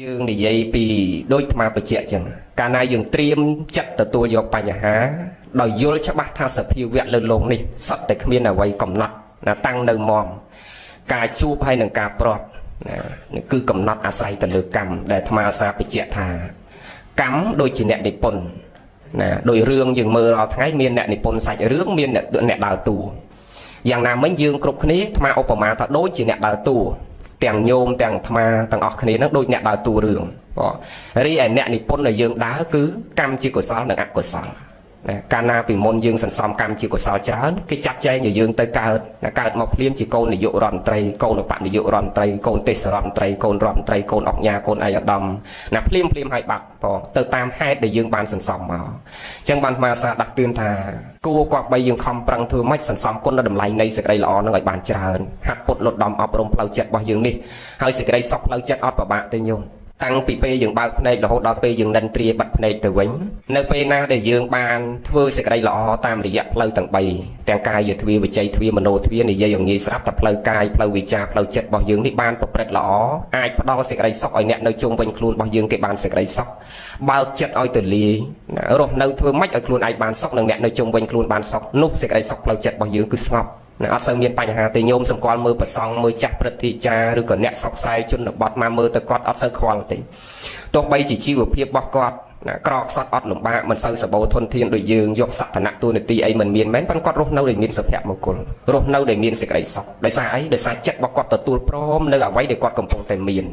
dươngនិយាយពីដូចអាបច្ចៈចឹងកាលណាយើងត្រៀមចិត្តទទួលយកបញ្ហាដោយយល់ច្បាស់ថាសភាវៈលើលោកនេះសត្វតែគ្មានអ្វីកំណត់ណាតាំងនៅមមការជួបហើយនឹងការប្រត់ណានេះគឺកំណត់អាស្រ័យទៅលើកម្មដែលអាត្មាសាបច្ចៈថាកម្មដូចជាអ្នកនិពន្ធណាដោយរឿងយើងមើលរាល់ថ្ងៃមានអ្នកនិពន្ធសាច់រឿងមានអ្នកដើរតួយ៉ាងណាមិញយើងគ្រប់គ្នាអាត្មាឧបមាថាដូចជាអ្នកដើរតួទាំងញោមទាំងអាត្មាទាំងអស់គ្នានឹងដូចអ្នកដើរតួរឿងបងរីឯអ្នកនិពន្ធដែលយើងដើរគឺកម្មជាកុសលនិងអកុសលណាកាលណាពីមុនយើងសន្សំកម្មជាកុសលច្រើនគេចាត់ចែងឲ្យយើងទៅកើតមកភ្លាមជាកូននាយករដ្ឋមន្ត្រីកូនឧបនាយករដ្ឋមន្ត្រីកូនទេសរដ្ឋមន្ត្រីកូនរដ្ឋមន្ត្រីកូនអង្គញាកូនឯកឧត្តមណាភ្លាមឲ្យបាត់បងទៅតាមហេតុដែលយើងបានសន្សំមកអញ្ចឹងបានអាត្មាសាដាស់តឿនថាគួរគប្បីយើងខំប្រឹងធ្វើម៉េចសន្សំគុណតម្លៃនៃសេចក្តីល្អនឹងឲ្យបានច្រើនហាត់ពុតលត់ដំអប់រំផ្លូវចិត្តរបស់យើងនេះហើយសេចក្តីសុខផ្លូវចិត្តអត់ពិបាកទេញោមតាំងពីពេលយើងបើកភ្នែករហូតដល់ពេលយើងនិនទ្រាបាត់ភ្នែកទៅវិញនៅពេលណាដែលយើងបានធ្វើសេចក្តីល្អតាមរយៈផ្លូវទាំង3ទាំងកាយទ្វាវិច័យទ្វាមโนទ្វានិយាយឲ្យងាយស្រាប់តែផ្លូវកាយផ្លូវវិចារផ្លូវចិត្តរបស់យើងនេះបានប្រព្រឹត្តល្អអាចផ្ដល់សេចក្តីសុខឲ្យអ្នកនៅជុំវិញខ្លួនរបស់យើងគេបានសេចក្តីសុខបើកចិត្តឲ្យទូលាយរស់នៅធ្វើម៉េចឲ្យខ្លួនឯងបានសុខនិងអ្នកនៅជុំវិញខ្លួនបានសុខនោះសេចក្តីសុខផ្លូវចិត្តរបស់យើងគឺស្ងប់អត់សូវមានបញ្ហាទេញោមសម្គាល់មើលប្រសង់មើលចាស់ព្រឹទ្ធាចារ្យឬក៏អ្នកសកស្រាយជនបទមកមើលទៅគាត់អត់សូវខ្វល់ទេទោះបីជាជីវភាពរបស់គាត់ក្រខ្សត់អត់លំបាកមិនសូវសបោធនធានដូចយើងយកសក្តានៈទូនាទីអីមិនមានមែនប៉ុន្តែគាត់រស់នៅដែលមានសុភមង្គលរស់នៅដែលមានសេចក្តីសុខដោយសារអីដោយសារចិត្តរបស់គាត់ទទួលព្រមនៅអ្វីដែលគាត់កំពុងតែមាន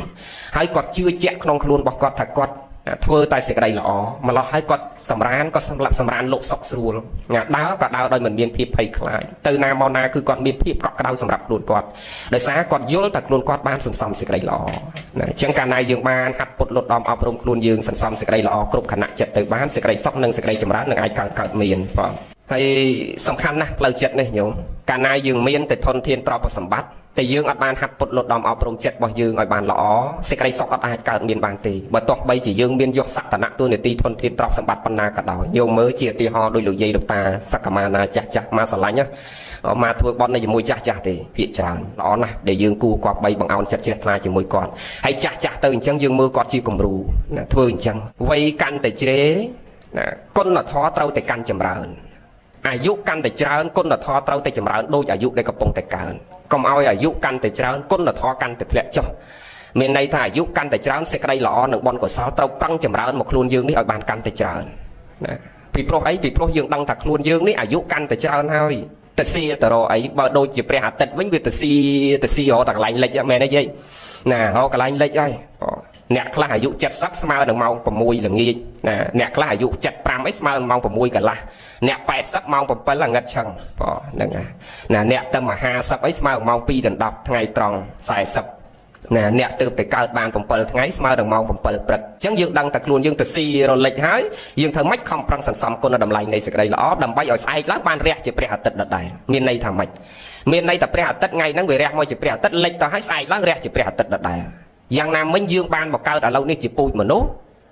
ហើយគាត់ជឿជាក់ក្នុងខ្លួនរបស់គាត់ថាគាត់ធ្វើតែសេចក្តីល្អម្ល៉េះហើយគាត់សម្រានក៏សម្រានលោកសុខស្រួលដើរក៏ដើរដោយមិនមានភាពភ័យខ្លាចទៅណាមកណាគឺគាត់មានភាពកក់ក្ដៅសម្រាប់ខ្លួនគាត់ដោយសារគាត់យល់តែខ្លួនគាត់បានសន្សំសេចក្តីល្អណាអញ្ចឹងកាលណាយើងបានហាត់ពុតលត់ដំអប់រំខ្លួនយើងសន្សំសេចក្តីល្អគ្រប់ខណៈចិត្តទៅបានសេចក្តីសុខនិងសេចក្តីចម្រើននឹងអាចកើតមានបងហើយសំខាន់ណាស់ផ្លូវចិត្តនេះញោមកាលណាយើងមានតែធនធានទ្រព្យសម្បត្តិតែយើងអត់បានហាត់ពុតលត់ដំអប់រំចិត្តរបស់យើងឲ្យបានល្អសេចក្តីសុខអត់អាចកើតមានបានទេបើទោះបីជាយើងមានយកសក្តានៈទូនាទីធនធានទ្រព្យសម្បត្តិប៉ុណ្ណាក៏ដោយញោមមើលជាឧទាហរណ៍ដូចលោកយាយលោកតាសក្កមាណាចាស់មកស្រឡាញ់ណាមកធ្វើបន់នៅជាមួយចាស់ទេភាកច្រើនល្អណាស់ដែលយើងគួរគប្បីបង្អោនចិត្តជ្រះថ្លាជាមួយគាត់ហើយចាស់ទៅអញ្ចឹងយើងមើលគាត់ជាគំរូណាធ្វើអញ្ចឹងវ័យកាន់តែជ្រេណាគុណធម៌ត្រូវតែកាន់ចម្រើនអាយុកាន់តែច្រើនគុណធម៌ត្រូវតែចម្រើនដូចអាយុដែលកំពុងតែកើនកុំឲ្យអាយុកាន់តែច្រើនគុណធម៌កាន់តែធ្លាក់ចុះមានន័យថាអាយុកាន់តែច្រើនសេចក្តីល្អនិងបុណ្យកុសលត្រូវប្រឹងចម្រើនមកខ្លួនយើងនេះឲ្យបានកាន់តែច្រើនណាពីព្រោះអីពីព្រោះយើងដឹងថាខ្លួនយើងនេះអាយុកាន់តែច្រើនហើយទៅស៊ីទៅរកអីបើដូចជាព្រះអាទិត្យវិញវាទៅស៊ីរកតែកន្លែងលិចមែនទេយាយណារកកន្លែងលិចហើយអ្នកខ្លះអាយុ70ស្មើនឹងម៉ោង6ល្ងាចណាអ្នកខ្លះអាយុ75អីស្មើនឹងម៉ោង6កន្លះអ្នក80ម៉ោង7ល្ងាចឆឹងហ្នឹងណាអ្នកទៅ50អីស្មើនឹងម៉ោង2ដល់10ថ្ងៃត្រង់40ណាអ្នកទៅទៅកើតបាន7ថ្ងៃស្មើនឹងម៉ោង7ព្រឹកអញ្ចឹងយើងដឹងតែខ្លួនយើងទៅស៊ីរលិចហើយយើងធ្វើម៉េចខំប្រឹងសន្សំគុណតម្លៃនៃសេចក្តីល្អដើម្បីឲ្យស្អែកឡើងបានរះជាព្រះអាទិត្យដដែលមានន័យថាម៉េចមានន័យថាព្រះអាទិត្យថ្ងៃហ្នឹងវារះមកជាព្រះអាទិត្យលិចទៅហើយស្អែកឡើងរះជាព្រះអាទិត្យដដែលយ៉ាងណាមិញយើងបានមកកើតឥឡូវនេះជាពូជមនុស្ស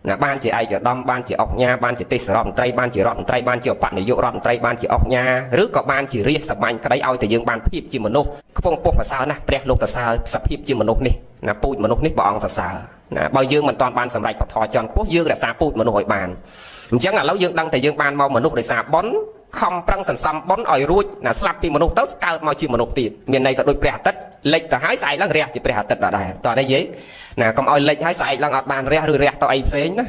ណាបានជាឯកឧត្តមបានជាអង្គញាបានជាទេសរដ្ឋមន្ត្រីបានជារដ្ឋមន្ត្រីបានជាឧបនាយករដ្ឋមន្ត្រីបានជាអង្គញាឬក៏បានជារាជសម្បាញ់ក្តីឲ្យតែយើងបានភាពជាមនុស្សខ្ពង់ពោះប្រសើរណាស់ព្រះលោកប្រសើរសភាពជាមនុស្សនេះណាពូជមនុស្សនេះព្រះអង្គប្រសើរណាបើយើងមិនទាន់បានសម្រេចបធរចន្ទពោះយើងរក្សាពូជមនុស្សឲ្យបានអញ្ចឹងឥឡូវយើងដឹងតែយើងបានមកមនុស្សដោយសារបុណ្យខំប្រឹងសន្សំបុណ្យឲ្យរួចណាស្លាប់ពីមនុស្សទៅកើតមកជាមនុស្សទៀតមានន័យថាដូចព្រះអាទិត្យលិចទៅហើយស្អែកឡើងរះជាព្រះអាទិត្យដដែលតោះនេះយេណាកុំឲ្យលិចហើយស្អែកឡើងអត់បានរះឬរះទៅអីផ្សេងណា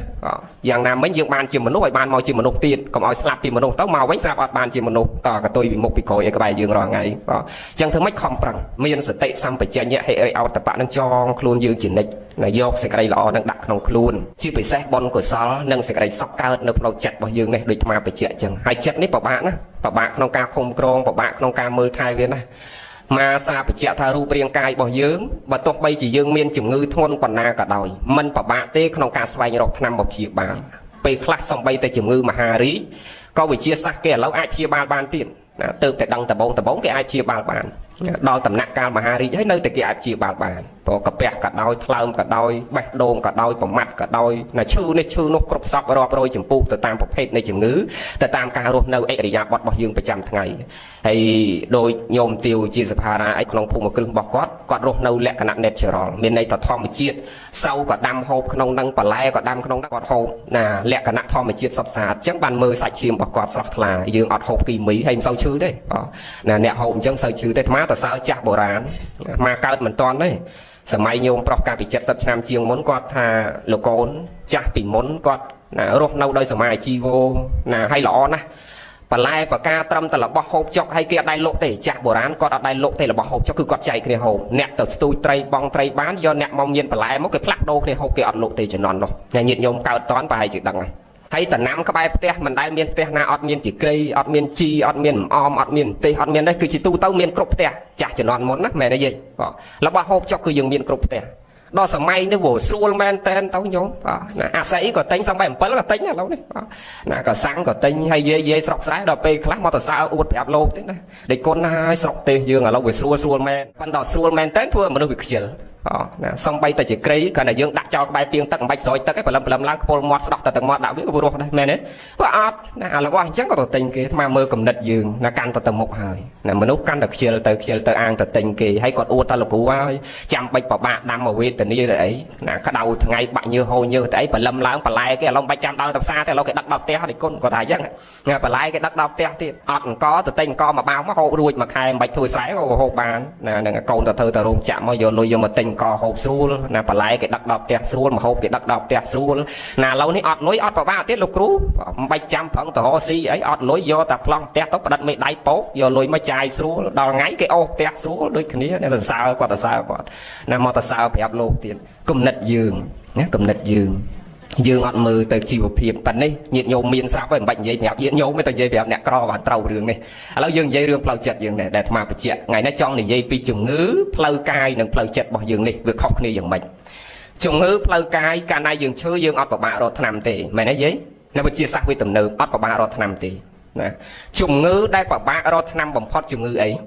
យ៉ាងណាមិញយើងបានជាមនុស្សឲ្យបានមកជាមនុស្សទៀតកុំឲ្យស្លាប់ពីមនុស្សទៅមកវិញស្រាប់អត់បានជាមនុស្សតកតុយវិមុខពីក្រោយឯក្បែរយើងរាល់ថ្ងៃអញ្ចឹងធ្វើម៉េចខំប្រឹងមានសតិសម្បជញ្ញៈហិរិអោតបៈនឹងចងខ្លួនយើងជានិច្ចណាយកសេចក្តីល្អនឹងដាក់ក្នុងខ្លួនជាពិសេសបុណ្យកុសលនិងសេចក្តីសុខកើតនៅក្នុងចិត្តរបស់យើងនេះដូចអាបច្ចៈអញ្ចឹងហើយចិត្តនេះពិបាកណាពិបាកក្នុងការឃុំក្រងពិបាកក្នុងការមើលថែវាណាមកសាបច្ចៈថារូបរាងកាយរបស់យើងបើទោះបីជាយើងមានជំងឺធ្ងន់ប៉ុណ្ណាក៏ដោយមិនពិបាកទេក្នុងការស្វែងរកថ្នាំមកព្យាបាលពេលខ្លះសំបីតែជំងឺមហារីកក៏វិទ្យាសាស្ត្រគេឥឡូវអាចព្យាបាលបានទៀតណាទៅតែដឹងដបងគេអាចព្យាបាលបានដល់ដំណាក់កាលមហារីកហើយនៅតែគេអាចព្យាបាលបាន ព្រោះកាពះក៏ដោយថ្លើមក៏ដោយបេះដូងក៏ដោយប្រមាត់ក៏ដោយណាឈឺនេះឈឺនោះគ្រប់សពរាប់រយចម្ពោះទៅតាមប្រភេទនៃជំងឺទៅតាមការរស់នៅអិរិយាបថរបស់យើងប្រចាំថ្ងៃហើយដោយញោមទាវជាសភារាអីក្នុងភូមិគ្រឹះរបស់គាត់រស់នៅលក្ខណៈ natural មានន័យថាធម្មជាតិស្រូវក៏ដាំហូបក្នុងនឹងបន្លែក៏ដាំក្នុងនឹងគាត់ហូបណាលក្ខណៈធម្មជាតិសុទ្ធសាធអញ្ចឹងបានមើលសាច់ឈាមរបស់គាត់ស្រស់ថ្លាយើងអត់ហូបគីមីហើយមិនសូវឈឺទេណាអ្នកហូបអញ្ចឹងសូវឈឺទេអាត្មាតសើចាស់បុរាណមកកើតមិនតាន់ទេសម័យញោមប្រុសកាលពី70ឆ្នាំជាងមុនគាត់ថាលោកកូនចាស់ពីមុនគាត់ណារស់នៅដោយសមាជីវោណាហើយល្អណាស់បន្លែបកាត្រឹមតែរបស់ហូបចុកហើយគេអត់ដែរលក់ទេចាស់បុរាណគាត់អត់ដែរលក់ទេរបស់ហូបចុកគឺគាត់ចែកគ្នាហូបអ្នកទៅស្ទូចត្រីបងត្រីបានយកអ្នកមកមានបន្លែមកគេផ្លាស់ដូរគ្នាហូបគេអត់លក់ទេជំនាន់នោះតែញាតិញោមកើតតន់ប្រហែលជាដឹងហើយតំណាំក្បែរផ្ទះមិនដែលមានផ្ទះណាអត់មានជីក្រីអត់មានជីអត់មានអមអត់មានទេសអត់មានទេគឺជាទូទៅមានគ្រប់ផ្ទះចាស់ជំនាន់មុនណាមែនទេយាយរបស់ហូបចុកគឺយើងមានគ្រប់ផ្ទះដល់សម័យនេះស្រួលមែនតែនទៅញោមណាអាស័យក៏ទិញសំបី7ក៏ទិញឥឡូវនេះណាក៏សាំងក៏ទិញហើយយាយស្រុកស្រែដល់ពេលខ្លះមកទៅសើអួតប្រាប់លោកទេណាដេកគុណហើយស្រុកទេសយើងឥឡូវវាស្រួលមែនប៉ុន្តែស្រួលមែនតែនធ្វើមនុស្សវាខ្ជិលណាសំបីតែជាក្រីគាត់តែយើងដាក់ចោលក្បែរពីងទឹកមិនបាច់ស្រោចទឹកឯងព្រលឹមឡើងខ្ពុលមាត់ស្ដោះតែទឹកមាត់ដាក់វាក៏រស់ដែរមែនទេព្រោះអត់ណារបស់អញ្ចឹងក៏ទៅទិញគេស្មើមើលកំណត់យើងណាកាន់ទៅមុខហើយណាមនុស្សកាន់តែខ្ជិលទៅអាងទៅទិញគេហើយគាត់អួតតែលោកគ្រូហើយចាំបាច់ប្របាក់ដាំមកវេទនីទៅអីណាក្តៅថ្ងៃបាក់ញើសហូរញើសទៅអីព្រលឹមឡើងបន្លែគេឥឡូវមិនបាច់ចាំដើរទៅផ្សារទេឥឡូវគេដឹកដល់ផ្ទះនេះគុណគាត់ថាអញ្ចឹងណាបន្លែគេដឹកដល់ផ្ទះទៀតអត់អង្គទៅទិញអង្គមកបោកមកហូបរួចមួយខែមិនបាច់ធ្វើស្រែក៏ហូបបានណានឹងកូនទៅធ្វើទៅរោងចក្រមកយកលុយយកមកទិញអង្គហូបស្រួលណាបន្លែគេដឹកដល់ផ្ទះស្រួលម្ហូបគេដឹកដល់ផ្ទះស្រួលណាឥឡូវនេះអត់លុយអត់ប្របាក់ទៀតលោកគ្រូមិនបាច់ចាំប្រឹងទៅរកស៊ីអីអត់លុយយកតែប្លង់ផ្ទះទៅផ្ដិតមេដៃពោកយកលុយមកចាយស្រួលដល់ថ្ងៃគេអូសផ្ទះស្រួលដូចគ្នាអ្នកសរសើរគាត់ណាមកសរសើរប្រាប់លោកទៀតគំនិតយើងណាគំនិតយើងអត់មើលទៅជីវភាពប៉ុណ្នេះញាតិញោមមានស្រាប់ហើយមិនបាច់និយាយប្រាប់ញាតិញោមទេតែនិយាយប្រាប់អ្នកក្របានត្រូវរឿងនេះឥឡូវយើងនិយាយរឿងផ្លូវចិត្តយើងដែរដែលអាត្មាបញ្ជាក់ថ្ងៃនេះចង់និយាយពីជំងឺផ្លូវកាយនិងផ្លូវចិត្តរបស់យើងនេះវាខុសគ្នាយ៉ាងម៉េចជំងឺផ្លូវកាយកាលណាយើងឈឺយើងអត់ពិបាករកថ្នាំទេមែនទេយាយនៅវិទ្យាសាស្ត្រវាទំនើបអត់ពិបាករកថ្នាំទេណាជំងឺដែលពិបាករកថ្នាំបំផុតជំងឺអី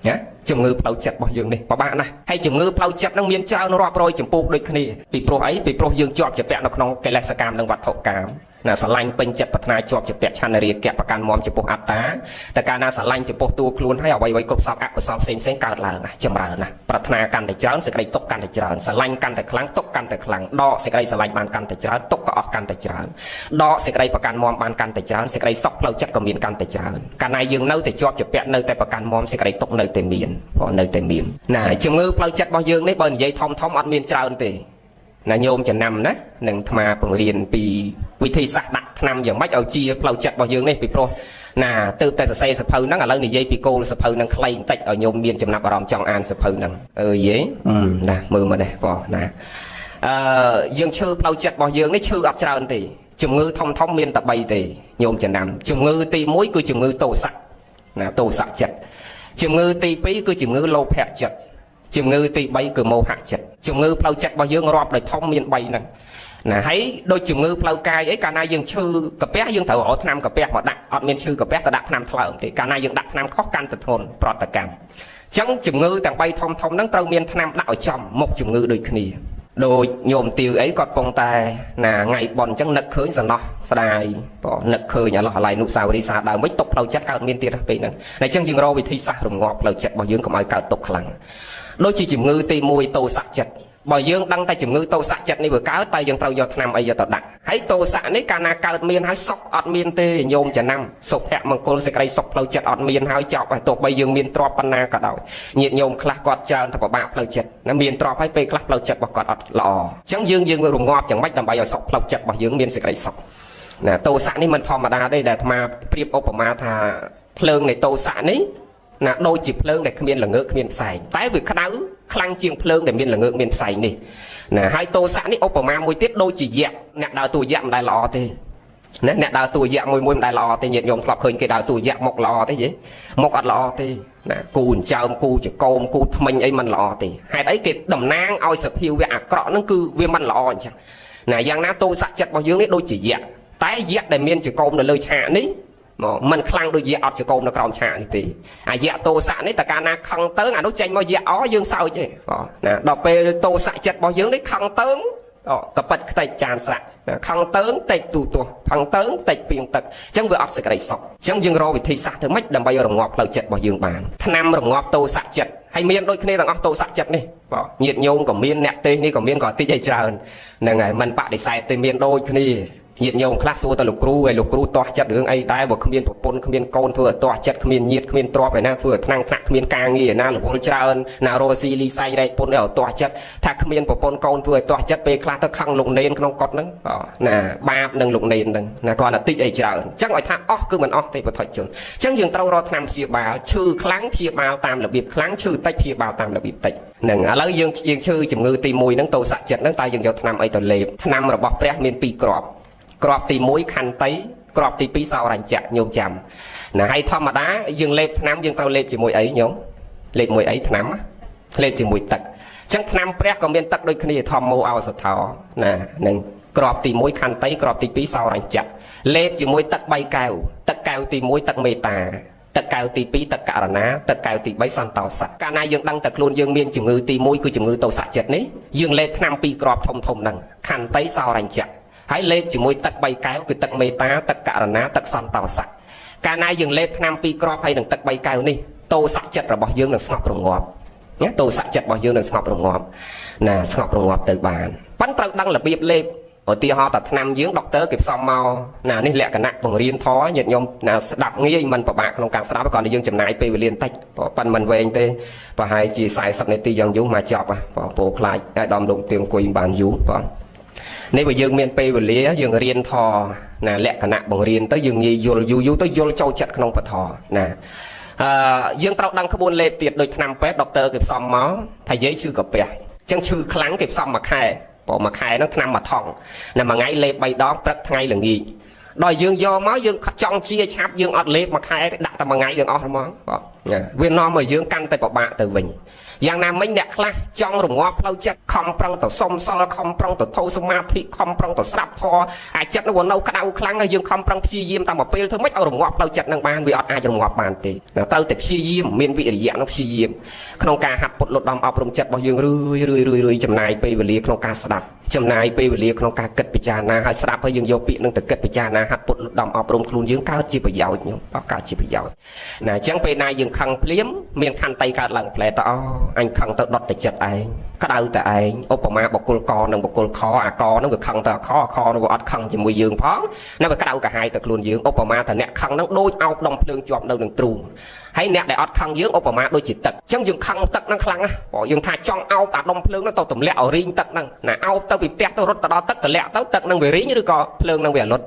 ណាជំងឺផ្លូវចិត្តរបស់យើងនេះពិបាកណាស់ហើយជំងឺផ្លូវចិត្តនឹងមានច្រើនរាប់រយចម្ពោះដូចគ្នាពីព្រោះអីពីព្រោះយើងជាប់ជាពាក់នៅក្នុងកិលេសកម្មនិងវត្ថុកម្មណាស្រឡាញ់ពេញចិត្តប្រាថ្នាជាប់ជាពាក់ឆន្ទរាគៈប្រកាន់មមចំពោះអត្តាតែកាលណាស្រឡាញ់ចំពោះតួខ្លួនហើយអ្វីៗគ្រប់សពអកុសលផ្សេងកើតឡើងណាចម្រើនណាប្រាថ្នាកាន់តែច្រើនសេចក្តីទុកកាន់តែច្រើនស្រឡាញ់កាន់តែខ្លាំងទុកកាន់តែខ្លាំងដកសេចក្តីស្រឡាញ់បានកាន់តែច្រើនទុកក៏អស់កាន់តែច្រើនដកសេចក្តីប្រកាន់មមបានកាន់តែច្រើនសេចក្តីសុខផ្លូវចិត្តក៏មានកាន់តែច្រើនកាលណាយើងនៅតែជាប់ជាពាក់នៅតែប្រកាន់មមសេចក្តីទុកនៅតែមាននៅតែមានណាជំងឺផ្លូវចិត្តរបស់យើងនេះបើនិយាយធំអត់មានច្រើនទេណាញោមចំណាំណានឹងអាត្មាបង្រៀនពីវិធីសាស្ត្រដាក់ថ្នាំយ៉ាងម៉េចឲ្យជាផ្លូវចិត្តរបស់យើងនេះពីព្រោះណាទៅតែសរសេរសភៅហ្នឹងឥឡូវនិយាយពីគោលសភៅហ្នឹងខ្លីបន្តិចឲ្យញោមមានចំណាប់អារម្មណ៍ចង់អានសភៅហ្នឹងយេណាមើលមកនេះបងណាយើងឈឺផ្លូវចិត្តរបស់យើងនេះឈឺអត់ច្រើនទេជំងឺធំមានតែ3ទេញោមចំណាំជំងឺទី1គឺជំងឺទោសៈណាទោសៈចិត្តជំងឺទី2គឺជំងឺលោភៈចិត្តជំងឺទី3គឺមោហៈចិត្តជំងឺផ្លូវចិត្តរបស់យើងរាប់ដោយធំមាន3ហ្នឹងណាហើយដូចជំងឺផ្លូវកាយអីកាលណាយើងឈឺកាពះយើងត្រូវរកថ្នាំកាពះមកដាក់អត់មានឈឺកាពះទៅដាក់ថ្នាំថ្លើមទេកាលណាយើងដាក់ថ្នាំខុសកាន់តែធ្ងន់ប្រតិកម្មអញ្ចឹងជំងឺទាំង3ធំហ្នឹងត្រូវមានថ្នាំដាក់ឲ្យចំមុខជំងឺដូចគ្នាដូចញោមទាវអីគាត់ពងតែណាថ្ងៃបន់អញ្ចឹងនឹកឃើញសំណោះស្ដាយបងនឹកឃើញអាឡោះអាឡៃនុសាវរីយ៍សាដើមវិញទុកផ្លូវចិត្តកើតមានទៀតពេលហ្នឹងតែអញ្ចឹងយើងរកវិធីសាស្ត្ររងាប់ផ្លូវចិត្តរបស់យើងកុំឲ្យកើតទុកខ្លាំងដូចជាជំងឺទី1ទោសៈចិត្តបើយើងដឹងតែជំងឺទោសៈចិត្តនេះវាកើតតែយើងត្រូវយកថ្នាំអីយកទៅដាក់ហើយទោសៈនេះកាលណាកើតមានហើយសុខអត់មានទេញោមចំណាំសុភមង្គលសេចក្តីសុខផ្លូវចិត្តអត់មានហើយចប់ហើយទោះបីយើងមានទ្រព្យប៉ុណ្ណាក៏ដោយញាតិញោមខ្លះគាត់ច្រើនតែពិបាកផ្លូវចិត្តណាមានទ្រព្យហើយពេលខ្លះផ្លូវចិត្តរបស់គាត់អត់ល្អអញ្ចឹងយើងរងាប់យ៉ាងម៉េចដើម្បីឲ្យសុខផ្លូវចិត្តរបស់យើងមានសេចក្តីសុខណាទោសៈនេះមិនធម្មតាទេដែលអាត្មាប្រៀបឧបមាថាភ្លើងនៃទោសៈនេះណាដូចជាភ្លើងដែលគ្មានល្ងើកគ្មានផ្សែងតែវាក្តៅខ្លាំងជាងភ្លើងដែលមានល្ងើកមានផ្សែងនេះណាហើយទោសៈនេះឧបមាមួយទៀតដូចជាយក្សអ្នកដើរតួយក្សមិនដែលល្អទេណាអ្នកដើរតួយក្សមួយមិនដែលល្អទេញាតិញោមធ្លាប់ឃើញគេដើរតួយក្សមុខល្អទេយេមុខអត់ល្អទេណាគូអញ្ចើមគូចកោមគូថ្មិញអីមិនល្អទេហេតុអីគេតំណាងឲ្យសភាវៈអាក្រក់ហ្នឹងគឺវាមិនល្អអញ្ចឹងណាយ៉ាងណាទោសៈចិត្តរបស់យើងនេះដូចជាយក្សតែយក្សដែលមានចកោមនៅលើឆាកនេះ มันคลั่งដូចជាអត់ចកោមនៅក្រោមឆាកនេះទេអាយៈតោសៈនេះតើកាលណាខឹងទៅអានោះចេញមកយៈអយើងសើចទេណាដល់ពេលតោសៈចិត្តរបស់យើងនេះខឹងទៅកប៉ិតខ្ទេចចានស័កខឹងទៅតិចទូទាស់ខឹងទៅតិចពីងទឹកអញ្ចឹងវាអត់សេចក្តីសុខអញ្ចឹងយើងរកវិធីសាស្ត្រធ្វើម៉េចដើម្បីរងាប់ផ្លូវចិត្តរបស់យើងបានថ្នាំរងាប់តោសៈចិត្តហើយមានដូចគ្នាទាំងអស់តោសៈចិត្តនេះញាតិញោមក៏មានអ្នកទេសនេះក៏មានក៏តិចឲ្យច្រើនហ្នឹងហើយមិនបដិសេធទេមានដូចគ្នាញាតិញោមខ្លះសួរទៅលោកគ្រូហើយលោកគ្រូទាស់ចិត្តរឿងអីដែរបើគ្មានប្រពន្ធគ្មានកូនធ្វើឲ្យទាស់ចិត្តគ្មានញាតិគ្មានទ្រព្យឯណាធ្វើឲ្យថ្នាំងថ្នាក់គ្មានការងារឯណារវល់ច្រើនណារស់ស៊ីលីសៃរែកពុនឲ្យទាស់ចិត្តថាគ្មានប្រពន្ធកូនធ្វើឲ្យទាស់ចិត្តពេលខ្លះទៅខឹងលោកនេនក្នុងកុដហ្នឹងណាបាបនឹងលោកនេនហ្នឹងណាគាត់តែតិចអីច្រើនអញ្ចឹងឲ្យថាអស់គឺមិនអស់ទេពុទ្ធជនអញ្ចឹងយើងត្រូវរកថ្នាំព្យាបាលឈឺខ្លាំងព្យាបាលតាមរបៀបខ្លាំងឈឺតិចព្យាបាលតាមរបៀបតិចហ្នឹងឥឡូវយើងឈឺជំងឺទី1ហ្នឹងតោសៈចិត្តហ្នឹងតើយើងយកថ្នាំអីទៅលេបថ្នាំរបស់ព្រះមាន2គ្រាប់ក្របទី1ខន្តីក្របទី2សោរញ្ចៈញោមចាំណាហើយធម្មតាយើងលេបថ្នាំយើងត្រូវលេបជាមួយអីញោមលេបមួយអីថ្នាំលេបជាមួយទឹកអញ្ចឹងថ្នាំព្រះក៏មានទឹកដូចគ្នាធម្មោអោសថោណានឹងក្របទី1ខន្តីក្របទី2សោរញ្ចៈលេបជាមួយទឹក3កែវទឹកកែវទី1ទឹកមេត្តាទឹកកែវទី2ទឹកករណាទឹកកែវទី3សន្តោសៈកាលណាយើងដឹងតែខ្លួនយើងមានជំងឺទី1គឺជំងឺតោសៈចិត្តនេះយើងលេបថ្នាំ2គ្រាប់ធំហ្នឹងខន្តីសោរញ្ចៈហើយលេបជាមួយទឹក3កែវគឺទឹកមេត្តាទឹកករណាទឹកសន្តោសៈកាលណាយើងលេបថ្នាំ2គ្រាប់ហើយនឹងទឹក3កែវនេះតោសៈចិត្តរបស់យើងនឹងស្ងប់រងាប់ណាតោសៈចិត្តរបស់យើងនឹងស្ងប់រងាប់ណាស្ងប់រងាប់ទៅបានប៉ុន្តែត្រូវដឹងរបៀបលេបឧទាហរណ៍តែថ្នាំយើងដុកទ័រគេផ្សំមកណានេះលក្ខណៈបង្រៀនធម៌ញាតិញោមណាស្ដាប់ងាយមិនពិបាកក្នុងការស្ដាប់គ្រាន់តែយើងចំណាយពេលវេលាបន្តិចប៉ុន្តែមិនវែងទេប្រហែលជា40នាទីយ៉ាងយូរមកចប់ពោខ្លាចឲ្យដំលោកទៀងអង្គុយបានយូរបងនេះបើយើងមានពេលវេលាយើងរៀនធម៌ណាលក្ខណៈបង្រៀនទៅយើងងាយយល់យូរទៅយល់ចូលចិត្តក្នុងពធណាយើងត្រូវដឹងក្បួនលេបទៀតដូចថ្នាំពេទ្យដុកទ័រគេផ្សំមកថាយាយឈឺកាពះអញ្ចឹងឈឺខ្លាំងគេផ្សំមួយខែមួយខែហ្នឹងថ្នាំមួយថង់ណាមួយថ្ងៃលេប3ដងព្រឹកថ្ងៃល្ងាចដល់យើងយកមកយើងចង់ជាឆាប់យើងអត់លេបមួយខែដាក់តែមួយថ្ងៃយើងអស់ហ្មងវានាំឲ្យយើងកាន់តែពិបាកទៅវិញយ៉ាងណាមិញអ្នកខ្លះចង់រងាប់ផ្លូវចិត្តខំប្រឹងទៅសុំសិលខំប្រឹងទៅធូរសមាធិខំប្រឹងទៅស្ដាប់ធម៌អាចិត្តនោះនៅក្តៅខ្លាំងហើយយើងខំប្រឹងព្យាយាមតាមពេលធ្វើម៉េចឲ្យរងាប់ផ្លូវចិត្តនឹងបានវាអត់អាចរងាប់បានទេទៅតែព្យាយាមមានវិរិយៈនោះព្យាយាមក្នុងការហាត់ពុតលត់ដំអប់រំចិត្តរបស់យើងរឿយចំណាយពេលវេលាក្នុងការស្ដាប់ចំណាយពេលវេលាក្នុងការគិតពិចារណាហើយស្ដាប់ហើយយើងយកពាក្យនឹងទៅគិតពិចារណាហាត់ពុតលត់ដំអប់រំខ្លួនយើងកើតជាប្រយោជន៍ខ្ញុំកើតជាប្រយោជន៍ណាអញ្ចឹងពេលណាយើងខឹងភ្លាមមានខន្តីកើតឡើងផ្លែតអញខឹងទៅដុតតែចិត្តឯងក្តៅតែឯងឧបមាបុគ្គលកនិងបុគ្គលខអាកនឹងវាខឹងទៅអាខនោះវាអត់ខឹងជាមួយយើងផងណាវាក្តៅកាហាយទៅខ្លួនយើងឧបមាថាអ្នកខឹងនឹងដូចអោបដុំភ្លើងជាប់នៅនឹងទ្រូងហើយអ្នកដែលអត់ខឹងយើងឧបមាដូចជាទឹកអញ្ចឹងយើងខឹងទឹកនឹងខ្លាំងណាស់យើងថាចង់អោបអាដុំភ្លើងនោះទៅទម្លាក់ឲ្យរីងទឹកហ្នឹងណាអោបទៅពីផ្ទះទៅរត់ទៅដល់ទឹកទម្លាក់ទៅទឹកនឹងវារីងឬក៏ភ្លើងនឹងវាអលត់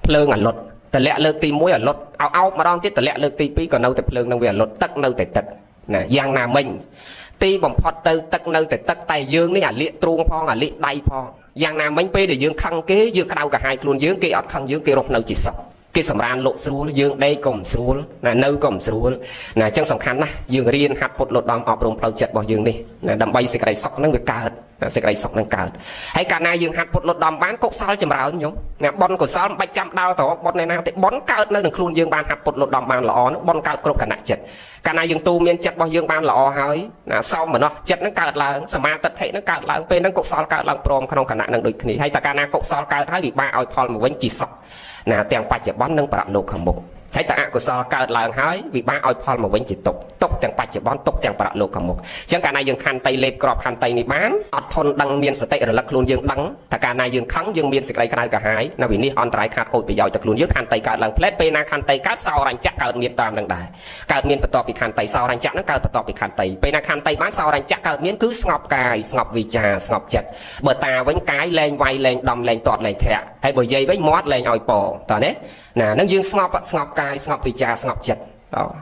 ភ្លើងអលត់ទម្លាក់លើកទី1អលត់អោបម្ដងទៀតទម្លាក់លើកទី2ក៏នៅតែភ្លើងនឹងវាអលត់ទឹកនៅតែទឹកណាយ៉ាងណាមិញទីបំផុតទៅទឹកនៅតែទឹកតែយើងនេះអាលៀកទ្រូងផងអាលៀកដៃផងយ៉ាងណាមិញពេលដែលយើងខឹងគេយើងក្តៅកាហាយខ្លួនយើងគេអត់ខឹងយើងគេរស់នៅជាសុខគេសម្រានលោកស្រួលយើងដេកក៏មិនស្រួលណានៅក៏មិនស្រួលណាអញ្ចឹងសំខាន់ណាស់យើងរៀនហាត់ពុតលត់ដំអប់រំផ្លូវចិត្តរបស់យើងនេះណាដើម្បីសេចក្តីសុខហ្នឹងវាកើតសេចក្តីសុខនឹងកើតហើយកាលណាយើងហាត់ពុតលត់ដំបានកុសលចម្រើនញោមណាបុណ្យកុសលមិនបាច់ចាំដើរទៅបុណ្យណាទេបុណ្យកើតនៅក្នុងខ្លួនយើងបានហាត់ពុតលត់ដំបានល្អហ្នឹងបុណ្យកើតគ្រប់គណៈចិត្តកាលណាយើងទូមានចិត្តរបស់យើងបានល្អហើយណាសោមនស្សចិត្តហ្នឹងកើតឡើងសមាធិហ្នឹងកើតឡើងពេលហ្នឹងកុសលកើតឡើងព្រមក្នុងគណៈហ្នឹងដូចគ្នាហើយតែកាលណាកុសលកើតហើយវិបាកឲ្យផលមកវិញជាសុខណាទាំងបច្ចុប្បន្ននិងប្រលោកខាងមុខហើយតែអកុសលកើតឡើងហើយវិបាកឲ្យផលមកវិញជាទុកទាំងបច្ចុប្បន្នទុកទាំងប្រលោកខាងមុខអញ្ចឹងកាលណាយើងខន្តីលេបក្របខន្តីនេះបានអត់ធន់ដឹងមានសតិរលឹកខ្លួនយើងដឹងថាកាលណាយើងខឹងយើងមានសេចក្តីក្តៅក្រហាយនៅវិនិច្ឆ័យអន្តរាយខាតខូចប្រយោជន៍ទៅខ្លួនយើងខន្តីកើតឡើងផ្លែតពេលណាខន្តីកើតសោរញ្ចៈកើតមានតាមនឹងដែរកើតមានបន្ទាប់ពីខន្តីសោរញ្ចៈហ្នឹងកើតបន្ទាប់ពីខន្តីពេលណាខន្តីបានសោរញ្ចៈកើតមានគឺស្ងប់កាយស្ងប់វិចាស្ងប់ចិត្តបើតាវិញកាយលែងវាយលែងដំលែងទាត់លែងធាក់ហើយបើយាយវិញមាត់លែងឲ្យពតើណាហ្នឹងយើងស្ងប់កាយស្ងប់វិចាស្ងប់ចិត្ត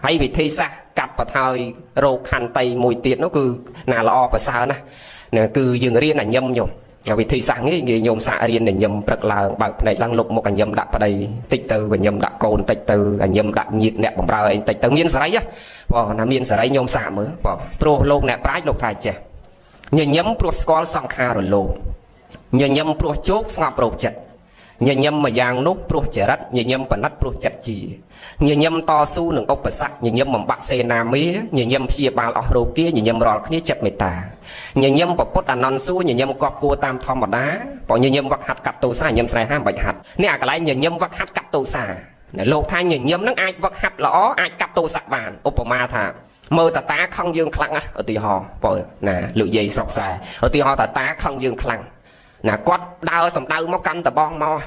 ហើយវិធីសាស្ត្រកាត់បន្ថយរោគខន្តីមួយទៀតនោះគឺណាល្អប្រសើរណាស់គឺយើងរៀនអញ្ញឹមញោមវិធីសាស្ត្រនេះគេញោមសាក់រៀនអញ្ញឹមព្រឹកឡើងបើកភ្នែកឡើងលុកមុខអញ្ញឹមដាក់ប្តីតិចទៅអញ្ញឹមដាក់កូនតិចទៅអញ្ញឹមដាក់ញាតិអ្នកបម្រើអីតិចទៅមានសេរីបងណាមានសេរីញោមសាក់មើលបងព្រោះលោកអ្នកប្រាជ្ញលោកថាចេះញញឹមព្រោះស្គាល់សង្ខាររលោភញញឹមព្រោះជោគស្ងប់រោគចិត្ត ញញឹមមួយយ៉ាងនោះព្រោះចរិតញញឹមបណិតព្រោះចិត្តជាញញឹមតស៊ូនឹងឧបសគ្គញញឹមបំបាក់សេនាមាញញឹមព្យាបាលអស់រោគាញញឹមរាល់គ្នាចិត្តមេត្តាញញឹមពពុទ្ធអនន្តសួរញញឹមគប់គួរតាមធម្មតាបើញញឹមវឹកហាត់កាត់ទោសាញញឹមស្នេហាបាច់ហាត់នេះអាកន្លែងញញឹមវឹកហាត់កាត់ទោសានៅលោកថាញញឹមនឹងអាចវឹកហាត់ល្អអាចកាត់ទោសៈបានឧបមាថាមើលតាខឹងយើងខ្លាំងណាស់ឧទាហរណ៍បើណាលោកយាយស្រុកខ្សែឧទាហរណ៍តាខឹងយើងខ្លាំងណាគាត់ដើរសម្ដៅមកកាន់តបងមក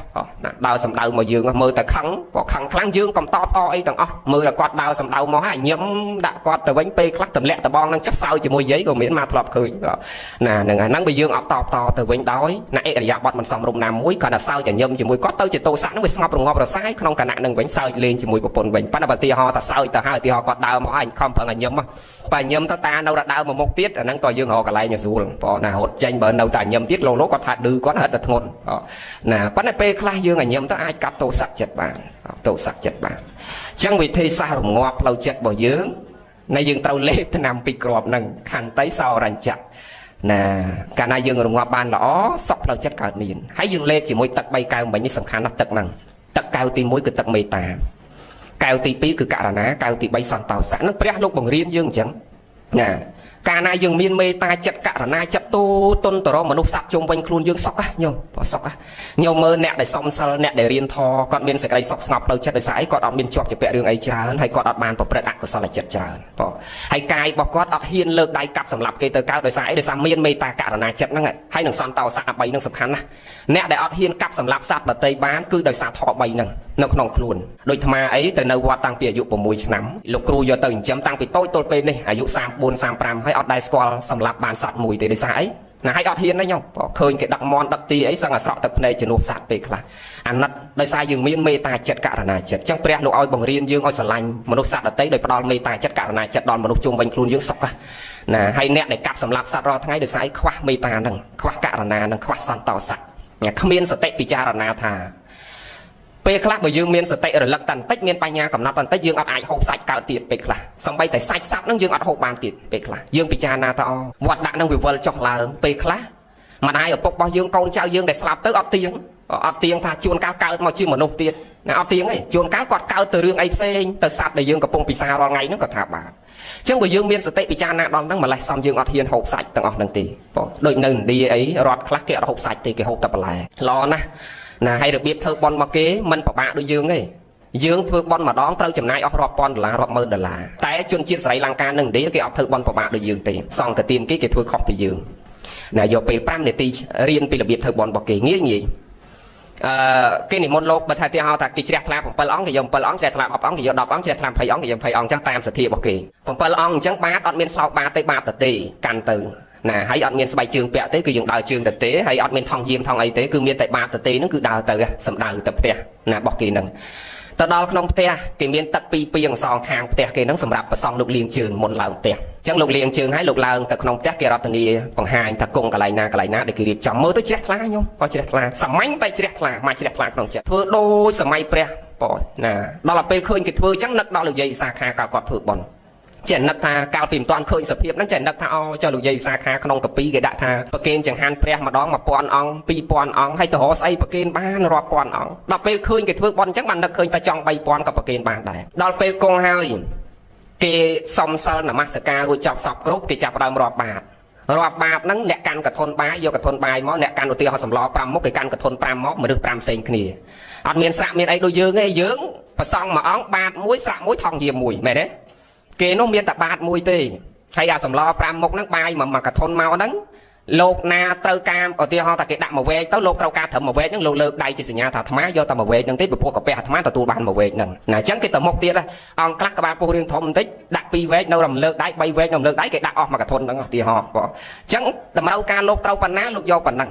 ណាដើរសម្ដៅមកយើងមើលតែខឹងបើខឹងខ្លាំងយើងកំតបអីទាំងអស់មើលតែគាត់ដើរសម្ដៅមកហើយញឹមដាក់គាត់ទៅវិញពេលខ្លះទម្លាក់តបងនឹងចាប់សើជាមួយយាយក៏មានមកធ្លាប់ឃើញណាហ្នឹងហើយហ្នឹងបើយើងអត់តបតទៅវិញដោយណាអិរិយាបថមិនសមរម្យណាមួយគាត់តែសើចញឹមជាមួយគាត់ទៅជាទោសៈហ្នឹងវាស្ងប់រងាប់រសាយក្នុងគណៈហ្នឹងវិញសើចលេងជាមួយប្រពន្ធវិញប៉ុន្តែបើទីហោថាសើចទៅហើយទីហោគាត់ដើរមកហើយខំប្រឹងញឹមបើញឹមទៅតានៅដើរមកមុខទៀតអាហ្នឹងក៏យើងរកកន្លែងស្រួលបងណារត់ចេញបើនៅតែញឹមទៀតលោកគាត់ថាឌឺគាត់ហិតតែធ្ងន់ណាប៉ុន្តែពេលខ្លះយើងញឹមទៅអាចកាត់ទោសៈចិត្តបានទោសៈចិត្តបានអញ្ចឹងវិធីសាស្ត្ររងាប់ផ្លូវចិត្តរបស់យើងនៃយើងត្រូវលេបថ្នាំពីក្របហ្នឹងខន្តីសោរញ្ចៈណាកាលណាយើងរងាប់បានល្អសុខផ្លូវចិត្តកើតមានហើយយើងលេបជាមួយទឹក3កែវមិញនេះសំខាន់ណាស់ទឹកហ្នឹងទឹកកែវទី1គឺទឹកមេត្តាកែវទី2គឺករណាកែវទី3សន្តោសៈហ្នឹងព្រះលោកបង្រៀនយើងអញ្ចឹងណាកាលណាយើងមានមេត្តាចិត្តករណាចិត្តទូទុនទៅរកមនុស្សសត្វជុំវិញខ្លួនយើងសុខញោមបើសុខញោមមើលអ្នកដែលសំសិលអ្នកដែលរៀនធម៌គាត់មានសេចក្តីសុខស្ងប់ផ្លូវចិត្តដោយសារអីគាត់អត់មានជាប់ជាពាក់រឿងអីច្រើនហើយគាត់អត់បានប្រព្រឹត្តអកុសលចិត្តច្រើនបងហើយកាយរបស់គាត់អត់ហ៊ានលើកដៃកាប់សម្លាប់គេទៅកើតដោយសារអីដោយសារមានមេត្តាករណាចិត្តហ្នឹងហើយនឹងសន្តោសៈ3ហ្នឹងសំខាន់ណាស់អ្នកដែលអត់ហ៊ានកាប់សម្លាប់សត្វដទៃបានគឺដោយសារធម៌3ហ្នឹងនៅក្នុងខ្លួនដូចអាត្មាអីទៅនៅវត្តតាំងពីអាយុ6ឆ្នាំលោកគ្រូយកទៅចិញ្ចឹមតាំងពីតូចទល់ពេលនេះអាយុ34 35ហើយអត់ដែរស្គាល់សម្លាប់បានសត្វមួយទេដោយសារអីណាហើយអត់ហ៊ានទេញោមឃើញគេដឹកមន់ដឹកទីអីសឹងអាស្រក់ទឹកភ្នែកជំនួសសត្វពេលខ្លះអាណិតដោយសារយើងមានមេត្តាចិត្តករណាចិត្តអញ្ចឹងព្រះលោកឲ្យបង្រៀនយើងឲ្យស្រឡាញ់មនុស្សសត្វដទៃដោយផ្ដល់មេត្តាចិត្តករណាចិត្តដល់មនុស្សជុំវិញខ្លួនយើងសុខណាហើយអ្នកដែលកាប់សម្លាប់សត្វរាល់ថ្ងៃដោយសារខ្វះមេត្តាហ្នឹងខ្វះករណាហ្នឹងខ្វះសន្តោសៈគ្មានសតិពិចារណាថាពេលខ្លះបើយើងមានសតិរលឹកតែបន្តិចមានបញ្ញាកំណត់តែបន្តិចយើងអត់អាចហូបសាច់កើតទៀតពេលខ្លះសម្បីតែសាច់សត្វហ្នឹងយើងអត់ហូបបានទៀតពេលខ្លះយើងពិចារណាថាវត្តដាក់ហ្នឹងវាវិលចុះឡើងពេលខ្លះម្ដាយឪពុករបស់យើងកូនចៅយើងដែលស្លាប់ទៅអត់ទៀងថាជួនកាលកើតមកជាមនុស្សទៀតណាអត់ទៀងទេជួនកាលគាត់កើតទៅរឿងអីផ្សេងទៅសត្វដែលយើងកំពុងពិសារាល់ថ្ងៃហ្នឹងក៏ថាបានអញ្ចឹងបើយើងមានសតិពិចារណាដល់ហ្នឹងម្លេះសំយើងអត់ហ៊ានហូបសាច់ទាំងអស់ហ្នឹងទេបងដូចនៅឥណ្ឌាអីរដ្ឋខ្លះគេអត់ហូបសាច់ទេគេហូបតែបន្លែល្អណាស់ណាហើយរបៀបធ្វើបន់មកគេមិនពិបាកដូចយើងទេយើងធ្វើបន់ម្ដងត្រូវចំណាយអស់រាប់ពាន់ដុល្លាររាប់ម៉ឺនដុល្លារតែជនជាតិស្រីលង្កានិងឥណ្ឌាគេអត់ធ្វើបន់ពិបាកដូចយើងទេសង្ឃទានគេធ្វើខុសពីយើងណាយកពេល5នាទីរៀនពីរបៀបធ្វើបន់របស់គេងាយគេនិមន្តលោកបើថាទីហៅថាគេជ្រះថ្លា7អង្គគេយក7អង្គជ្រះថ្លា10អង្គគេយក10អង្គជ្រះថ្លា20អង្គគេយក20អង្គអញ្ចឹងតាមសទ្ធារបស់គេ7អង្គអញ្ចឹងបាតអត់មានសោកបាតទេបាតទេកាន់ទៅណាហើយអត់មានស្បែកជើងពាក់ទេគឺយើងដើរជើងទៅទេហើយអត់មានថង់យាមថង់អីទេគឺមានតែបាតទៅទេហ្នឹងគឺដើរទៅសំដៅទៅផ្ទះណារបស់គេហ្នឹងទៅដល់ក្នុងផ្ទះគេមានទឹក2ពាងសងខាងផ្ទះគេហ្នឹងសម្រាប់ប្រសង់លោកលាងជើងមុនឡើងផ្ទះអញ្ចឹងលោកលាងជើងហើយលោកឡើងទៅក្នុងផ្ទះគេរតនីបង្ហាញថាគង់កន្លែងណាដែលគេរៀបចំមើលទៅជ្រះថ្លាញោមបើជ្រះថ្លាសាមញ្ញតែជ្រះថ្លាមកជ្រះថ្លាក្នុងចិត្តធ្វើដូចសម័យព្រះបងណាដល់ពេលឃើញគេធ្វើអញ្ចឹងនឹកដល់លោកយាយវិសាខាកាលគាត់ធ្វើបន់ចេះនឹកថាកាលពីមិនទាន់ឃើញសភាពហ្នឹងចេះនឹកថាចុះលោកយាយវិសាខាក្នុងកាពីគេដាក់ថាប្រគេនចង្ហាន់ព្រះម្ដង1000អង្គ2000អង្គហើយទៅរកស្អីប្រគេនបានរាប់ពាន់អង្គដល់ពេលឃើញគេធ្វើបន់អញ្ចឹងបាននឹកឃើញតែចង់3000ក៏ប្រគេនបានដែរដល់ពេលគង់ហើយគេសំសិលនមស្ការរួចចប់សពគ្រប់គេចាប់ផ្ដើមរាប់បាតហ្នឹងអ្នកកាន់កធុនបាយយកកធុនបាយមកអ្នកកាន់ឧទាហរណ៍សម្ល5មុខគេកាន់កធុន5មកមនុស្ស5ផ្សេងគ្នាអត់មានស្រាក់មានអីដូចយើងទេយើងប្រសង់មួយអង្គបាតមួយស្រាក់មួយថង់យាមមួយមែនទេគេនោះមានតែបាតមួយទេហើយអាសម្ល5មុខហ្នឹងបាយមកកធុនមកហ្នឹងលោកណាត្រូវការឧទាហរណ៍ថាគេដាក់មួយវែកទៅលោកត្រូវការត្រឹមមួយវែកហ្នឹងលោកលើកដៃជាសញ្ញាថាអាត្មាយកតែមួយវែកហ្នឹងទេពីព្រោះកាពះអាត្មាទទួលបានមួយវែកហ្នឹងណាអញ្ចឹងគេទៅមុខទៀតអង្គខ្លះក្បាលពោះរឿងធំបន្តិចដាក់2វែកនៅរំលើកដៃ3វែកនៅរំលើកដៃគេដាក់អស់មកកធុនហ្នឹងឧទាហរណ៍បងអញ្ចឹងតម្រូវការលោកត្រូវប៉ុណ្ណាលោកយកប៉ុណ្ណឹង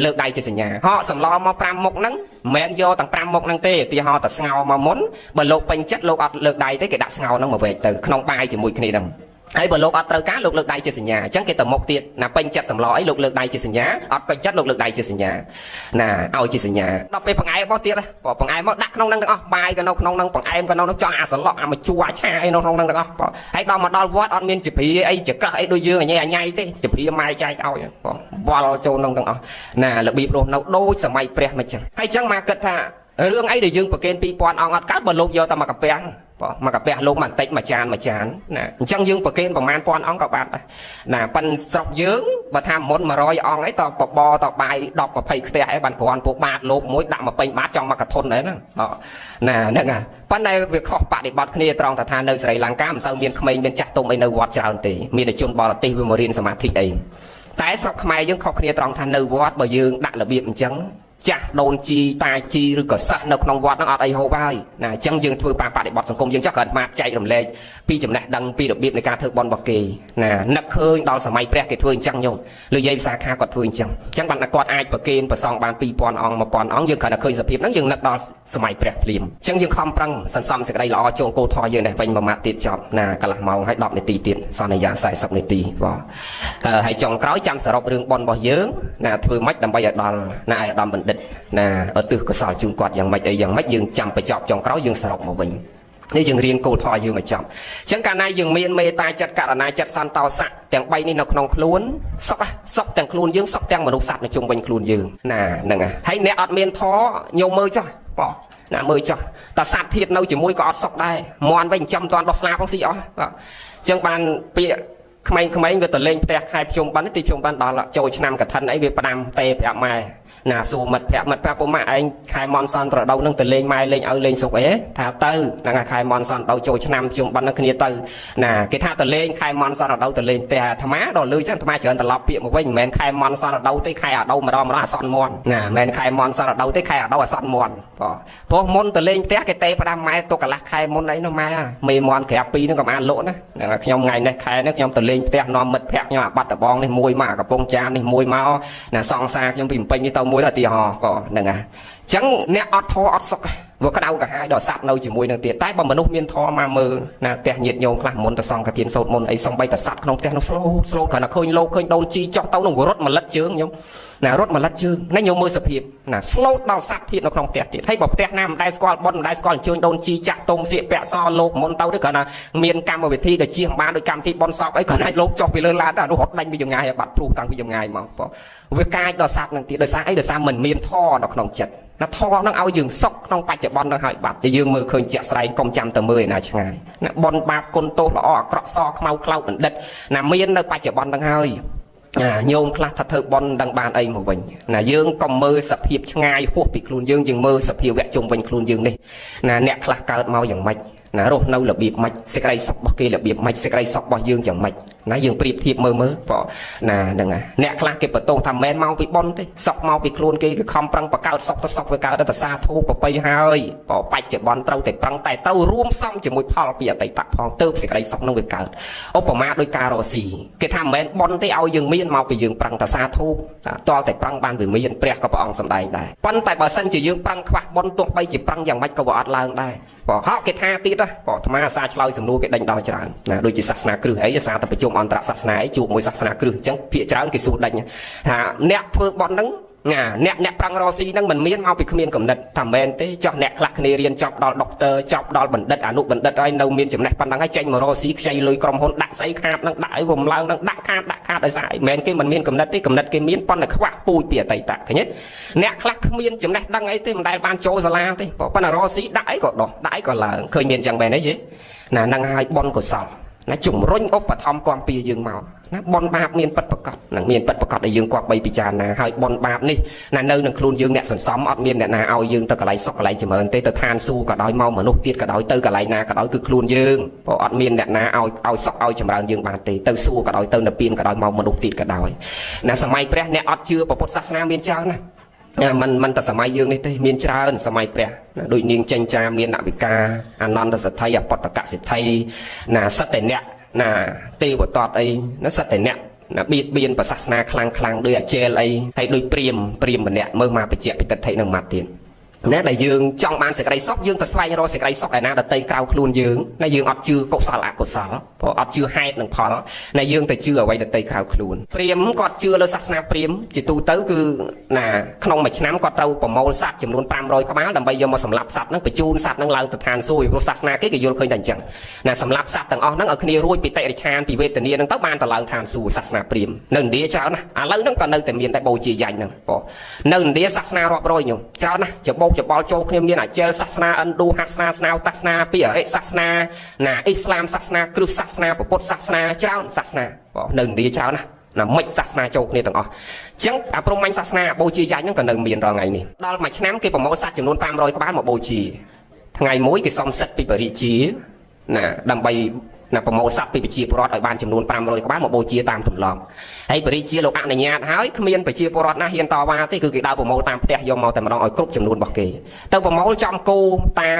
លើកដៃជាសញ្ញាហកសម្លមក5មុខហ្នឹងមិនមែនយកទាំង5មុខហ្នឹងទេឧទាហរណ៍តែស្ងោរមកមុនបើលោកពេញចិត្តលោកអត់លើកដៃទេគេដាក់ស្ងោរហ្នឹងមកវែកទៅក្នុងបាយជាមួយគ្នាហ្នឹង ហើយបើលោកអត់ត្រូវការលោកលើកដៃជាសញ្ញាអញ្ចឹងគេទៅមុខទៀតណាពេញចិត្តសម្លអីលោកលើកដៃជាសញ្ញាអត់ពេញចិត្តលោកលើកដៃជាសញ្ញាណាឲ្យជាសញ្ញាដល់ពេលបង្អែមមកទៀតបង្អែមមកដាក់ក្នុងហ្នឹងទាំងអស់បាយក៏នៅក្នុងហ្នឹងបង្អែមក៏នៅហ្នឹងចង់អាសន្លក់អាមកជួអាឆាអីនៅក្នុងហ្នឹងទាំងអស់ហើយដល់មកដល់វត្តអត់មានជាព្រាអីចកឹះអីដូចយើងអញ៉ៃទេជាព្រាម៉ែចែកឲ្យវល់ចូលហ្នឹងទាំងអស់ណារបៀបរស់នៅដូចសម័យព្រះមិនចឹងហើយចឹងមកគិតថារឿងអីដែលយើងប្រកេន 2000 អង្គអត់កើតបើលោកយកតែមកកាពះមកកាពះលោកមកបន្តិចមួយចានណាអញ្ចឹងយើងប្រកេនប្រមាណ1000អង្គក៏បានដែរណាប៉ិនស្រុកយើងបើថាមុន100អង្គអីតបបតបាយ10 20ខ្ទះអីបានគ្រាន់ពួកបាតលោកមួយដាក់មកពេញបាតចង់មកកធុនដែរណាហ្នឹងហើយប៉ុន្តែវាខុសបដិបត្តិគ្នាត្រង់ថានៅស្រីលង្កាមិនសូវមានក្មេងមានចាស់ទុំអីនៅវត្តច្រើនទេមានតែជនបរទេសវាមករៀនសមាធិអីតែស្រុកខ្មែរយើងខុសគ្នាត្រង់ថានៅវត្តបើយើងដាក់របៀបអញ្ចឹងចាស់ដូនជីតាជីឬក៏សិស្សនៅក្នុងវត្តហ្នឹងអត់អីហូបហើយណាអញ្ចឹងយើងធ្វើបដិបត្តិសង្គមយើងចុះគ្រាន់តែចែករំលែកពីចំណេះដឹងពីរបៀបនៃការធ្វើបុណ្យរបស់គេណានឹកឃើញដល់សម័យព្រះគេធ្វើអញ្ចឹងញោមឬយាយភាសាខាគាត់ធ្វើអញ្ចឹងបានតែគាត់អាចប្រគេនប្រសងបាន 2000 អង្គ 1000 អង្គយើងគ្រាន់តែឃើញសភាពហ្នឹងយើងនឹកដល់សម័យព្រះភ្លាមអញ្ចឹងយើងខំប្រឹងសន្សំសេចក្តីល្អចូលគោលធម៌យើងនេះវិញមួយម៉ាត់ទៀតចប់ណាកន្លះម៉ោងហើយ10នាទីទៀតសន្យា40នាទីបងហើយចុងក្រោយចាំសរុបរឿងបុណ្យរបស់យើងណាធ្វើម៉េចដើម្បីឲ្យដល់ណាឲ្យដល់បណ្ឌិតណាឧទ្ទិសកុសលជូនគាត់យ៉ាងម៉េចអីយ៉ាងម៉េចយើងចាំបញ្ចប់ចុងក្រោយយើងសរុបមកវិញនេះយើងរៀនគោលធម៌យើងឲ្យចប់អញ្ចឹងកាលណាយើងមានមេត្តាចិត្តករុណាចិត្តសន្តោសៈទាំង3នេះនៅក្នុងខ្លួនសុខទាំងខ្លួនយើងសុខទាំងមនុស្សសត្វនៅជុំវិញខ្លួនយើងណាហ្នឹងហើយអ្នកអត់មានធម៌ញោមមើលចុះបងណាមើលចុះតែសត្វធាតុនៅជាមួយក៏អត់សុខដែរមន់វិញចាំមិនតាន់ដោះស្លាផងស៊ីអស់អញ្ចឹងបានពាក្យក្មេងៗវាទៅលេងផ្ទះខែភ្ជុំបិណ្ឌទីភ្ជុំបិណ្ឌដល់ចូលឆ្នាំកឋិនអីវាផ្ដាំទេប្រាប់ម៉ែណាសួរមិត្តភក្តិពុំម៉ាក់ឯងខែមន់សនត្រដោនឹងទៅលេងម៉ែលេងឲ្យលេងសុកអីថាទៅហ្នឹងខែមន់សនត្រដោចូលឆ្នាំជុំបិណ្ឌនឹងគ្នាទៅណាគេថាទៅលេងខែមន់សនត្រដោទៅលេងផ្ទះអាត្មាដល់លឺចឹងអាត្មាច្រើនត្រឡប់ពាក្យមកវិញមិនមែនខែមន់សនត្រដោទេខែអាដោម្ដងអសត់មន់ណាមិនមែនខែមន់សនត្រដោទេខែអាដោអសត់មន់ព្រោះមុនទៅលេងផ្ទះគេទេផ្ដាំម៉ែទុកកន្លះខែមុនអីនោះម៉ែមេមន់ក្រាប2នឹងក៏បានលក់ណាខ្ញុំថ្ងៃនេះខែនេះខ្ញុំទៅលេងផ្ទះនាំមិត្តភក្តិខ្ញុំអាបាត់ដបងនេះមួយមកកំពង់ចាមនេះមួយមកណាសង្សារខ្ញុំពីពេញនេះទៅមួយទៅឧទាហរណ៍ហ្នឹងហើយអញ្ចឹងអ្នកអត់ធម៌អត់សុខវាក្តៅកាហាយដល់សត្វនៅជាមួយនឹងទៀតតែបើមនុស្សមានធម៌មកមើលណាផ្ទះញាតិញោមខ្លះមុនទៅសង្ឃទានសូត្រមុនអីសំបីតែសត្វក្នុងផ្ទះនោះស្លូតគ្រាន់តែឃើញលោកឃើញដូនជីចោះទៅនឹងរត់មួយលិតជើងញោមណារត់មួយលិតជើងណាញោមមើលសភាពណាស្លូតដល់សត្វធាតុនៅក្នុងផ្ទះទៀតហើយបើផ្ទះណាមិនដែលស្គាល់បុណ្យមិនដែលស្គាល់អញ្ជើញដូនជីចាក់ទុំស្លៀកពាក់សលោកមុនទៅគ្រាន់តែមានកម្មវិធីដែលជៀសបានដោយកម្មវិធីបុណ្យសពអីគ្រាន់តែលោកចុះពីលើឡានតែនោះរត់ដេញពីចម្ងាយឲ្យបាត់ព្រុសតាំងពីចម្ងាយមកវាកាចដល់សត្វនឹងទៀតដោយសារអីដោយសារមិនមានធម៌នៅក្នុងចិត្តណាធម៌នឹងឲ្យយើងសុខក្នុងបច្ចុប្បន្ននឹងឲ្យបាត់តែយើងមើលឃើញជាក់ស្ដែងកុំចាំទៅមើលឯណាឆ្ងាយណាបុណ្យបាបគុណទោសល្អអាក្រក់សខ្មៅខ្លោចបណ្ឌិតណាមាននៅបច្ចុប្បន្ននឹងហើយញោមខ្លះថាធ្វើបុណ្យដឹងបានអីមកវិញណាយើងកុំមើលសភាពឆ្ងាយហួសពីខ្លួនយើងមើលសភាវៈជុំវិញខ្លួនយើងនេះណាអ្នកខ្លះកើតមកយ៉ាងម៉េចណារស់នៅរបៀបម៉េចសេចក្តីសុខរបស់គេរបៀបម៉េចសេចក្តីសុខរបស់យើងយ៉ាងម៉េចណាយើងប្រៀបធៀបមើលណាហ្នឹងហើយអ្នកខ្លះគេបន្ទោសថាមិនមែនមកពីបុណ្យទេសុខមកពីខ្លួនគេខំប្រឹងបង្កើតសុខទៅសុខវាកើតទៅសាធុប្របីហើយបច្ចុប្បន្នត្រូវតែប្រឹងតែត្រូវរួមផ្សំជាមួយផលពីអតីតផងទៅសេចក្តីសុខនឹងវាកើតឧបមាដោយការរស់ស៊ីគេថាមិនមែនបុណ្យទេឲ្យយើងមានមកពីយើងប្រឹងតែសាធុតលតែប្រឹងបានវាមានព្រះក៏ព្រះអង្គសម្ដែងដែរប៉ុន្តែបើសិនជាយើងប្រឹងខ្វះបុណ្យទោះបីជាប្រឹងយ៉ាងម៉េចក៏វាអត់ឡើងដែរហកគេថាទៀតណាអាត្មាអាសាឆ្លើយសំណួរគេដេញដល់ច្រើនណាដូចជាសាសនាគ្រឹះអីអាសាទៅប្រជុំអន្តរសាសនាអីជួបមួយសាសនាគ្រឹះអញ្ចឹងភាគច្រើនគេសួរដេញថាអ្នកធ្វើបន់ហ្នឹងអ្នកប្រឹងរកស៊ីហ្នឹងមិនមានមកពីគ្មានកំណត់ថាមែនទេចោះអ្នកខ្លះគ្នារៀនចប់ដល់ដុកទ័រចប់ដល់បណ្ឌិតអនុបណ្ឌិតហើយនៅមានចំណេះប៉ុណ្ណឹងហើយចេញមករកស៊ីខ្ចីលុយក្រុមហ៊ុនដាក់ស្អីខាតហ្នឹងដាក់អីបំឡើងហ្នឹងដាក់ខាតដោយសារអីមែនគេមិនមានកំណត់ទេកំណត់គេមានប៉ុន្តែខ្វះពូជពីអតីតឃើញទេអ្នកខ្លះគ្មានចំណេះដឹងអីទេមិនដែលបានចូលសាលាទេប៉ុន្តែរកស៊ីដាក់អីក៏ដោះដាក់អីក៏ឡើងឃើញមានចឹងមែនទេយេណាហ្នឹងហើយបុណ្យកុសលណាជំរុញឧបត្ថម្ភគាំពៀយើងមកណាបុណ្យបាបមានពិតប្រកបនឹងមានពិតប្រកបដែលយើងគប្បីពិចារណាហើយបុណ្យបាបនេះណានៅនឹងខ្លួនយើងអ្នកសន្សំអត់មានអ្នកណាឲ្យយើងទៅកន្លែងសុខកន្លែងចម្រើនទេទៅឋានសួគ៌ក៏ដោយមកមនុស្សទៀតក៏ដោយទៅកន្លែងណាក៏ដោយគឺខ្លួនយើងព្រោះអត់មានអ្នកណាឲ្យសុខឲ្យចម្រើនយើងបានទេទៅសួគ៌ក៏ដោយទៅនិព្វានក៏ដោយមកមនុស្សទៀតក៏ដោយណាសម័យព្រះអ្នកអត់ជឿពុទ្ធសាសនាមានច្រើនណាមិនតែសម័យយើងនេះទេមានច្រើនសម័យព្រះដូចនាងចេញចាមានអវិការអនន្តសទ្ធិអបតកសិទ្ធិណាសត្វតែអ្នកណាទេវតតអីណាសត្វតែអ្នកណាបៀតបៀនប្រសាសនាខ្លាំងដូចអាជែលអីហើយដូចព្រាមម្នាក់មើលមកបញ្ជាក់ពីទិដ្ឋិនឹងម៉ាត់ទៀត ណែដែលយើងចង់បានសេចក្តីសុខយើងទៅស្វែងរកសេចក្តីសុខឯណាដតីក្រៅខ្លួនយើងណែយើងអត់ជឿកុសលអកុសលព្រោះអត់ជឿហេតុនិងផលណែយើងទៅជឿអ្វីដតីក្រៅខ្លួនព្រាហ្មណ៍គាត់ជឿលើសាសនាព្រាហ្មណ៍ជាទូទៅគឺណាក្នុងមួយឆ្នាំគាត់ត្រូវប្រមូលសត្វចំនួន500ក្បាលដើម្បីយកមកសម្លាប់សត្វហ្នឹងបញ្ជូនសត្វហ្នឹងឡើងទៅឋានសួគ៌ព្រោះសាសនាគេគេយល់ឃើញតែអញ្ចឹងណាសម្លាប់សត្វទាំងអស់ហ្នឹងឲ្យគ្នារួចពីតិរិឆានពីវេទនាហ្នឹងទៅបានទៅឡើងឋានសួគ៌សាសនាព្រាហ្មណ៍នៅឥណ្ឌាច្រើនណាស់ឥឡូវហ្នឹងក៏នៅតែមានតែបូជាយញ្ញហ្នឹងបងនៅឥណ្ឌាសាសនារាប់រយញោមច្រើនណាស់ច្បោកច្បល់ចូលគ្នាមានអាចេលសាសនាឥណ្ឌូសាសនាស្នាវតាសនាពីអរិសាសនាណាអ៊ីស្លាមសាសនាគ្រិស្តសាសនាពុទ្ធសាសនាច្រើនសាសនាបងនៅឥណ្ឌាច្រើនណាស់ណាមិនសាសនាចូលគ្នាទាំងអស់អញ្ចឹងអាព្រហ្មញ្ញសាសនាបូជាយញ្ញហ្នឹងក៏នៅមានរាល់ថ្ងៃនេះដល់មួយឆ្នាំគេប្រមូលសត្វចំនួន500ក្បាលមកបូជាថ្ងៃមួយគេសុំសិទ្ធិពីបរិជាណាដើម្បីណាប្រមូលសត្វពីប្រជាពលរដ្ឋឲ្យបានចំនួន500ក្បាលមកបូជាតាមទម្លាប់ហើយបរិជាលោកអនុញ្ញាតហើយគ្មានប្រជាពលរដ្ឋណាហ៊ានតវ៉ាទេគឺគេដើរប្រមូលតាមផ្ទះយកមកតែម្ដងឲ្យគ្រប់ចំនួនរបស់គេទៅប្រមូលចំគោតា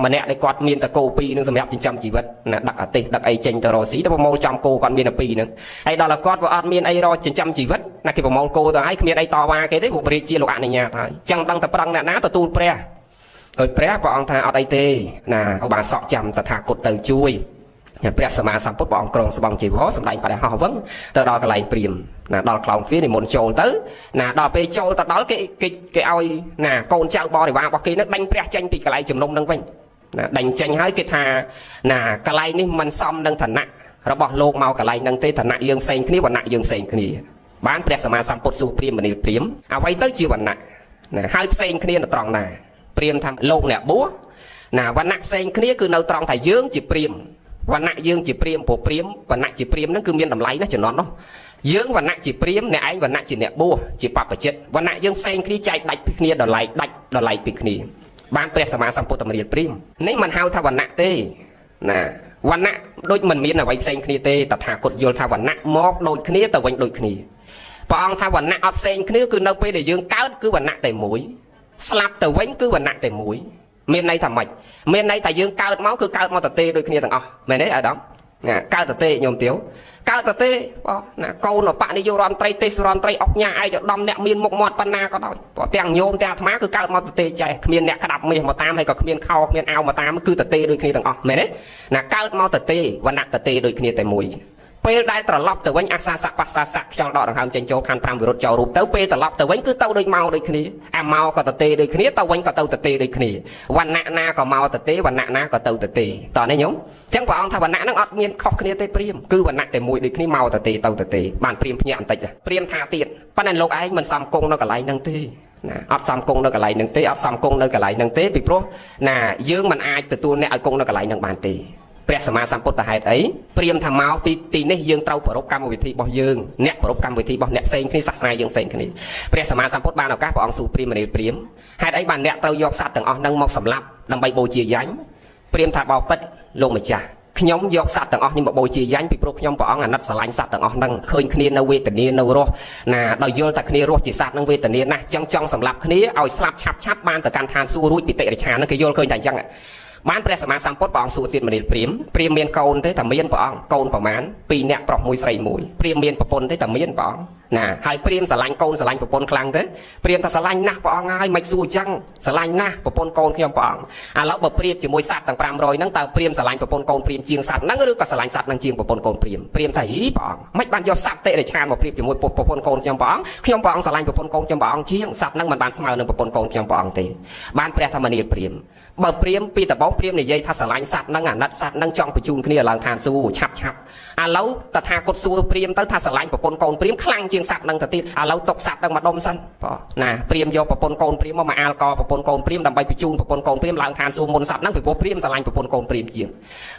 ម្នាក់ដែលគាត់មានតែគោ2នឹងសម្រាប់ចិញ្ចឹមជីវិតណាដឹកអាទេសដឹកអីចេញទៅរកស៊ីទៅប្រមូលចំគោគាត់មានតែ2ហ្នឹងហើយដល់តែគាត់វាអត់មានអីរកចិញ្ចឹមជីវិតណាគេប្រមូលគោទៅហើយគ្មានអីតវ៉ាគេទេពួកបរិជាលោកអនុញ្ញាតហើយអញ្ចឹងដឹងតែប្រឹងអ្នកណាទទួលព្រះហើយព្រះព្រះអង្គថាអត់អីទេណាបានសក់ចាំតថាគតទៅជួយព្រះសម្មាសម្ពុទ្ធព្រះអង្គគ្រងស្បង់ជីវរសម្ដែងបដិហោះវឹងទៅដល់កន្លែងព្រាហ្មណ៍ណាដល់ខ្លោងទ្វារនិមន្តចូលទៅណាដល់ពេលចូលទៅដល់គេឲ្យណាកូនចៅបរិវាររបស់គេនឹងដេញព្រះចេញពីកន្លែងជំនុំនឹងវិញណាដេញចេញហើយគេថាណាកន្លែងនេះមិនសមនឹងឋានៈរបស់លោកមកកន្លែងហ្នឹងទេឋានៈយើងផ្សេងគ្នាវណ្ណៈយើងផ្សេងគ្នាបានព្រះសម្មាសម្ពុទ្ធសួរព្រាហ្មណ៍មនាលព្រាហ្មណ៍អ្វីទៅជាវណ្ណៈណាហើយផ្សេងគ្នានៅត្រង់ណាព្រាហ្មណ៍ថាលោកអ្នកបួសណាវណ្ណៈផ្សេងគ្នាគឺនៅត្រង់ថាយើងជាព្រាហ្មណ៍វណ្ណៈយើងជាព្រាហ្មណ៍ព្រោះព្រាហ្មណ៍វណ្ណៈជាព្រាហ្មណ៍ហ្នឹងគឺមានតម្លៃណាស់ចំណន់នោះយើងវណ្ណៈជាព្រាហ្មណ៍អ្នកឯងវណ្ណៈជាអ្នកបួសជាបព្វជិតវណ្ណៈយើងផ្សេងគ្នាចែកដាច់ពីគ្នាដល់ឡែកដាច់ដល់ឡែកពីគ្នាបានព្រះសម្មាសម្ពុទ្ធមនាលព្រាហ្មណ៍នេះមិនហៅថាវណ្ណៈទេណាវណ្ណៈដូចមិនមានអ្វីផ្សេងគ្នាទេតថាគតយល់ថាវណ្ណៈមកដូចគ្នាទៅវិញដូចគ្នាព្រះអង្គថាវណ្ណៈអត់ផ្សេងគ្នាគឺនៅពេលដែលយើងកើតគឺវណ្ណៈតែមួយស្លាប់ទៅវិញគឺវណ្ណៈតែមួយមានន័យថាម៉េចមានន័យថាយើងកើតមកគឺកើតមកតទេដូចគ្នាទាំងអស់មែនទេអាដាមណាកើតតទេញោមទាវកើតតទេបងណាកូនបនិយោរដ្ឋមន្ត្រីទេសរដ្ឋមន្ត្រីអុកញ៉ាឯកឧត្តមអ្នកមានមុខមាត់ប៉ុណ្ណាក៏ដោយព្រោះទាំងញោមទាំងអាត្មាគឺកើតមកតទេចេះគ្មានអ្នកក្តាប់មាសមកតាមហើយក៏គ្មានខោគ្មានអាវមកតាមគឺតទេដូចគ្នាទាំងអស់មែនទេណាកើតមកតទេវណ្ណៈតទេដូចគ្នាតែមួយពេលដែលត្រឡប់ទៅវិញអសាសៈបសាសៈខ្យល់ដកដង្ហើមចេញចូលខណ្ឌ5វិរុទ្ធចូលរូបទៅពេលត្រឡប់ទៅវិញគឺទៅដូចមកដូចគ្នាអាមកក៏តទេដូចគ្នាទៅវិញក៏ទៅតទេដូចគ្នាវណ្ណៈណាក៏មកតទេវណ្ណៈណាក៏ទៅតទេតោះនេះញោមអញ្ចឹងព្រះអង្គថាវណ្ណៈហ្នឹងអត់មានខុសគ្នាទេព្រាហ្មណ៍គឺវណ្ណៈតែមួយដូចគ្នាមកតទេទៅតទេបានព្រាហ្មណ៍ភ្ញាក់បន្តិចព្រាហ្មណ៍ថាទៀតប៉ុន្តែលោកឯងមិនសមគង់នៅកន្លែងហ្នឹងទេណាអត់សមគង់នៅកន្លែងហ្នឹងទេអត់សមគង់នៅកន្លែងហ្នឹងទេពីព្រោះណាយើងមិនអាចទទួលអ្នកឲ្យគង់នៅកន្លែងហ្នឹងបានទេព្រះសម្មាសម្ពុទ្ធហេតុអីព្រាហ្មណ៍ថាមកពីទីនេះយើងត្រូវប្ររពកម្មវិធីរបស់យើងអ្នកប្ររពកម្មវិធីរបស់អ្នកផ្សេងគ្នាសាសនាយើងផ្សេងគ្នាព្រះសម្មាសម្ពុទ្ធបានឱកាសព្រះអង្គសួរព្រាហ្មណ៍មនាលព្រាហ្មណ៍ហេតុអីបានអ្នកត្រូវយកសត្វទាំងអស់ហ្នឹងមកសម្លាប់ដើម្បីបូជាយញ្ញព្រាហ្មណ៍ថាបោពិតលោកម្ចាស់ខ្ញុំយកសត្វទាំងអស់នេះមកបូជាយញ្ញពីព្រោះខ្ញុំព្រះអង្គអាណិតស្រឡាញ់សត្វទាំងអស់ហ្នឹងឃើញគ្នានៅវេទនានៅរស់ណាដោយយល់តែគ្នារស់ជាសត្វហ្នឹងវេទនាណាស់ចង់សម្លាប់គ្នាឲ្យស្លាប់ឆាប់បានទៅកាន់ឋានសួគ៌រួចពីតិរិឆានហ្នឹងគេយល់ឃើញតែអញ្ចឹងបានព្រះសម្មាសម្ពុទ្ធព្រះអង្គសួរទៀតមនាលព្រាហ្មណ៍មានកូនទេតែមានព្រះអង្គកូនប្រមាណ2នាក់ប្រុស1ស្រី1ព្រាហ្មណ៍មានប្រពន្ធទេតែមានព្រះអង្គណាហើយព្រាហ្មណ៍ស្រឡាញ់កូនស្រឡាញ់ប្រពន្ធខ្លាំងទេព្រាហ្មណ៍ថាស្រឡាញ់ណាស់ព្រះអង្គហើយមិនសួរអញ្ចឹងស្រឡាញ់ណាស់ប្រពន្ធកូនខ្ញុំព្រះអង្គឥឡូវបើព្រាបជាមួយសត្វទាំង500ហ្នឹងតើព្រាហ្មណ៍ស្រឡាញ់ប្រពន្ធកូនព្រាហ្មណ៍ជាងសត្វហ្នឹងឬក៏ស្រឡាញ់សត្វហ្នឹងជាងប្រពន្ធកូនព្រាហ្មណ៍ថាហីព្រះអង្គមិនបានយកសត្វតិរិឆានមកព្រាបជាមួយប្រពន្ធកូនខ្ញុំព្រះអង្គស្រឡាញ់ប្រពន្ធកូនខ្ញុំព្រះអង្គជាងសត្វហ្នឹងមិនបានស្មើនឹងប្រពន្ធកូនខ្ញុំព្រះអង្គទេបានព្រះធម្មនាលព្រាហ្មណ៍បើព្រាហ្មណ៍ពីដំបូងព្រាហ្មណ៍និយាយថាស្រឡាញ់សត្វហ្នឹងអាណិតសត្វហ្នឹងចង់បញ្ជូនគ្នាឡើងឋានសួគ៌ឆាប់ឥឡូវតថាគតសួរព្រាហ្មណ៍ទៅថាស្រឡាញ់ប្រពន្ធកូនព្រាហ្មណ៍ខ្លាំងជាងសត្វហ្នឹងទៅទៀតឥឡូវទុកសត្វហ្នឹងមកដុំសិនបងណាព្រាហ្មណ៍យកប្រពន្ធកូនព្រាហ្មណ៍មកអាលកប្រពន្ធកូនព្រាហ្មណ៍ដើម្បីបញ្ជូនប្រពន្ធកូនព្រាហ្មណ៍ឡើងឋានសួគ៌មុនសត្វហ្នឹងពីព្រោះព្រាហ្មណ៍ស្រឡាញ់ប្រពន្ធកូនព្រាហ្មណ៍ជាង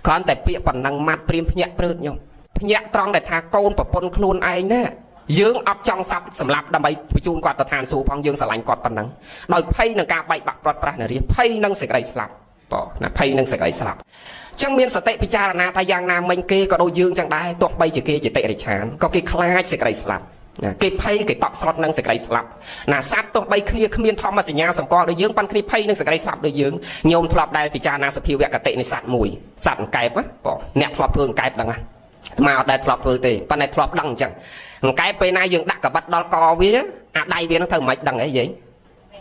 គ្រាន់តែពាក្យប៉ុណ្ណឹងម៉ាត់ព្រាហ្មណ៍ភ្ញាក់ព្រឺតខ្ញុំភ្ញាក់ត្រង់ដែលថាកូនប្រពន្ធខ្លួនឯងណាយើងអត់ចង់សម្លាប់ដើម្បីបញ្ជូនគាត់ទៅឋានសួគ៌ផងយើងស្រឡាញ់គាត់ប៉ុណ្ណឹងដោយភ័យនឹងការបែកបាក់ប្រត់ប្រាស់នារីភ័យនឹងសេចក្តីស្លាប់បងណាភ័យនឹងសេចក្តីស្លាប់ចឹងមានសតិពិចារណាថាយ៉ាងណាមិញគេក៏ដូចយើងចឹងដែរទោះបីជាគេជាតិរិឆានក៏គេខ្លាចសេចក្តីស្លាប់ណាគេភ័យគេតក់ស្លុតនឹងសេចក្តីស្លាប់ណាសត្វទោះបីគ្នាគ្មានធម្មសញ្ញាសម្គាល់ដូចយើងប៉ុន្តែគ្នាភ័យនឹងសេចក្តីស្លាប់ដូចយើងញោមធ្លាប់ដែលពិចារណាសភាវៈកតិនៃសត្វមួយសត្វអង្កែបបងអ្នកធ្លាប់ធ្វើអង្កែបដឹងណាមកអត់ដែលធ្លាប់ធ្វើទេប៉ុន្តែធ្លាប់ដឹងអញ្ចឹងអង្កែបពេលណាយើងដាក់កបិតដល់កវាអាដៃវានឹងធ្វើមិនដឹងអីយី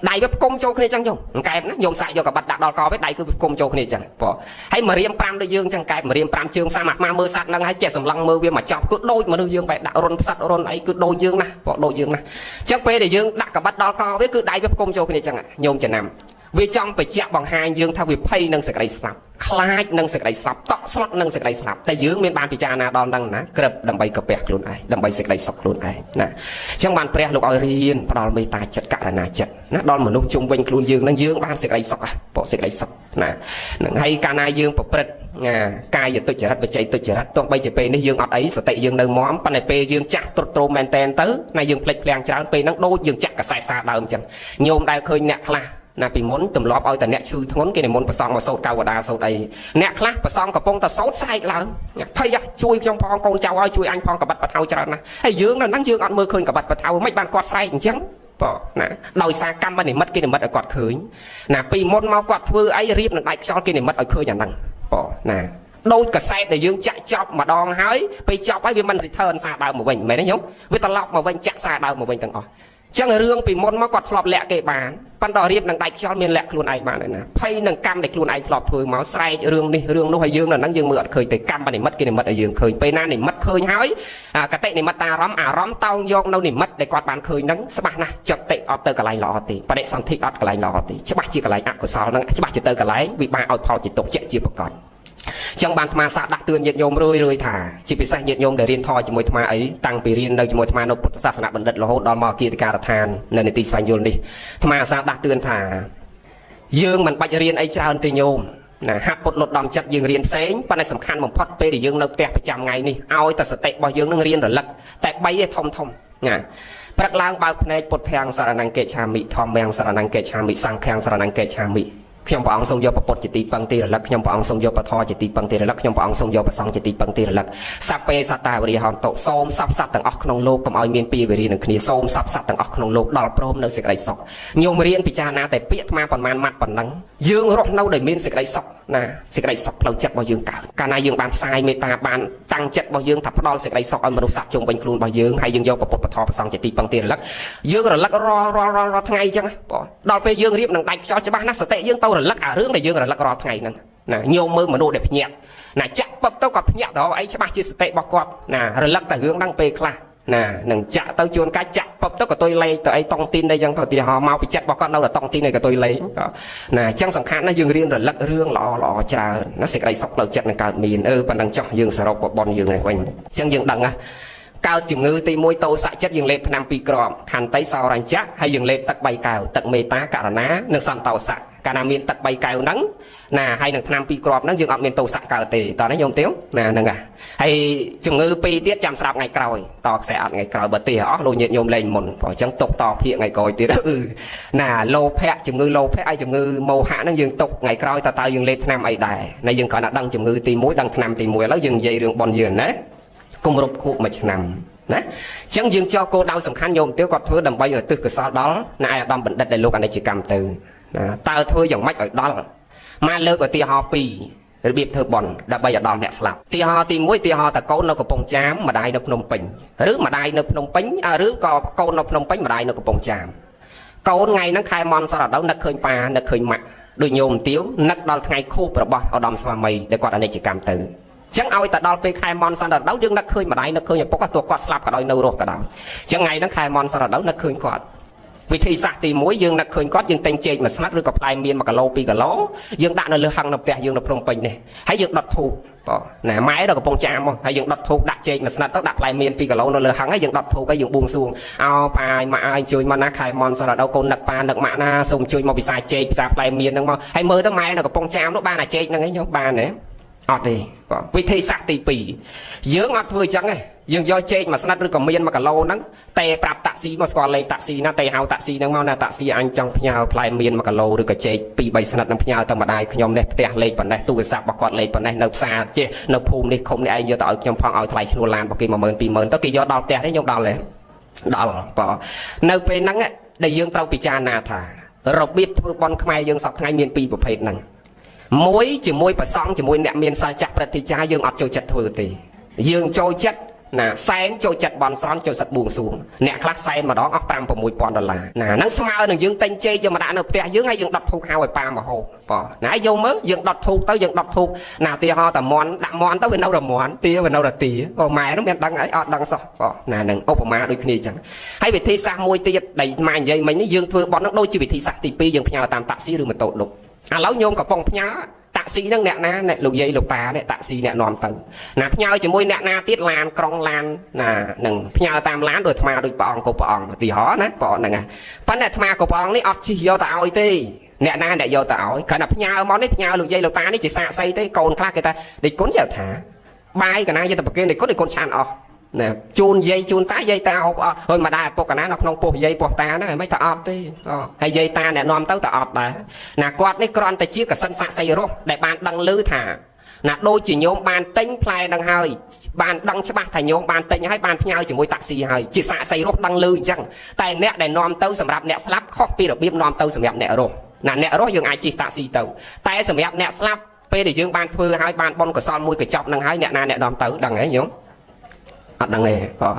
đai với công châu kia chẳng nhung cái nó nhung xài vô cả bạch đạp đo co với đai cứ công châu kia chẳng bỏ hay mà riêng pram đôi dương chẳng cái mà riêng pram chương sa mạc ma mưa sạt năng hay chè sầm lăng mưa viên mà chọc cứ đôi mà đôi dương vậy đạo rôn sạt rôn ấy cứ đôi dương nè bỏ đôi dương nè chắc pe để dương đặt cả bạch đo co với cứ đai với công châu kia chẳng nhung chẳng nằm vì trong phải chạm bằng hai dương thao vì pay nâng sợi cây sập khai nâng sợi cây sập tóc slot nâng sợi cây sậpแต่យើងមានបានពិចារណាដល់ហ្នឹងណាក្រឹបដើម្បីកាពះខ្លួនឯងដើម្បីសេចក្តីសុខខ្លួនឯងណាអញ្ចឹងបានព្រះលោកឲ្យរៀនផ្ដល់មេត្តាចិត្តករណាចិត្តណាដល់មនុស្សជុំវិញខ្លួនយើងហ្នឹងយើងបានសេចក្តីសុខពោសេចក្តីសុខណានឹងហើយកាលណាយើងប្រព្រឹត្តកាយទុច្ចរិតវិច័យទុច្ចរិតទោះបីជាពេលនេះយើងអត់អីសតិយើងនៅមមប៉ុន្តែពេលយើងចាស់ទ្រុឌទ្រោមមែនតែនទៅណាយើងភ្លេចភ្លាំងច្រើនពេលហ្នឹងដូចយើងចាក់កសែតសាដើមអញ្ចឹងញោមដែលឃើញអ្នកខ្លះណាពីមុនទម្លាប់ឲ្យតែអ្នកឈឺធ្ងន់គេនិមន្តប្រសងមកសូត្រកៅវតាសូត្រអីអ្នកខ្លះប្រសងកំពុងតែសូត្រសែកឡើងភ័យជួយខ្ញុំផងកូនចៅឲ្យជួយអញផងកបាត់បថៅច្រើនណាស់ហើយយើងនៅហ្នឹងយើងអត់មើលឃើញកបាត់បថៅមិនបានគាត់សែកអញ្ចឹងបងណាដោយសារកម្មនិមិត្តគេនិមិត្តឲ្យគាត់ឃើញណាពីមុនមកគាត់ធ្វើអីរៀបនឹងដៃខ្យល់គេនិមិត្តឲ្យឃើញអាហ្នឹងបងណាដូចកសែតដែលយើងចាក់ចប់ម្ដងហើយពេលចប់ហើយវាមិន return សារដើមមកវិញមែនទេញោមវាត្រឡប់មកវិញចាក់សារដើមមកវិញទាំងអស់ចឹងរឿងពីមុនមកគាត់ធ្លាប់លាក់គេបានប៉ុន្តែរៀបនឹងដៃខ្យល់មានលាក់ខ្លួនឯងបានណាភ័យនឹងកម្មដែលខ្លួនឯងធ្លាប់ធ្វើមកស្រែករឿងនេះរឿងនោះហើយយើងនៅហ្នឹងយើងមើលអត់ឃើញទេកម្មនិមិត្តគេនិមិត្តឲ្យយើងឃើញពេលណានិមិត្តឃើញហើយកតិនិមិត្តអារម្មណ៍តោងយកនៅនិមិត្តដែលគាត់បានឃើញហ្នឹងច្បាស់ណាស់ចិត្តតិអត់ទៅកន្លែងល្អទេបដិសន្ធិអត់កន្លែងល្អទេច្បាស់ជាកន្លែងអកុសលហ្នឹងច្បាស់ជាទៅកន្លែងវិបាកឲ្យផលជាទុកជាប្រកបចឹងបានអាត្មាសាដាស់តឿនញាតិញោមរឿយថាជាពិសេសញាតិញោមដែលរៀនធម៌ជាមួយអាត្មាអីតាំងពីរៀននៅជាមួយអាត្មានៅពុទ្ធសាសនាបណ្ឌិតរហូតដល់មកគិតការដ្ឋាននៅនីតិស្វែងយល់នេះអាត្មាសាដាស់តឿនថាយើងមិនបាច់រៀនអីច្រើនទេញោមណាហាត់ពុតលត់ដំចិត្តយើងរៀនផ្សេងប៉ុន្តែសំខាន់បំផុតពេលដែលយើងនៅផ្ទះប្រចាំថ្ងៃនេះឲ្យតែសតិរបស់យើងនឹងរៀនរលឹកតែ3ឯធំណាព្រឹកឡើងបើកភ្នែកពុទ្ធាំងសរណង្កេឆាមិធម្មំសរណង្កេឆាមិសង្ឃាំងសរណង្កេឆាមិខ្ញុំព្រះអង្គសូមយកពុទ្ធជាទីពឹងទីរលឹកខ្ញុំព្រះអង្គសូមយកពធជាទីពឹងទីរលឹកខ្ញុំព្រះអង្គសូមយកប្រសង្ឃជាទីពឹងទីរលឹកសព្វេសត្តាវរិយហន្តសូមសព្វសត្វទាំងអស់ក្នុងលោកកុំឲ្យមានពីវេរីនឹងគ្នាសូមសព្វសត្វទាំងអស់ក្នុងលោកដល់ព្រមនៅសេចក្តីសុខញោមរៀនពិចារណាតែពាក្យអាត្មាប៉ុន្មានម៉ាត់ប៉ុណ្ណឹងយើងរស់នៅដោយមានសេចក្តីសុខណាសេចក្តីសុខផ្លូវចិត្តរបស់យើងកើតកាលណាយើងបានផ្សាយមេត្តាបានតាំងចិត្តរបស់យើងថាផ្ដល់សេចក្តីសុខឲ្យមនុស្សសត្វជុំវិញខ្លួនរបស់យើងហើយយើងយកពុទ្ធពធប្រសង្ឃជាទីពឹងទីរលឹកយើងរលឹករាល់ថ្ងៃអញ្ចឹងបងដល់ពេលយើងរៀបនឹងដៃខ្យល់ច្បាស់ណាស់សតិយើងទៅរលឹកអារឿងដែលយើងរលឹករាល់ថ្ងៃហ្នឹងណាញោមមើលមនុស្សដែលភ្ញាក់ណាចាក់ពឹបទៅគាត់ភ្ញាក់ទៅអីច្បាស់ជាសតិរបស់គាត់ណារលឹកតែរឿងហ្នឹងពេលខ្លះណានឹងចាក់ទៅជួនកាច់ចាក់ពឹបទៅក៏ទុយលេងទៅអីតង់ទីនអីចឹងទៅទីហោមកពីចិត្តរបស់គាត់នៅតែតង់ទីនអីក៏ទុយលេងណាអញ្ចឹងសំខាន់ណាស់យើងរៀនរលឹករឿងល្អច្រើនណាសេចក្តីសុខផ្លូវចិត្តនឹងកើតមានប៉ុណ្ណឹងចុះយើងសរុបបនយើងនេះវិញអញ្ចឹងយើងដឹងណាកើតជំងឺទី1តោសៈចិត្តយើងលេបថ្នាំ2គ្រាប់ខន្តីសោរញ្ញៈហើយយើងលេបទឹក3កែវទឹកមេត្តាករណានិងសន្តោសៈកាលណាមានទឹក3កែវហ្នឹងណាហើយនឹងថ្នាំ2គ្រាប់ហ្នឹងយើងអត់មានតោសៈកើតទេតោះណាញោមទៀវណាហ្នឹងហើយជំងឺ2ទៀតចាំស្រាប់ថ្ងៃក្រោយតខ្សែអត់ថ្ងៃក្រោយបើទីអស់លោកញាតិញោមលេងមុនព្រោះអញ្ចឹងទុកតភាកថ្ងៃក្រោយទៀតណាលោភៈជំងឺលោភៈហើយជំងឺមោហៈហ្នឹងយើងទុកថ្ងៃក្រោយតើយើងលេបថ្នាំអីដែរណាយើងគ្រាន់តែដឹងជំងឺទី1ដឹងថ្នាំទី1ឥឡូវយើងនិយាយរឿងបនយើងណាគម្រប់ខួបមួយឆ្នាំណាអញ្ចឹងយើងចោលគោលដៅសំខាន់ញោមទៀវគាត់ធ្វើដើម្បីឲ្យទិសកសលដល់អ្នកអាដាមបណ្ឌិតដែលលោកអនិច្ចកម្មទៅណាតើធ្វើយ៉ាងម៉េចឲ្យដល់មកលើកឧទាហរណ៍2របៀបធ្វើបន់ដើម្បីឲ្យដល់អ្នកស្លាប់ឧទាហរណ៍ទី1ឧទាហរណ៍តកូននៅកំពង់ចាមម្ដាយនៅភ្នំពេញឬម្ដាយនៅភ្នំពេញឬក៏កូននៅភ្នំពេញម្ដាយនៅកំពង់ចាមកូនថ្ងៃហ្នឹងខែមន់សរដោនឹកឃើញប៉ានឹកឃើញម៉ាក់ដូចញោមទៀវនឹកដល់ថ្ងៃខួបរបស់ឧត្តមស្វាមីដែលគាត់អនិច្ចកម្មទៅចឹងឲ្យតែដល់ពេលខែមន់សរដោយើងនឹកឃើញម្ដាយនឹកឃើញឪពុកទោះគាត់ស្លាប់ក៏ដោយនៅរស់ក៏ដោយចឹងថ្ងៃហ្នឹងខែមន់សរដោនឹកឃើញគាត់វិធីសាស្ត្រទី1យើងនឹកឃើញគាត់យើងតែងចេកមួយស្និតឬក៏ផ្លែមៀន1គីឡូ2គីឡូយើងដាក់នៅលើហឹងនៅផ្ទះយើងនៅភ្នំពេញនេះហើយយើងដុតធូបបងណាម៉ែដល់កំពង់ចាមមកហើយយើងដុតធូបដាក់ចេកមួយស្និតទៅដាក់ផ្លែមៀន2គីឡូនៅលើហឹងហើយយើងដុតធូបហើយយើងបួងសួងអោប៉ាម៉ាក់អើយជួយមកណាខែមន់សរដោកូននឹកប៉ានឹកម៉ាក់ណាសូមជួយមកពិសាចេកពិសាផ្លែមៀនហ្នឹងមកហើយមើលទៅម៉ែនៅកំពង់ចាមនោះបានអាចេកហ្នឹងឯងខ្ញុំបានទេអត់ទេបងវិធីសាស្ត្រទី2យើងអត់ធ្វើអញ្ចឹងទេយើងយកចេកមួយស្និតឬក៏មៀន1គីឡូហ្នឹងតែប្រាប់តាក់ស៊ីមកស្គាល់លេខតាក់ស៊ីណាតែហៅតាក់ស៊ីហ្នឹងមកណាតាក់ស៊ីអញចង់ផ្ញើផ្លែមៀន1គីឡូឬក៏ចេក2-3ស្និតនឹងផ្ញើទៅម្ដាយខ្ញុំនេះផ្ទះលេខប៉ុណ្ណេះទូរស័ព្ទរបស់គាត់លេខប៉ុណ្ណេះនៅផ្សារចេះនៅភូមិនេះឃុំនេះឯងយកទៅឲ្យខ្ញុំផងឲ្យថ្លៃឈ្នួលឡានរបស់គេ10000-20000ទៅគេយកដល់ផ្ទះនេះខ្ញុំដល់ទេដល់បងនៅពេលហ្នឹងដែលយើងត្រូវពិចារណាថារបៀបធ្វើបន់ខ្មែរយើងសពថ្ងៃមាន2ប្រភេទហ្នឹងមួយជាមួយប្រសង់ជាមួយអ្នកមានសច្ចៈប្រតិចាយើងអត់ចូលចិត្តធ្វើទេយើងចូលចិត្ត ណាសែនចូលចិត្តបនស្រន់ចូលសិតបួងសួងអ្នកខ្លះសែនម្ដងអស់$5,6,000ណាហ្នឹងស្មើនឹងយើងទិញចេកយកមកដាក់នៅផ្ទះយើងហើយយើងដុតធូបហៅឲ្យប៉ាមកហូបបងណាយកមើលយើងដុតធូបទៅយើងដុតធូបណាទីហោតែមន់ដាក់មន់ទៅវានៅតែមន់ទាវានៅតែទាក៏ម៉ែនោះមានដឹងអីអត់ដឹងសោះបងណានឹងឧបមាដូចគ្នាអញ្ចឹងហើយវិធីសាស្ត្រមួយទៀតដែលម៉ែនិយាយមិញនេះយើងធ្វើបនហ្នឹងដូចជាវិធីសាស្ត្រទី2យើងផ្ញើតាមតាក់ស៊ីឬម៉ូតូឌុបឥឡូវញោមកំពុងផ្ញើតាក់ស៊ីហ្នឹងអ្នកណាអ្នកលោកយាយលោកតានេះតាក់ស៊ីអ្នកនាំទៅណាផ្ញើជាមួយអ្នកណាទៀតឡានក្រុងឡានណានឹងផ្ញើតាមឡានដោយអាត្មាដូចព្រះអង្គគ្រប់ព្រះអង្គឧទាហរណ៍ណាបងហ្នឹងប៉ុន្តែអាត្មាគ្រប់ព្រះអង្គនេះអត់ជិះយកទៅឲ្យទេអ្នកណាអ្នកយកទៅឲ្យគ្រាន់តែផ្ញើមកនេះផ្ញើលោកយាយលោកតានេះជាសាកសីទេកូនខ្លះគេថាដេកគុណយកថាបាយកណាយកទៅប្រគេនដេកគុណឆានអស់ណាជូនយាយជូនតាយាយតាហូបអស់ហើយម្ដាយឪពុកកណានៅក្នុងពោះយាយពោះតាហ្នឹងមិនថាអត់ទេហើយយាយតាអ្នកនាំទៅតែអត់ដែរណាគាត់នេះគ្រាន់តែជាកសិនសាក់សីរស់ដែលបានដឹងឮថាណាដូចជាញោមបានទិញផ្លែនឹងហើយបានដឹងច្បាស់ថាញោមបានទិញហើយបានផ្ញើជាមួយតាក់ស៊ីហើយជាសាក់សីរស់ដឹងឮអញ្ចឹងតែអ្នកដែលនាំទៅសម្រាប់អ្នកស្លាប់ខុសពីរបៀបនាំទៅសម្រាប់អ្នករស់ណាអ្នករស់យើងអាចជិះតាក់ស៊ីទៅតែសម្រាប់អ្នកស្លាប់ពេលដែលយើងបានធ្វើហើយបានបុណ្យកុសលមួយកញ្ចប់នឹងហើយអ្នកណាអ្នកនាំទៅដឹងហ៎ញោមអត់ដឹងទេប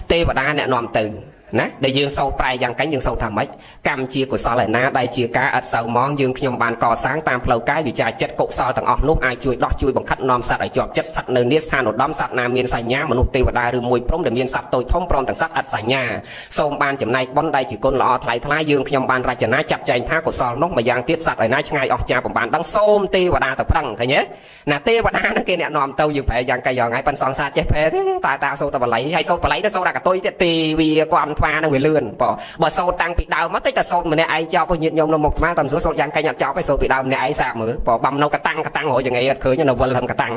ងទេវតាអ្នកនាំទៅណាដែលយើងសូត្រប្រែយ៉ាងកាញ់យើងសូត្រថាម៉េចកម្មជាកុសលឯណាដែលជាការអត់សូវមងយើងខ្ញុំបានកសាងតាមផ្លូវកាយវិចារចិត្តកុសលទាំងអស់នោះអាចជួយដោះជួយបង្ខិតនាំសត្វឲ្យជាប់ចិត្តស្ថិតនៅនាស្ថានឧត្តមសត្វណាមានសញ្ញាមនុស្សទេវតាឬមួយព្រំដែលមានសត្វតូចធំព្រមទាំងសត្វអត់សញ្ញាសូមបានចំណែកបុណ្យដែលជាគុណល្អថ្លៃថ្លាយើងខ្ញុំបានរចនាចាត់ចែងថាកុសលនោះម្យ៉ាងទៀតសត្វឯណាឆ្ងាយអស់ចាបំបានដឹងសូមទេវតាទៅប្រឹងឃើញទេណាទេវតានឹងគេអ្នកនាំទៅយើងប្រែយ៉ាងកាយយ៉ាងហើយប៉ិនសង្សារចេះប្រែទេតាសូត្រតែបល័យហើយសូត្របល័យទៅសូត្រតែកតុយទៀតទេវាគំថ្វានឹងវាលឿនបើសូត្រតាំងពីដើមមកតិចតែសូត្រម្នាក់ឯងចប់ឲ្យញាតិញោមនៅមុខស្មាតាមសួរសូត្រយ៉ាងកាញ់អត់ចប់ឯងសូត្រពីដើមម្នាក់ឯងសាកមើលបំនៅកតាំងរយយ៉ាងឯងអត់ឃើញនៅវិលហឹមកតាំង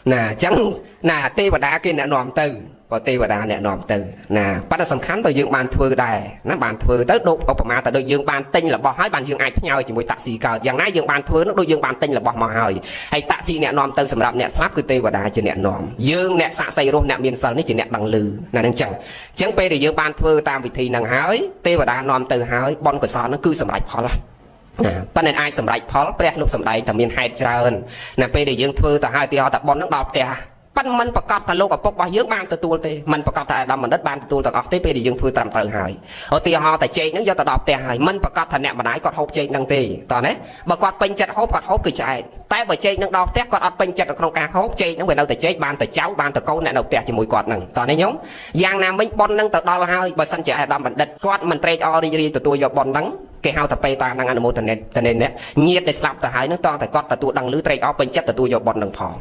ណាអញ្ចឹងណាទេវតាគេអ្នកនាំទៅទេវតាអ្នកនាំទៅណាប៉ុន្តែសំខាន់ទៅយើងបានធ្វើដែរណាបានធ្វើទៅដូចឧបមាទៅដូចយើងបានទិញរបស់ហើយបានយើងអាចផ្ញើជាមួយតាក់ស៊ីកើតយ៉ាងណាយើងបានធ្វើនោះដូចយើងបានទិញរបស់មកហើយតាក់ស៊ីអ្នកនាំទៅសម្រាប់អ្នកស្លាប់គឺទេវតាជាអ្នកនាំយើងអ្នកសាក់សីរស់អ្នកមានសិលនេះជាអ្នកដឹងឮណាអញ្ចឹងពេលដែលយើងបានធ្វើតាមវិធីហ្នឹងហើយទេវតានាំទៅហើយបុណ្យកុសលហ្នឹងគឺសម្រេចផលប៉ុន្តែអាចសម្រេចផលព្រះលោកសម្ដែងតែមានហេតុច្រើនណាពេលដែលយើងធ្វើទៅហើយទីហោតែបុណ្យហ្នឹងដល់ផ្ទះប៉ុន្តែមិនប្រកាសថាលោកឪពុករបស់យើងបានទទួលទេមិនប្រកាសថាអាដាមបណ្ឌិតបានទទួលទាំងអស់ទេពេលដែលយើងធ្វើត្រឹមត្រូវហើយឧទាហរណ៍តែចេកហ្នឹងយកទៅដល់ផ្ទះហើយមិនប្រកាសថាអ្នកម្ដាយគាត់ហូបចេកហ្នឹងទេតោះណាបើគាត់ពេញចិត្តហូបគាត់ហូបគឺឆ្អែតតែបើចេកហ្នឹងដល់ផ្ទះគាត់អត់ពេញចិត្តក្នុងការហូបចេកហ្នឹងវានៅតែចេកបានតែចៅបានតែកូនអ្នកនៅផ្ទះជាមួយគាត់ហ្នឹងតោះណាញោមយ៉ាងណាមិញប៉ុនហ្នឹងទៅដល់ហើយបើសិនជាអាដាមបណ្ឌិតគាត់មិនត្រេកអររីករាយទទួលយកប៉ុនហ្នឹងគេហៅថាបេតានឹងអនុមោទនាអ្នកញាតិដែលស្លាប់ទៅហើយហ្នឹងតោះតែគាត់ទទួលដឹងឮត្រេកអរពេញចិត្តទទួលយកប៉ុនហ្នឹងផ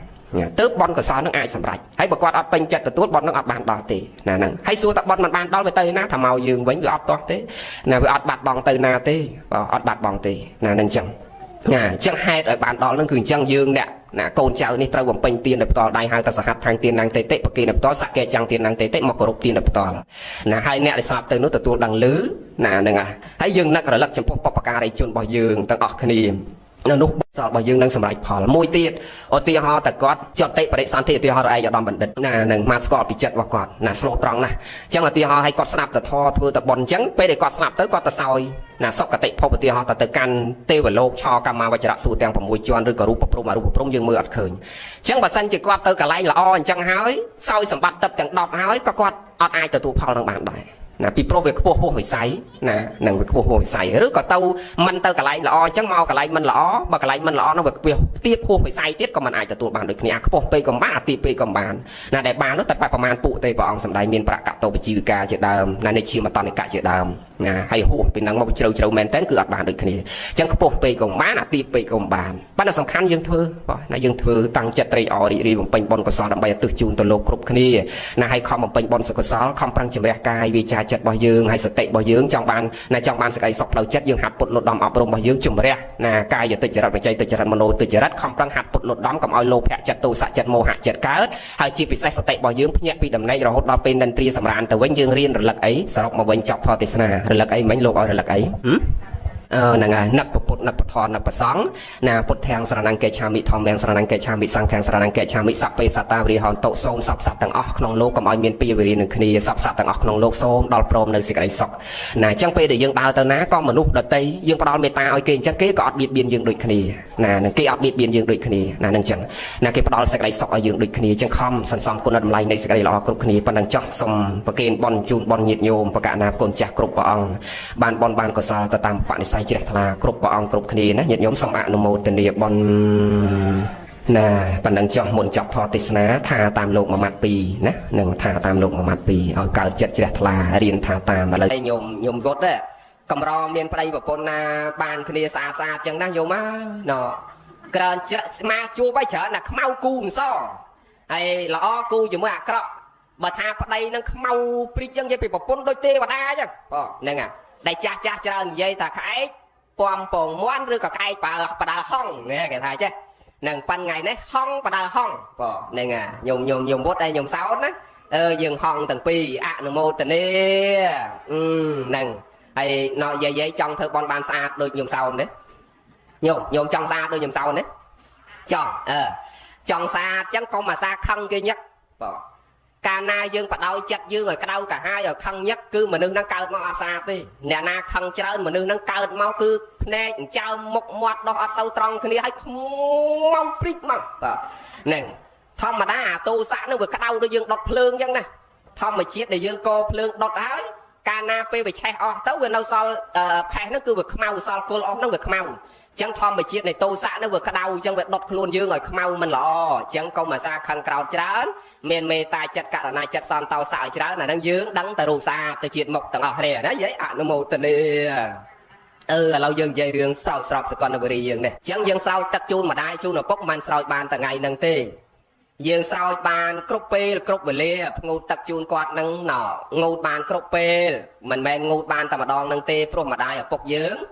ងទើបបុណ្យកុសលនឹងអាចសម្រេចហើយបើគាត់អត់ពេញចិត្តទទួលបុណ្យនឹងអត់បានដល់ទេណាហ្នឹងហើយសួរថាបុណ្យមិនបានដល់វាទៅណាថាមកយើងវិញវាអត់ទាស់ទេណាវាអត់បាត់បង់ទៅណាទេអត់បាត់បង់ទេណាហ្នឹងអញ្ចឹងណាអញ្ចឹងហេតុឲ្យបានដល់ហ្នឹងគឺអញ្ចឹងយើងអ្នកណាកូនចៅនេះត្រូវបំពេញទានដោយផ្ទាល់ដៃហៅថាសហត្ថខាងទានណាងតេតិបកេនផ្ទាល់សក្កេចាំងទានណាងតេតិមកគោរពទានដោយផ្ទាល់ណាហើយអ្នកដែលស្លាប់ទៅនោះទទួលដឹងឮណាហ្នឹងហើយយើងនឹករលឹកចំពោះបុព្វការីជនរបស់យើងទាំងអស់គ្នានោះសល់របស់យើងនឹងសម្រេចផលមួយទៀតឧទាហរណ៍តែគាត់ចតិបរិសន្ធិឧទាហរណ៍ឯកឧត្តមបណ្ឌិតណានឹងមកស្គាល់ពីចិត្តរបស់គាត់ណាស្លូតត្រង់ណាស់អញ្ចឹងឧទាហរណ៍ឲ្យគាត់ស្ដាប់ទៅធម៌ធ្វើទៅបុណ្យអញ្ចឹងពេលដែលគាត់ស្ដាប់ទៅគាត់ទៅសោយណាសុគតិភពឧទាហរណ៍ទៅកាន់ទេវលោកឆកម្មវចរៈសួរទាំង6ជាន់ឬក៏រូបព្រំអរូបព្រំយើងមើលអត់ឃើញអញ្ចឹងបើសិនជាគាត់ទៅកន្លែងល្អអញ្ចឹងហើយសោយសម្បត្តិទឹកទាំង10ហើយក៏គាត់អត់អាចទទួលផលនឹងបានដែរណាពីព្រោះវាខ្ពស់ហួសវិស័យណានឹងវាខ្ពស់ហួសវិស័យឬក៏ទៅមិនទៅកន្លែងល្អអញ្ចឹងមកកន្លែងមិនល្អបើកន្លែងមិនល្អនោះវាខ្ពស់ទៀតហួសវិស័យទៀតក៏មិនអាចទទួលបានដូចគ្នាខ្ពស់ពេកក៏បានអាទីពេកក៏បានណាដែលបាននោះតែប្រមាណពួកទេព្រះអង្គសម្ដែងមានប្រកតោបជីវិកាជាដើមណានេះជាមតនិកៈជាដើមណាហើយហួសពីនឹងមកជ្រៅជ្រៅមែនតើគឺអត់បានដូចគ្នាអញ្ចឹងខ្ពស់ពេកក៏បានអាទីពេកក៏បានប៉ុន្តែសំខាន់យើងធ្វើណាយើងធ្វើតាំងចិត្តត្រេកអររីករាយបំពេញបុណ្យកុសលដើម្បីឲ្យទិសជូនទៅលោកគ្រប់គ្នាណាហើយខំបំពេញបុណ្យសុខកុសលខំប្រឹងជំរះកាយវាចាចិត្តរបស់យើងហើយសតិរបស់យើងចង់បានសេចក្តីសុខផ្លូវចិត្តយើងហាត់ពុតលត់ដំអប់រំរបស់យើងជំរះណាកាយទុច្ចរិតវិច័យទុច្ចរិតមโนទុច្ចរិតខំប្រឹងហាត់ពុតលត់ដំកុំឲ្យលោភៈចិត្តទោសៈចិត្តមោហៈចិត្តកើតហើយជាពិសេសសតិរបស់យើងភ្ញាក់ពីដំណេករហូតដល់ពេលនិន្ទ្រាសម្រានទៅវិញយើងរៀនរលឹកអីសរុបមកវិញចប់ធម៌ទេសនារលឹកអីមិញលោកឲ្យរលឹកអី nàng nặc bột nặc bột thon nặc bột sóng nà bột thang sờ năng kê cha mi thòng đèn sờ năng kê cha mi sang thang sờ năng kê cha mi sậpไปสตาวิหอนโตโซมสับสับต่างออกขนมโลกกับอ้อยเมียนปีวิริหนึ่งคณีสับสับต่างออกขนมโลกโซมดอลโปรมในสิ่งใดสอกน่ะจังไปเดี๋ยวยังดาวเตอร์นะก็มนุษย์เดตยังปลอมเมตาอ้อยเก่งจังเก๋ก็อดบีบเบียนยังดุยคณีน่ะเก๋อดบีบเบียนยังดุยคณีน่ะนั่นจังน่ะเก๋ปลอมสิ่งใดสอกอ้อยยังดุยคณีจังคอมสันสอมคนอันไรในสิ่งใดหล่อกรุบคณีปันดังจ่อสมประเกณฑ์บอลจูนบอลหยิดโยมประกาศนาคนจักกรุบปะองบานบอลบานก็ซาตะตามปะนิสัยจิตทลากรุบปะองกรุบคณีนะหยิดโยมสมอนุโมทนีบอลน่ะปันดังจ่อหมุนจับพอติสนาทาตามโลกมามัดปีนะหนึ่งทาตามโลกมามัดปีเอาเกิดจิตจิตทลาเรียนทาตามมาเลยโยมรถเนี่ยกำรองเรียนไปแบบปนนาบานคณีสาสาจังนั่งโยมมาเนาะเกิดจะมาจูไปเฉยน่ะเมากูนซ้อไอ้ละอ้อกูอยู่เมื่อเกาะมาทาปะไดนั่งเมาปริจังยัยไปแบบปนโดยเตะวัดอาจังนั่งอ่ะได้จ้าเจริญยัยแต่ขายปอมปองม้วนหรือกับไก่ปลาห้องเนี่ยแกทายใช่นั่งปันไงเนี่ยห้องปลาห้องนั่งอ่ะยมบดได้ยมสาวนะยังห้องตั้งปีอะนโมตันเนี่ยนั่งไอ้นอยยัยtrong thơบอลบานสะอาดโดยยมสาวเนี่ยยมtrongสะอาดโดยยมสาวเนี่ยtrongสะอาดจังcon mà xa khăn kia nhất cả na dương bắt đầu chặt dương rồi cái đâu cả hai rồi khăn nhất cứ mà nương đang cao mau xa đi nè na khăn chơi mà nương đang cao mau cứ nè chơi một đó sâu trong cái này hay không prít mà nè thông mà đã tu xã nó vừa cái đâu đôi dương đọt phượng chẳng nè thông mà chết để dương cô phượng đọt ái cả na pe bị che tới vừa đâu sao phe nó cứ vừa mau sao cô nó vừa mau chẳng thom mà chiết này tô xã nó vừa cái đau chẳng việc đọt luôn dương rồi mau mình lọ chẳng công mà xa khăn cào chán miền mê tai chặt cả này chặt son tàu xạo chán là đang dương đắng từ xa từ chuyện mộc tầng ở đây đấy vậy nó một tình đi lâu dương dây đường sau sọp sẽ còn là beri dương này chẳng dương sau tắc chun mà đai chun là bốc man sau bàn từ ngày nâng tê dương sau bàn cướp pe cướp về lê ngô tắc chun quạt nâng nọ ngô bàn cướp pe mình men ngô bàn tầm mà đòn nâng tê pro mà đai ở bốc dương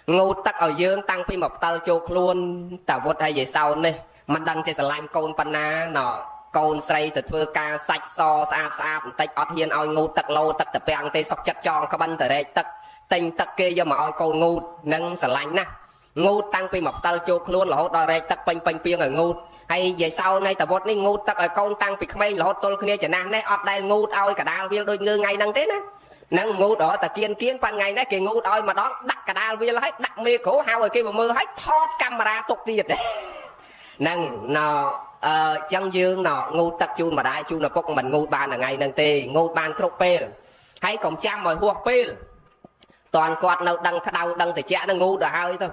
ngô tắc ở dương tăng phi một tao chô luôn tao vượt hay vậy sau này mình đăng thì sẽ làm côn panna nọ côn xây từ thưa ca sạch so xa tách ọt hiền oi ngô tắc lâu tắc tập bèn tê sọc chặt tròn các bên từ đây tắc tình tắc kia do mà oi côn ngô nâng sẽ lạnh nè ngô tăng phi một tao chô luôn là hốt đòi đây tắc panh piêng ở ngô hay vậy sau này tao vượt này ngô tắc ở côn tăng phi khmei là hốt tôi kia chả nan đấy ọt đây ngô oi cả đào viên đôi ngư ngay đăng thế nè năng ngủ đó ta kiến ban ngày đấy kì ngủ đôi mà đó đặt cả đa viên hết đặt mê khổ hao rồi kia mà mưa hết thoát camera tục đi đấy năng nọ chân dương nọ ngủ tập chun mà đại chun là cốc mình ngủ ban là ngày năng tê ngủ ban trục pe hay còn chăm mồi huộc pe toàn quạt nào đăng đau đăng thì chả nó ngủ đã hơi thôi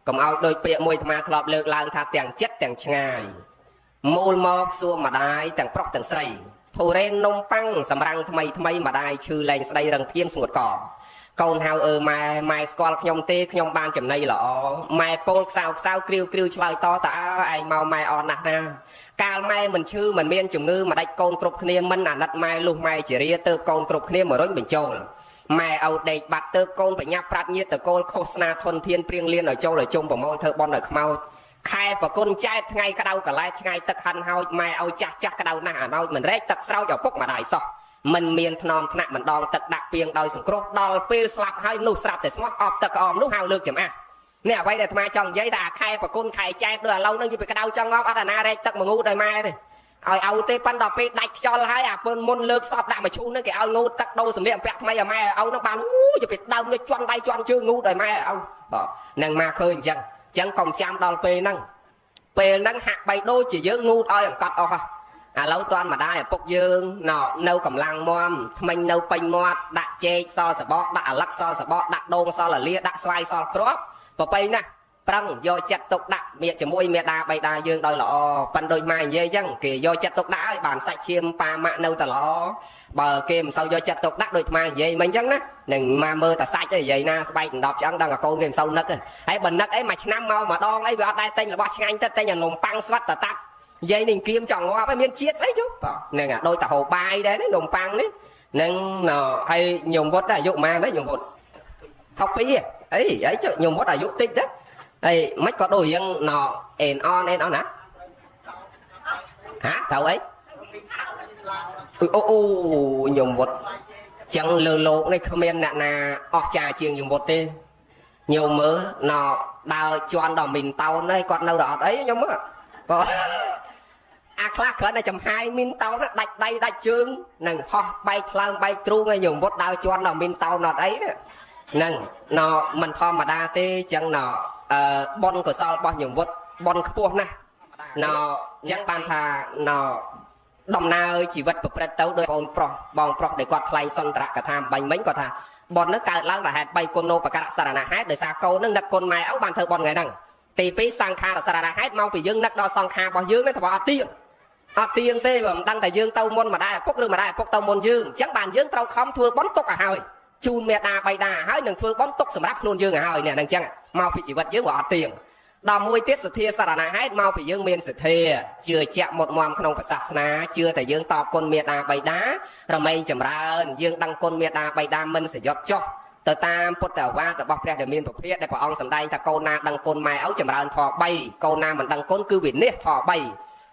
còn ao đôi pe môi mà thọp lược lang thà tiền chất tiền ngày môi mọc xua mà đại tiền prok tiền say thủ ren nông băng sầm răng thay mà đai chư lên đây răng thiên sụt cỏ câu hào mai squal nhom tê nhom ban chấm này lọ mai pol sao kêu chơi to ta anh mau mai on nè cao mai mình chư mình miên chủng ngư mà đạch con cục kia mình là đặt mai luôn mai chỉ ria tơ con cục kia mà đối mình châu mai ao đầy bạc tơ con phải nháp phát nhiệt tơ con khosna thôn thiên priêng liên ở châu ở chung bằng môn thơ bon ở mau khai và con trai ngay cái đâu cả lại ngay tật hành hao mai ao chắc cái đâu nè đâu mình rét tật sau giờ phúc mà đại sao mình miền non nặng mình đòn tật đặc biệt đòi sừng cốt đòi pin slap hay nụ slap để smart off tật om nụ hao lược chấm a nè quay để mai chồng giấy đà khai và con khai trai đưa lâu nó như cái đâu cho ngóc ở na đây tật mà ngu đời mai đây ơi ao tê pan đọc pe đạch cho hai à bên môn lược sọp đạm mà chu nó cái ao ngu tật đâu sừng miệng bẹt mai à mai ao nó bàn cho bị đau nó choăn tay choăn chưa ngu đời mai ao nàng ma khơi chăng chẳng còn chăm đòn pe năng hạt bay đôi chỉ dỡ ngu oi cọt lâu toàn mà đai bốc dương nọ nâu cầm lang mom mình nâu pin mọt đặt chê so sờ bọ đặt lắc so sờ bọ đặt đôn so là lia đặt xoay so crop và pin nè prăng do chặt tục đặt miệng chỉ môi miệng đa bay đa dương đôi lọ pan đôi mai dây chăng kì do chặt tục đã bàn sạch chiêm pa mạ nâu ta lọ bờ kim sau do chặt tục đặt đôi mai dây mình chăng nè đừng mà mơ ta sạch cái dây na bay đọc chẳng đang là con game sâu nấc ấy bình nấc ấy mà năm mau mà đo ấy vừa đây tên là bọ ngay tên là nồng băng sắt ta tắt dây nên kim chọn hoa với miếng chiết đấy chứ nên là đôi tàu hồ bay đấy nồng băng đấy nên nó hay dùng vót là dụng mang đấy dùng vót học phí ấy chứ dùng vót là dụng tích đấy đây mấy có đôi dân nọ en on nè hả cậu ấy dùng vót chẳng lừa lộn này comment nè nè ọt trà chiên dùng vót tê nhiều mớ nó đào choan đỏ mình tàu này còn đâu đọt ấy nhóm á có khác khởi này chầm 2 min tàu nó đạch đây đạch chương nâng ho bay thlang bay tru ngay dùng bốt đào choan đỏ mình tàu nọt ấy nâng nó mình thò mà đa tê chẳng nó bon của sao bao nhiêu bốt bon khô nè nó chẳng ban thà nó đồng nào chỉ vật của Phật tấu đôi bong pro để quạt play son trạc cả tham bánh mấy quạt thà bọn nó cài lăng là hạt bay côn nô và cả sara na hát để xa câu nó nặc côn mai áo bàn thờ bọn ngày năng tì pí sang kha là sara na hát mau vì dương nặc đo sang kha bao dương đấy thà bỏ tiền tê mà đăng tại dương tâu môn mà đai phúc lương mà đai phúc tâu môn dương chẳng bàn dương tâu không thưa bón túc à hơi chun mẹ ta bay đà hái đừng thưa bón túc sầm ráp luôn dương à hơi nè đằng chăng mau vì chỉ vật dương bỏ tiền đò môi tiết sự thia sara na hát mau vì dương miên sự thia chưa chạm một mòm không phải sạch ná chưa tại dương tọp côn mẹ ta bay đá rồi mây chầm ra dương đăng côn mẹ ta bay đá mình sẽ giọt cho tờ tam phút tờ qua tờ bọc ra để miên bọc thiết để bỏ ông sầm đây ta câu na đăng côn mai áo chầm ra thò bay câu na mình đăng côn cứ bị nét thò bay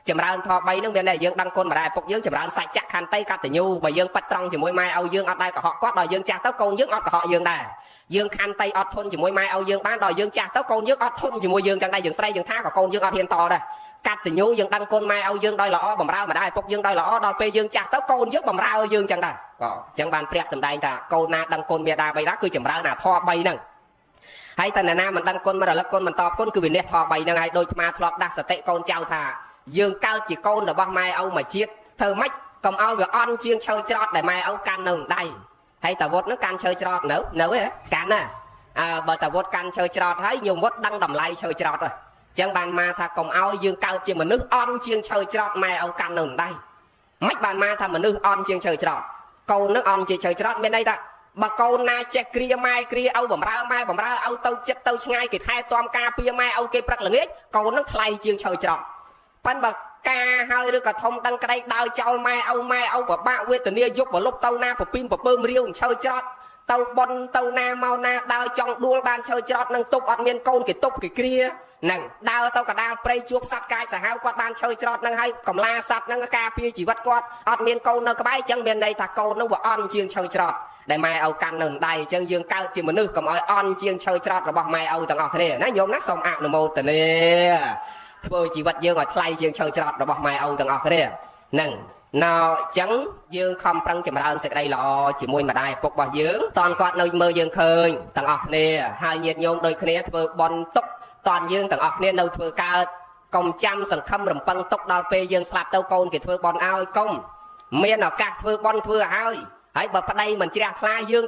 chầm ra thò bay nước bên này dương đăng côn mà đại phục dương chầm ra sạch chắc khăn tay cắt từ nhu và dương bắt trong chỉ môi mai áo dương ở đây của họ quát đòi dương cha táo câu dương ở của họ dương đà dương khăn tay ọt thôn chỉ môi mai áo dương bán đòi dương cha táo câu dương ọt thôn chỉ môi dương chẳng đây dương say dương tha của con dương ọt hiền to đây cắt từ nhu dương đăng côn mai áo dương đòi lõ bầm rau mà đại phục dương đòi lõ đòi pe dương cha táo câu dương bầm rau dương chẳng đây chẳng bàn prẹt sầm đây ta câu na đăng côn bia đa bay đá cứ chầm ra là thò bay nè hay ta nè mình đăng côn mà là côn mình to côn cứ bị nét thò bay nè hay đôi mà thọt đa sợi con trao thà dương cao chỉ côn là băng mai âu mà chiết thơ mách cầm âu về on chiên chơi trọt để mai âu can nồng đây hay tàu vót nó can chơi trọt nấu ấy can à bởi tàu vót can chơi trọt thấy nhiều vót đăng đầm lay chơi trọt rồi chẳng bàn mà thà cầm âu dương cao chỉ mà nước on chiên chơi trọt mai âu can nồng đây mách bàn mà thà mà nước on chiên chơi trọt câu nước on chiên chơi trọt bên đây ta bà câu na che kia mai kia âu bẩm ra âu tâu chết tâu ngay kì thay toam ca pia mai âu kê bạc là nghếch câu nước thay chiên chơi trọt pan bậc ca hơi được cả thông đăng cái đây đào trao mai âu của bạn quê tình yêu giúp vào lúc tàu na của pin của bơm riêu chơi chót tàu bon tàu na mau na đào trong đua ban chơi chót nâng tục ọt miên côn cái tục cái kia nâng đào tàu cả đào prey chuột sắt cai xả hao quạt ban chơi chót nâng hay cầm la sắt nâng ca pia chỉ vắt quạt ọt miên côn nâng cái bãi chân bên đây thà côn nó vừa on chiên chơi chót để mai âu căn nâng đầy chân dương cao chỉ một nước cầm oi on chiên chơi chót rồi bỏ mai âu tầng ọt thế này nhôm nát sông ảo là một tình yêu thôi chỉ vật dương ở thay dương chơi trọt rồi bỏ mai âu từng ở đây nâng nào trắng dương không trăng chìm ra sẽ đây lọ chỉ môi mà đai phục bảo dương toàn quạt nơi mơ dương khơi từng ở nè hai nhiệt nhôm đôi kia thưa bon túc toàn dương từng ở nè đâu thưa cao công trăm sừng khâm rầm băng túc đào pe dương slap tâu côn kì thưa bon ao công miên ở cả thưa bon thưa ao hãy bật vào đây mình chỉ đặt la dương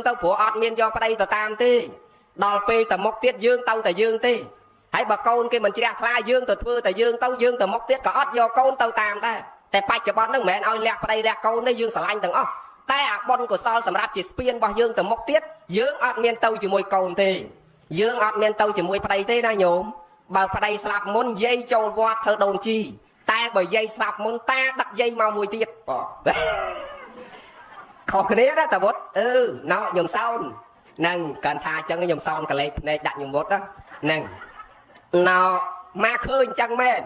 tâu của ọt miên do vào đây tờ tam ti đào pe tờ mốc tiết dương tâu tờ dương ti hãy bà con kia mình chỉ đặt la dương từ thưa từ dương tâu dương từ mốc tiết có ót do con tâu tam đâyแต่ បច្ចុប្បន្ន នឹង មិន ឲ្យ លះ ប្តី លះ កូន ទេ យើង ស្រឡាញ់ ទាំង អស់ តែ អា បុណ្យ កុសល សម្រាប់ ជា ស្ពាន របស់ យើង ទៅ មុខ ទៀត យើង អត់ មាន ទៅ ជាមួយ កូន ទេ យើង អត់ មាន ទៅ ជាមួយ ប្តី ទេ ណា ញោម បើ ប្តី ស្លាប់ មុន យាយ ចូល វត្ត ធ្វើ ដូន ជី តែ បើ យាយ ស្លាប់ មុន តា ដឹក យាយ មក មួយ ទៀត បង ខុស គ្នា ណា តា វត្ត ណោ ញោម សោន នឹង កាន់ ថា ចឹង ញោម សោន កលេស ភ្នែក ដាក់ ញោម វត្ត ហ្នឹង ណោ មក ឃើញ ចឹង មែន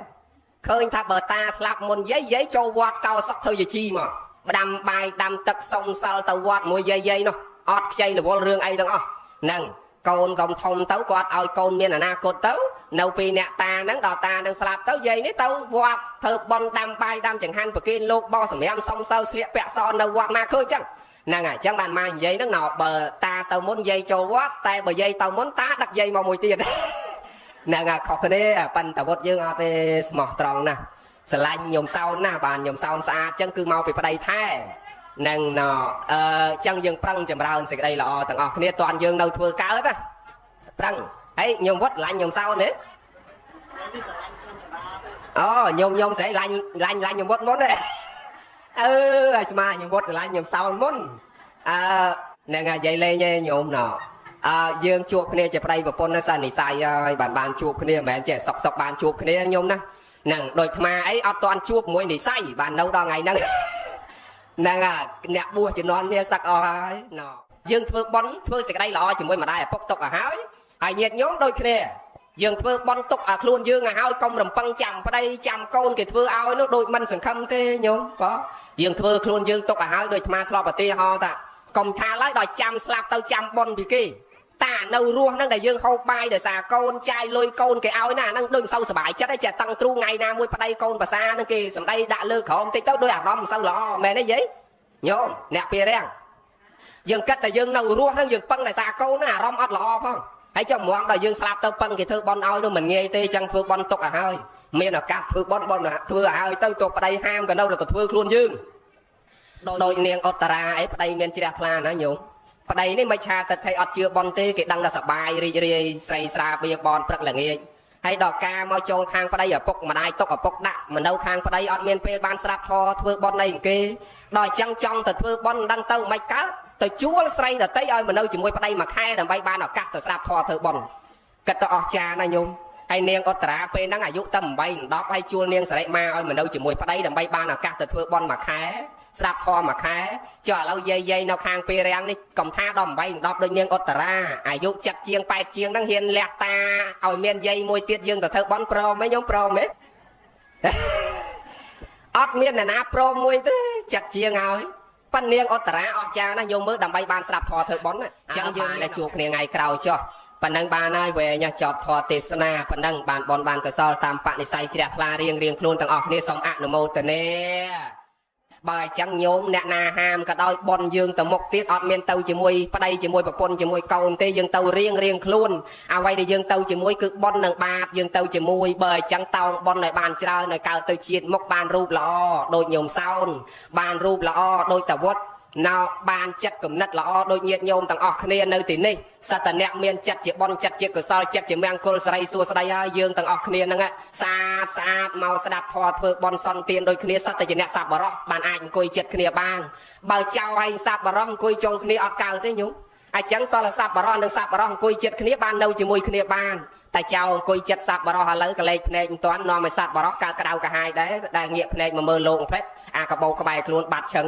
ឃើញថាបើតាស្លាប់មុនយាយចូលវត្តកោសក់ធ្វើយាជីមកដាំបាយដាំទឹកសុំសិលទៅវត្តមួយយាយនោះអត់ខ្ចីរវល់រឿងអីទាំងអស់ហ្នឹងកូនកុំធំទៅគាត់ឲ្យកូនមានអនាគតទៅនៅពេលអ្នកតាហ្នឹងដល់តានឹងស្លាប់ទៅយាយនេះទៅវត្តធ្វើបន់ដាំបាយដាំចង្ហាន់ប្រគេនលោកបោះសម្រាប់សុំសិលស្លៀកពាក់សនៅវត្តណាឃើញចឹងហ្នឹងហើយចឹងបានមកនិយាយហ្នឹងណោបើតាទៅមុនយាយចូលវត្តតែបើយាយទៅមុនតាដឹកយាយមកមួយទៀតហ្នឹងហើយខុសគ្នាប៉ុន្តែវត្តយើងអត់ទេស្មោះត្រង់ណាស់ស្រឡាញ់ញោមសោនណាបានញោមសោនស្អាតចឹងគឺមកពីប្តីថែនឹងណចឹងយើងប្រឹងចម្រើនសេចក្តីល្អទាំងអស់គ្នាតើយើងនៅធ្វើកើតណាប្រឹងហើយញោមវត្តស្រឡាញ់ញោមសោនទេអូញោមស្រីឡាញ់ញោមវត្តមុនទេឲ្យស្មាញោមវត្តស្រឡាញ់ញោមសោនមុនហ្នឹងហើយនិយាយលេងឯងញោមណោយើងជួបគ្នាជាប្តីប្រពន្ធសនិស័យហើយបានជួបគ្នាមិនមែនចេះសុកបានជួបគ្នាញោមណាហ្នឹងដូចអាអីអត់ទាន់ជួបមួយនិស័យបាននៅដល់ថ្ងៃហ្នឹងហ្នឹងអ្នកបួសជំនាន់នេះសឹកអស់ហើយណោយើងធ្វើបន់ធ្វើសេចក្តីល្អជាមួយម្ដាយឪពុកទុកឲ្យហើយញាតិញោមដូចគ្នាយើងធ្វើបន់ទុកឲ្យខ្លួនយើងឲ្យហើយកុំរំពឹងចាំប្តីចាំកូនគេធ្វើឲ្យនោះដូចមិនសង្ឃឹមទេញោមក៏យើងធ្វើខ្លួនយើងទុកឲ្យហើយដូចអាធ្លាប់ឧទាហរណ៍ថាកុំថាឡើយដល់ចាំស្លាប់ទៅចាំបន់ពីគេ តានៅរស់ហ្នឹងដែលយើងហូបបាយដោយសារកូនចាយលុយកូនគេឲ្យណាហ្នឹងដូចមិនសូវសុបាយចិត្តទេចេះតាំងទ្រូថ្ងៃណាមួយប្តីកូនភាសាហ្នឹងគេសម្ដីដាក់លើក្រោមតិចទៅដោយអារម្មណ៍មិនសូវល្អមែនទេយាយញោមអ្នកពីរាំងយើងគិតតែយើងនៅរស់ហ្នឹងយើងពឹងដោយសារកូនហ្នឹងអារម្មណ៍អត់ល្អផងហើយចុះហ្មងដល់យើងស្លាប់ទៅពឹងគេធ្វើបន់ឲ្យនោះមិនងាយទេចឹងធ្វើបន់ទុកឲ្យហើយមានឱកាសធ្វើបន់ធ្វើឲ្យហើយទៅប្តីហាមក៏នៅតែធ្វើខ្លួនយើងដោយនាងឧត្តរាអីប្តីមានជ្រះថ្លាណាញោមប្តីនេះមិនឆាទឹកថៃអត់ជឿបន់ទេគេដឹងថាសបាយរីករាយស្រីស្រាបៀបនព្រឹកល្ងាចហើយដល់ការមកចូលខាងប្តីឪពុកម្ដាយទុកឪពុកដាក់មិននៅខាងប្តីអត់មានពេលបានស្ដាប់ធម៌ធ្វើបន់អីគេដល់អញ្ចឹងចង់ទៅធ្វើបន់ដឹងទៅមិនកើតទៅជួលស្រីដតីឲ្យមកនៅជាមួយប្តីមួយខែដើម្បីបានឱកាសទៅស្ដាប់ធម៌ធ្វើបន់គិតទៅអស្ចារ្យណាញោមហើយនាងឧត្តរាពេលហ្នឹងអាយុតែ8 10ហើយជួលនាងសរិមាឲ្យមកនៅជាមួយប្តីដើម្បីបានឱកាសទៅធ្វើបន់មួយខែស្ដាប់ធម៌មួយខែចុះឥឡូវយាយនៅខាងពេលរាំងនេះកំថាដល់8 10ដូចនាងឧត្តរាអាយុ7ជាង8ជាងហ្នឹងហ៊ានលះតាឲ្យមានយាយមួយទៀតយើងទៅធ្វើបន់ព្រមទេញោមព្រមទេអត់មានអ្នកណាព្រមមួយទេ7ជាងហើយប៉ិននាងឧត្តរាអស្ចារ្យណាស់យកមើលដើម្បីបានស្ដាប់ធម៌ធ្វើបន់ណាអញ្ចឹងយើងតែជួបគ្នាថ្ងៃក្រោយចុះប៉ុណ្ណឹងបានហើយវែងចប់ធម៌ទេសនាប៉ុណ្ណឹងបានបនបានកសលតាមបនិស័យជ្រះថ្លារៀងខ្លួនទាំងអស់គ្នាសូមអនុមោទនាបើអញ្ចឹងញោមអ្នកណាហាមក៏ដោយបនយើងទៅមុខទៀតអត់មានទៅជាមួយប្តីជាមួយប្រពន្ធជាមួយកូនទេយើងទៅរៀងខ្លួនអ្វីដែលយើងទៅជាមួយគឺបននឹងបាបយើងទៅជាមួយបើអញ្ចឹងតោងបនឲ្យបានច្រើនឲ្យកើតទៅជាតិមុខបានរូបល្អដូចញោមសោនបានរូបល្អដូចតាវុឌ្ឍណោបានចិត្តគំនិតល្អដូចញាតិញោមទាំងអស់គ្នានៅទីនេះសត្វតអ្នកមានចិត្តជាបនចិត្តជាកុសលចិត្តជាមង្គលសិរីសួស្តីហើយយើងទាំងអស់គ្នាហ្នឹងស្អាតមកស្ដាប់ធម៌ធ្វើបនសន្តានដូចគ្នាសត្វតែជាអ្នកសប្បុរសបានអាចអង្គុយចិត្តគ្នាបានបើចៅឲ្យសប្បុរសអង្គុយចុងគ្នាអត់កើតទេញោមអញ្ចឹងតលសប្បុរសនិងសប្បុរសអង្គុយចិត្តគ្នាបាននៅជាមួយគ្នាបានតែចៅអង្គុយចិត្តសប្បុរសឥឡូវកលេចភ្នែកមិនទាន់នាំឲ្យសប្បុរសកើតក្តៅកាហាយដែរដែលងាកភ្នែកមកមើលលោកផ្លេចអាកបោក្បែរខ្លួនបាត់ឈឹង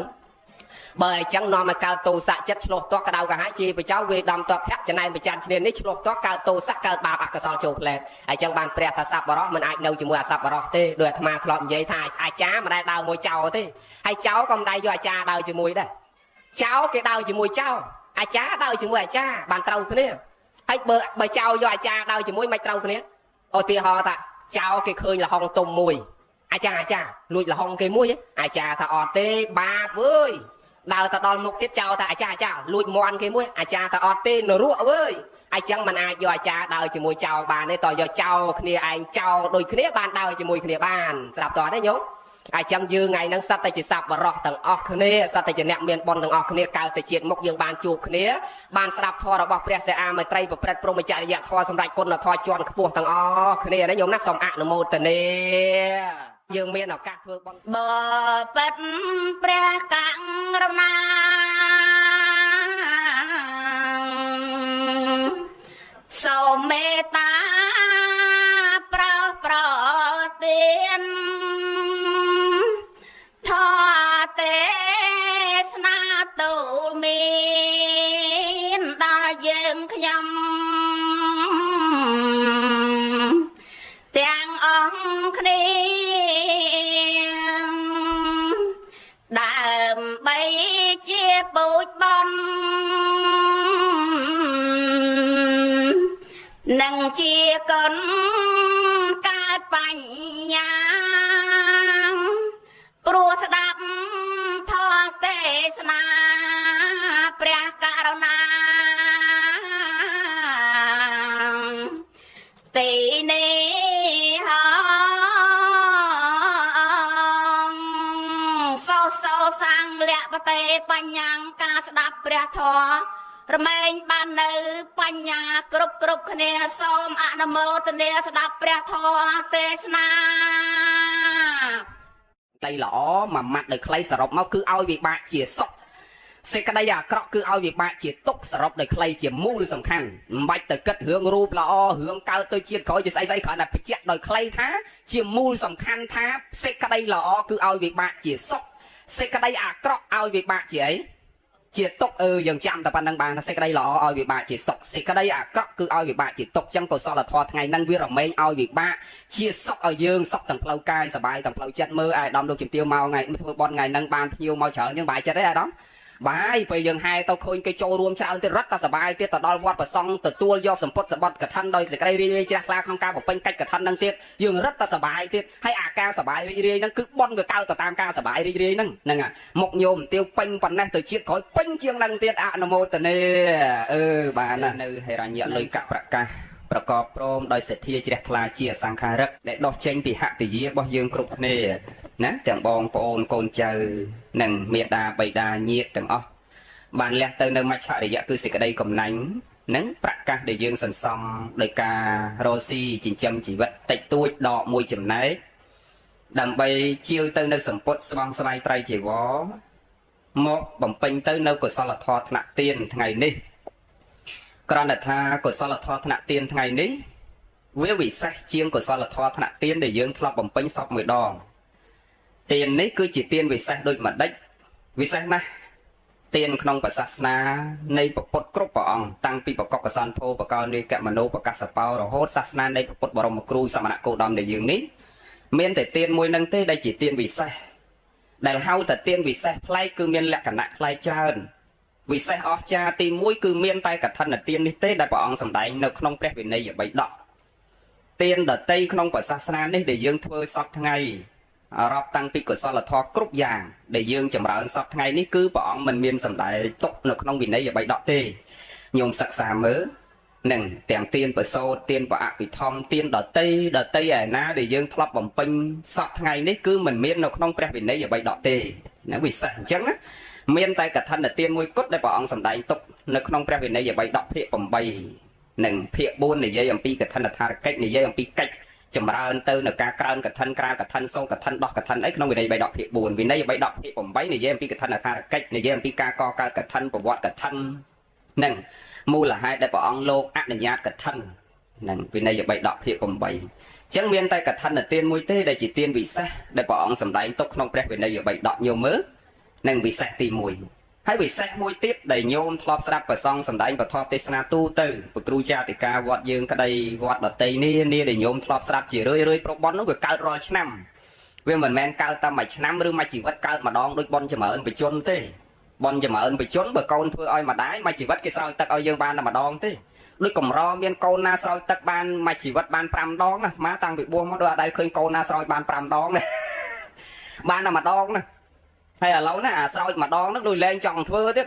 បើអញ្ចឹងនាំឲ្យកើតទោសៈចិត្តឆ្លោះទាស់ក្តៅកាហាយជាបច្ចោវេដំតបភៈចំណែនប្រចាំឈ្នានេះឆ្លោះទាស់កើតទោសៈកើតបាបអកុសលចូលផ្លែតអញ្ចឹងបានព្រះថាសប្បុរសមិនអាចនៅជាមួយអសប្បុរសទេដោយអាត្មាធ្លាប់និយាយថាអាចារ្យមិនដែលដើរមួយចៅទេហើយចៅក៏មិនដែលយកអាចារ្យដើរជាមួយដែរចៅគេដើរជាមួយចៅអាចារ្យដើរជាមួយអាចារ្យបានត្រូវគ្នាហើយបើចៅយកអាចារ្យដើរជាមួយមិនត្រូវគ្នាឧទាហរណ៍ថាចៅគេឃើញលហុងទុំមួយអាចារ្យលួចលហុងគេមួយអាចារ្យថាអត់ទេបាបអើយដើរទៅដល់មុខទៀតចោលថាអាចារ្យលួចមន់គេមួយអាចារ្យថាអត់ទេនរកអើយអញ្ចឹងមិនអាចយកអាចារ្យដើរជាមួយចោលបានទេតើយកចោលគ្នាឯងចោលដូចគ្នាបានដើរជាមួយគ្នាបានស្រាប់តើទេញោមអញ្ចឹងយើងថ្ងៃហ្នឹងសត្វតែជាសប្បុរសទាំងអស់គ្នាសត្វតែជាអ្នកមានបុណ្យទាំងអស់គ្នាកើតទៅជាតិមុខយើងបានជួបគ្នាបានស្ដាប់ធម៌របស់ព្រះសិអាមេត្រីប្រព្រឹត្តព្រហ្មចរិយធម៌សម្រាប់គុណធម៌ជាន់ខ្ពស់ទាំងអស់គ្នាណាញោមណាសូមអនុមោទនាយើងមានឱកាសធ្វើបុណ្យបបិទ្ធព្រះករុណាសូមមេត្តាប្រទានធម៌ទេសនាទូលមានដល់យើងខ្ញុំទាំងអង្គគ្នាដើម្បីជាពូជបននឹងជាគុណកើតបញ្ញាព្រោះស្ដាប់ធម៌ទេសនាព្រះករុណាទីនេះសាងលក្ខបតេបញ្ញាការស្ដាប់ព្រះធម៌រមែងបាននៅបញ្ញាគ្រប់គ្នាសូមអនុមោទនាស្ដាប់ព្រះធម៌ទេសនាដីល្អមួយម៉ាត់ដោយខ្លីសរុបមកគឺឲ្យវិបាកជាសុខសេចក្តីអាក្រក់គឺឲ្យវិបាកជាទុក្ខសរុបដោយខ្លីជាមូលសំខាន់មិនបាច់ទៅគិតរឿងរូបល្អរឿងកើតទៅជាតិក្រោយជាស្អីគ្រាន់តែបញ្ជាក់ដោយខ្លីថាជាមូលសំខាន់ថាសេចក្តីល្អគឺឲ្យវិបាកជាសុខសេចក្តីអាក្រក់ឲ្យវិបាកជាអីជាទុក្ខយើងចាំតែប៉ុណ្្នឹងបានថាសេចក្តីល្អឲ្យវិបាកជាសុខសេចក្តីអាក្រក់គឺឲ្យវិបាកជាទុក្ខចឹងកុសលធម៌ថ្ងៃហ្នឹងវារមែងឲ្យវិបាកជាសុខឲ្យយើងសុខទាំងផ្លូវកាយសบายទាំងផ្លូវចិត្តមើលអាយដាមលោកជំទាវមកថ្ងៃធ្វើបន់ថ្ងៃហ្នឹងបានភ្ញៀវមកច្រើនយើងបាយចិត្តទេអាដាម បាយពេលយើងហែទៅឃើញគេចូលរួមច្រើនទៀតរត់តែសបាយទៀតទៅដល់វត្តប្រសង់ទទួលយកសម្ពុតសម្បត្តិកឋិនដោយសេចក្តីរីករាយជ្រះថ្លាក្នុងការបំពេញកិច្ចកឋិននឹងទៀតយើងរត់តែសបាយទៀតហើយអាការសបាយរីករាយហ្នឹងគឺបន់វាកើតទៅតាមការសបាយរីករាយហ្នឹងមកញោមទាវពេញប៉ុណ្ណេះទៅជាតិក្រោយពេញជាងហ្នឹងទៀតអនុមោទនាបាននៅហេរញ្ញលុយកប្រកាសប្រកបព្រមដោយសទ្ធាជ្រះថ្លាជាសង្ខារិកដែលដោះចេញពីហតិយារបស់យើងគ្រប់គ្នាណាទាំងបងប្អូនកូនចៅនិងមេដាបៃតាញាតិទាំងអស់បានលះទៅនៅមច្ឆរិយៈគឺសេចក្តីកំណាញ់និងប្រកាសដែលយើងសន្សំដោយការរស់ស៊ីចិញ្ចឹមជីវិតតិចតួចដកមួយចំណែកដើម្បីជាវទៅនៅសម្ពុតស្បង់ស្បៃត្រៃជីវរមកបំពេញទៅនៅកុសលធម៌ថ្នាក់ទានថ្ងៃនេះគ្រាន់តែថាកុសលធម៌ថ្នាក់ទានថ្ងៃនេះវាវិសេសជាងកុសលធម៌ថ្នាក់ទានដែលយើងធ្លាប់បំពេញសពមួយដងទាននេះគឺជាទានវិសេសដូចម្ដេចវិសេសណាស់ទានក្នុងសាសនានៃពុទ្ធគ្រប់ព្រះអង្គតាំងពីបកកសន្ភោបកោនេកមនោបកសបោរហូតសាសនានៃពុទ្ធបរមគ្រូសមណគោតមដែលយើងនេះមានតែទានមួយនឹងទេដែលជាទានវិសេសដែលហៅតែទានវិសេសប្លែកគឺមានលក្ខណៈប្លែកច្រើនវិសេសអស្ចារ្យទី1គឺមានតែកឋិនទាននេះទេដែលព្រះអង្គសម្ដែងនៅក្នុងព្រះវិន័យបិដកទានដតីក្នុងសាសនានេះដែលយើងធ្វើសពថ្ងៃរាប់តាំងពីកុសលធម៌គ្រប់យ៉ាងដែលយើងចម្រើនសពថ្ងៃនេះគឺព្រះអង្គមិនមានសម្ដែងទុកនៅក្នុងវិន័យបិដកទេញោមសិក្សាមើលនឹងទាំងទានប្រសូតទានបអភិធម្មទានដតីឯណាដែលយើងធ្លាប់បំពេញសពថ្ងៃនេះគឺមិនមាននៅក្នុងព្រះវិន័យបិដកទេណាវិសេសអញ្ចឹងណាមានតែកឋិនទានមួយគត់ដែលព្រះអង្គសម្ដែងទុកនៅក្នុងព្រះវិន័យបិដកភាគ8និងភាគ4និយាយអំពីកឋិនថារកិច្ចនិយាយអំពីកិច្ចចម្រើនទៅនៅការក្រើនកឋិនក្រាលកឋិនសូលកឋិនដោះកឋិនអីក្នុងវិន័យបិដកភាគ4វិន័យបិដកភាគ8និយាយអំពីកឋិនថារកិច្ចនិយាយអំពីការកកើតកឋិនប្រវត្តិកឋិននិងមូលហេតុដែលព្រះអង្គលោកអនុញ្ញាតកឋិននិងវិន័យបិដកភាគ8អញ្ចឹងមានតែកឋិនទានមួយទេដែលជាទានវិសេសដែលព្រះអង្គសម្ដែងទុកក្នុងព្រះវិន័យបិដកញោមមើលនិងវិសេសទី1ហើយវិសេសមួយទៀតដែលញោមធ្លាប់ស្ដាប់ព្រះសង្ឃសម្ដែងពធទេសនាទូទៅព្រះគ្រូចាតិកាវត្តយើងក្តីវត្តដតីនេះដែលញោមធ្លាប់ស្ដាប់ជារឿយប្របុណ្យនោះវាកើតរាល់ឆ្នាំវាមិនមែនកើតតែមួយឆ្នាំឬមួយជីវិតកើតម្ដងដូចបុណ្យចម្រើនបជនទេបុណ្យចម្រើនបជនបើកូនធ្វើឲ្យម្ដាយមួយជីវិតគេស្រោចទឹកឲ្យយើងបានតែម្ដងទេដូចកំរមានកូនណាស្រោចទឹកបានមួយជីវិតបាន5ដងណាមកតាំងពីបួសមកដូចអត់ដែលឃើញកូនណាស្រោចបាន5ដងទេបានតែម្ដងណាហើយឥឡូវណាអាស្រោចម្ដងហ្នឹងដូចលែងចង់ធ្វើទៀត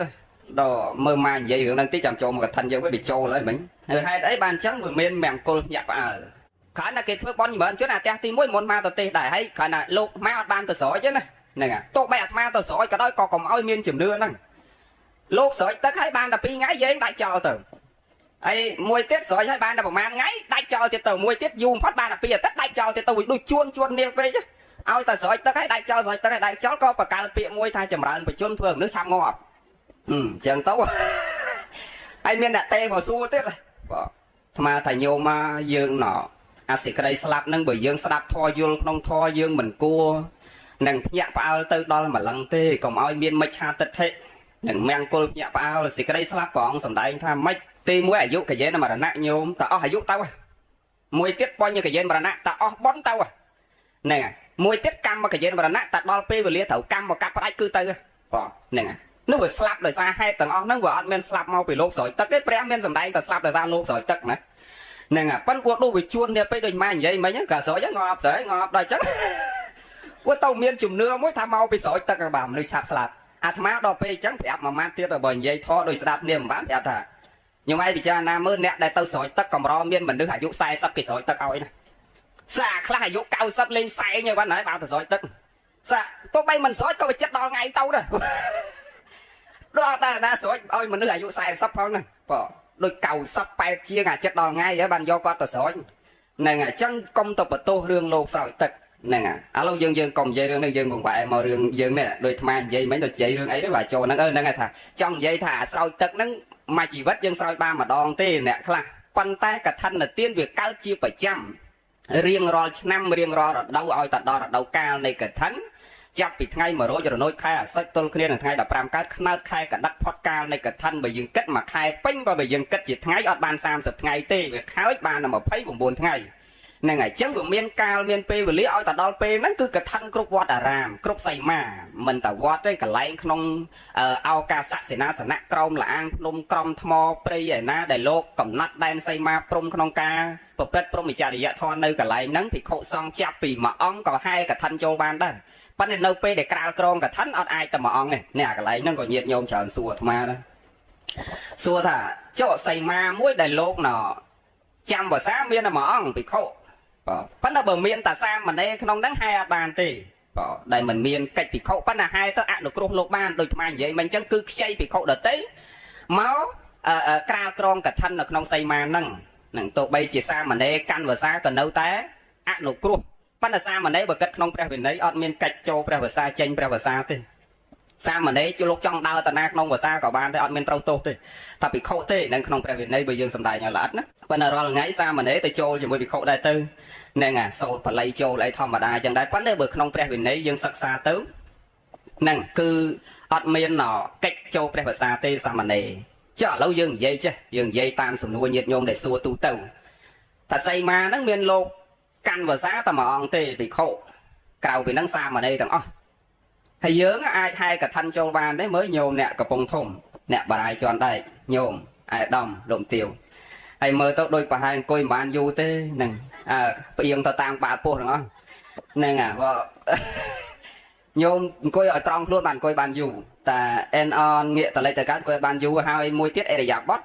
ដល់មើលមកនិយាយរឿងហ្នឹងតិចចាំចូលមកកឋិនយើងវិញវាចូលហើយមិញហើយហេតុអីបានអញ្ចឹងវាមានមង្គលញាក់ផ្អើលគ្រាន់តែគេធ្វើបន់ចម្រើនជនអាផ្ទះទី1មុនមកទៅទេសដែរហើយគ្រាន់តែលោកមកអត់បានទៅស្រោចទេណាហ្នឹងទោះបីអាត្មាទៅស្រោចក៏ដោយក៏កុំឲ្យមានជំនឿហ្នឹងលោកស្រោចទឹកឲ្យបានតែ2ថ្ងៃយើងដាច់ចោលទៅហើយមួយទៀតស្រោចឲ្យបានតែប្រហែលថ្ងៃដាច់ចោលទៀតទៅមួយទៀតយូរបំផុតបានតែ2អាទិត្យដាច់ចោលទៀតទៅដូចជួននាងពេកឲ្យតែស្រោចទឹកឲ្យដាច់ចោលស្រោចទឹកឲ្យដាច់ចោលក៏បកកើតពាក្យមួយថាចម្រើនបជនធ្វើមនុស្សឆាប់ងាប់អញ្ចឹងទៅហើយមានអ្នកទេមកសួរទៀតបាទអាត្មាថាញោមមកយើងណោអាសេចក្តីស្លាប់នឹងបើយើងស្ដាប់ធម៌យល់ក្នុងធម៌យើងមិនគួរនឹងភ្ញាក់ផ្អើលទៅដល់ម្លឹងទេកុំឲ្យមានមិច្ឆាទិដ្ឋិនឹងមង្គលភ្ញាក់ផ្អើលសេចក្តីស្លាប់ព្រះអង្គសម្ដែងថាម៉េចទី1អាយុកយេនមរណៈញោមតើអស់អាយុទៅមួយទៀតបញ្ញកយេនមរណៈតើអស់បន់ទៅហ្នឹងហើយមួយទៀតកម្មកយេនមរណៈតើដល់ពេលវេលាត្រូវកម្មមកកាប់ផ្ដាច់គឺទៅបាទហ្នឹងហើយនោះវាស្លាប់ដោយសារហេតុទាំងអស់ហ្នឹងវាអត់មានស្លាប់មកពីលោកស្រោចទឹកទេព្រះមានសម្ដែងតែស្លាប់ដោយសារលោកស្រោចទឹកណាហ្នឹងហើយប៉ុន្តែគាត់ដូចវាជួននេះពេកដូចម៉ែនិយាយមិញក៏ស្រោចងាប់ស្រីងាប់ដល់អញ្ចឹងគាត់ទៅមានជំនឿមួយថាមកពីស្រោចទឹកបាទមនុស្សឆាប់ស្លាប់អាត្មាដល់ពេលអញ្ចឹងប្រាប់មួយម៉ាត់ទៀតបើនិយាយធေါ်ដោយស្ដាប់នេះមិនបានប្រាប់ថាខ្ញុំឯងពិចារណាមើលអ្នកដែលទៅស្រោចទឹកកម្រមានមនុស្សអាយុ40គេស្រោចទឹកឲ្យណាសាខ្លះអាយុ90លេងសែងហើយបានហើយបានទៅស្រោចទឹកសាទោះបីមិនស្រោចក៏វាចិត្តដល់ថ្ងៃទៅដែរដូចអត់ដែរណាស្រោចឲ្យមនុស្សអាយុ40ផងហ្នឹងបងដូច90 80ជាងអាចិត្តដល់ថ្ងៃហើយបានយកគាត់ទៅស្រោចហ្នឹងអញ្ចឹងកុំទៅបន្ទោសរឿងលោកស្រោចទឹកហ្នឹងឥឡូវយើងកុំនិយាយរឿងនេះយើងបង្វែរមករឿងយើងនេះដូចអាត្មានិយាយមិញទៅនិយាយរឿងអីទៅបាទចូលហ្នឹងហ្នឹងថាចង់និយាយថាអាស្រោចទឹកហ្នឹងមួយជីវិតយើងស្រោចបានម្ដងទេអ្នកខ្លះប៉ុន្តែកឋិនទានវាកើតជាប្រចាំរៀងរាល់ឆ្នាំរៀងរាល់រដូវឲ្យតែដល់រដូវកាលនៃកឋិនចាប់ពីថ្ងៃ100រនោចខែអាសត់ទល់គ្នានឹងថ្ងៃ15កើតខ្នើតខែកដឹកផុតកាលនៃកឋិនបើយើងគិតមួយខែពេញបើយើងគិតជាថ្ងៃអត់បាន30ថ្ងៃទេវាខើចបានតែ29ថ្ងៃ ហ្នឹងហើយចឹងវាមានកាលមានពេលវេលាឲ្យទៅដល់ពេលហ្នឹងគឺកថាគ្រប់វត្តអារាមគ្រប់សីមាមិនតែវត្តទេកន្លែងក្នុងឱកាសសេនាសនៈក្រោមលាងភ្នំក្រំថ្មព្រៃឯណាដែលលោកកំណត់ដែនសីមាព្រំក្នុងការប្រព្រឹត្តព្រហ្មចរិយធម៌នៅកន្លែងហ្នឹងភិក្ខុសង្ឃចាប់ពីមួយអង្គក៏ហែកថាចូលបានដែរប៉ុន្តែនៅពេលដែលក្រាលក្រងកថាអត់អាចតែមួយអង្គទេនេះអាកន្លែងហ្នឹងក៏ញាតិញោមច្រើនសួរអាត្មាដែរសួរថាចុះសីមាមួយដែលលោកណចាំភាសាមានតែមួយអង្គភិក្ខុប៉ុន្តែបើមានតាសាមណេរក្នុងហ្នឹងហែអត់បានទេដែលមិនមានកិច្ចភិក្ខុប៉ុន្តែហែទៅអនុគ្រោះលោកបានដូចថ្មនិយាយមិនអញ្ចឹងគឺខ្ចីភិក្ខុដទៃមកក្រាលក្រងកថានៅក្នុងសីមាហ្នឹងនឹងទោះបីជាសាមណេរកាន់ភាសាក៏នៅតែអនុគ្រោះប៉ុន្តែសាមណេរបើគិតក្នុងព្រះវិន័យអត់មានកិច្ចចូលព្រះភាសាចេញព្រះភាសាទេសាមណេរជួលោកចង់ដើរតាណាក្នុងភាសាក៏បានតែអត់មានត្រូវទោសទេតែភិក្ខុទេនៅក្នុងព្រះវិន័យបើយើងសំដែងឲ្យល្អិតណាប៉ុន្តែរាល់ថ្ងៃសាមណេរទៅចូលជាមួយភិក្ខុដែរទៅហ្នឹងសូត្របល័យចូលអីធម្មតាចឹងដែរប៉ុន្តែបើក្នុងព្រះវិន័យយើងសិក្សាទៅហ្នឹងគឺអត់មានកិច្ចចូលព្រះភាសាទេសាមណេរចុះឥឡូវយើងនិយាយចេះយើងនិយាយតាមសំណួរញាតិញោមដែលសួរទូទៅថាសីមាហ្នឹងមានលោកកាន់ភាសាតែមួយអង្គទេភិក្ខុក្រៅពីហ្នឹងសាមណេរទាំងអស់ហើយយើងអាចហែកថាចូលបានទេមើលញោមអ្នកកំពង់ធំអ្នកបារាយជាន់ដែកញោមអាយដាមលោកទាវហើយមើលទៅដូចប្រហែលអង្គុយមិនបានយូរទេហ្នឹងផ្អៀងទៅតាមបាតពោះទាំងអស់ហ្នឹងក៏ញោមអង្គុយឲ្យត្រង់ខ្លួនបានអង្គុយបានយូរតែអេនអនងាកតលេចទៅកើតអង្គុយបានយូរហើយមួយទៀតអេរយាបត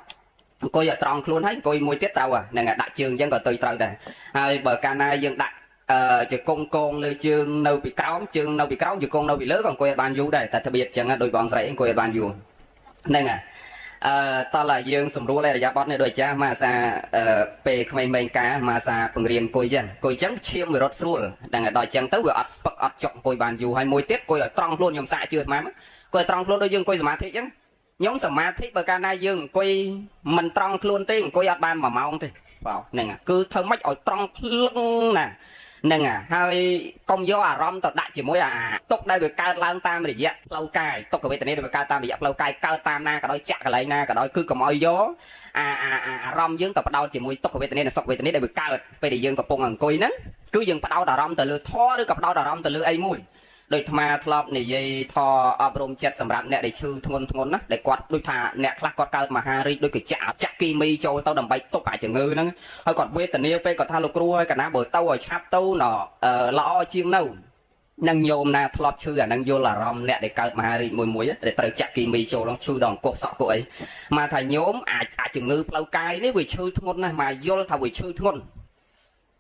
អង្គុយឲ្យត្រង់ខ្លួនហើយអង្គុយមួយទៀតត្រូវហ្នឹងដាក់ជើងអញ្ចឹងក៏ទៅត្រូវដែរហើយបើកាលណាយើងដាក់ជង្គង់កងលើជើងនៅពីក្រោមជើងនៅពីក្រោមជង្គង់នៅពីលើក៏អង្គុយបានយូរដែរតែត្បៀតអញ្ចឹងដោយបងស្រីអង្គុយបានយូរហ្នឹងតោះឡើយយើងសម្រួលអរិយាបថនេះដូចចាស់មកអាសាពេលក្មេងៗការមកអាសាបង្រៀនអង្គុយចឹងឈាមវារត់ស្រួលដល់អញ្ចឹងទៅវាអត់ស្ពឹកអត់ចុកអង្គុយបានយូរហើយមួយទៀតអង្គុយឲ្យត្រង់ខ្លួនខ្ញុំសាកជឿស្មានអង្គុយត្រង់ខ្លួនដូចយើងអង្គុយសមាធិចឹងខ្ញុំសមាធិបើកាលណាយើងអង្គុយមិនត្រង់ខ្លួនទេអង្គុយអត់បាន1ម៉ោងទេបាទហ្នឹងគឺធ្វើម៉េចឲ្យត្រង់ភ្លឹងណាហ្នឹងហើយកុំយកអារម្មណ៍ទៅដាក់ជាមួយអាទុកដែលវាកើតឡើងតាមរយៈផ្លូវកាយទុកវេទនាដែលវាកើតតាមរយៈផ្លូវកាយកើតតាមណាក៏ដោយចាក់កន្លែងណាក៏ដោយគឺកុំឲ្យយកអារម្មណ៍យើងទៅបដោតជាមួយទុកវេទនានិងសុខវេទនាដែលវាកើតពេលដែលយើងកំពុងអង្គុយហ្នឹងគឺយើងបដោតអារម្មណ៍ទៅលើធម៌ឬក៏បដោតអារម្មណ៍ទៅលើអីមួយដោយអាត្មាធ្លាប់និយាយធម៌អប់រំចិត្តសម្រាប់អ្នកដែលឈឺធ្ងន់ណាដែលគាត់ដូចថាអ្នកខ្លះគាត់កើតមហារីកដូចកចាក់គីមីចូលទៅដើម្បីទប់អាជំងឺហ្នឹងហើយគាត់វេទនាពេលគាត់ថាលោកគ្រូហើយកណាបើទៅឲ្យឆាប់ទៅល្អជាងនៅនឹងញោមណាធ្លាប់ឈឺអានឹងយល់អារម្មណ៍អ្នកដែលកើតមហារីកមួយដែលត្រូវចាក់គីមីចូលដល់ឈឺដល់អង្គុសសក់គក់អីមកថាញោមអាចជំងឺផ្លូវកាយនេះវាឈឺធ្ងន់ណាស់មកយល់ថាវាឈឺធ្ងន់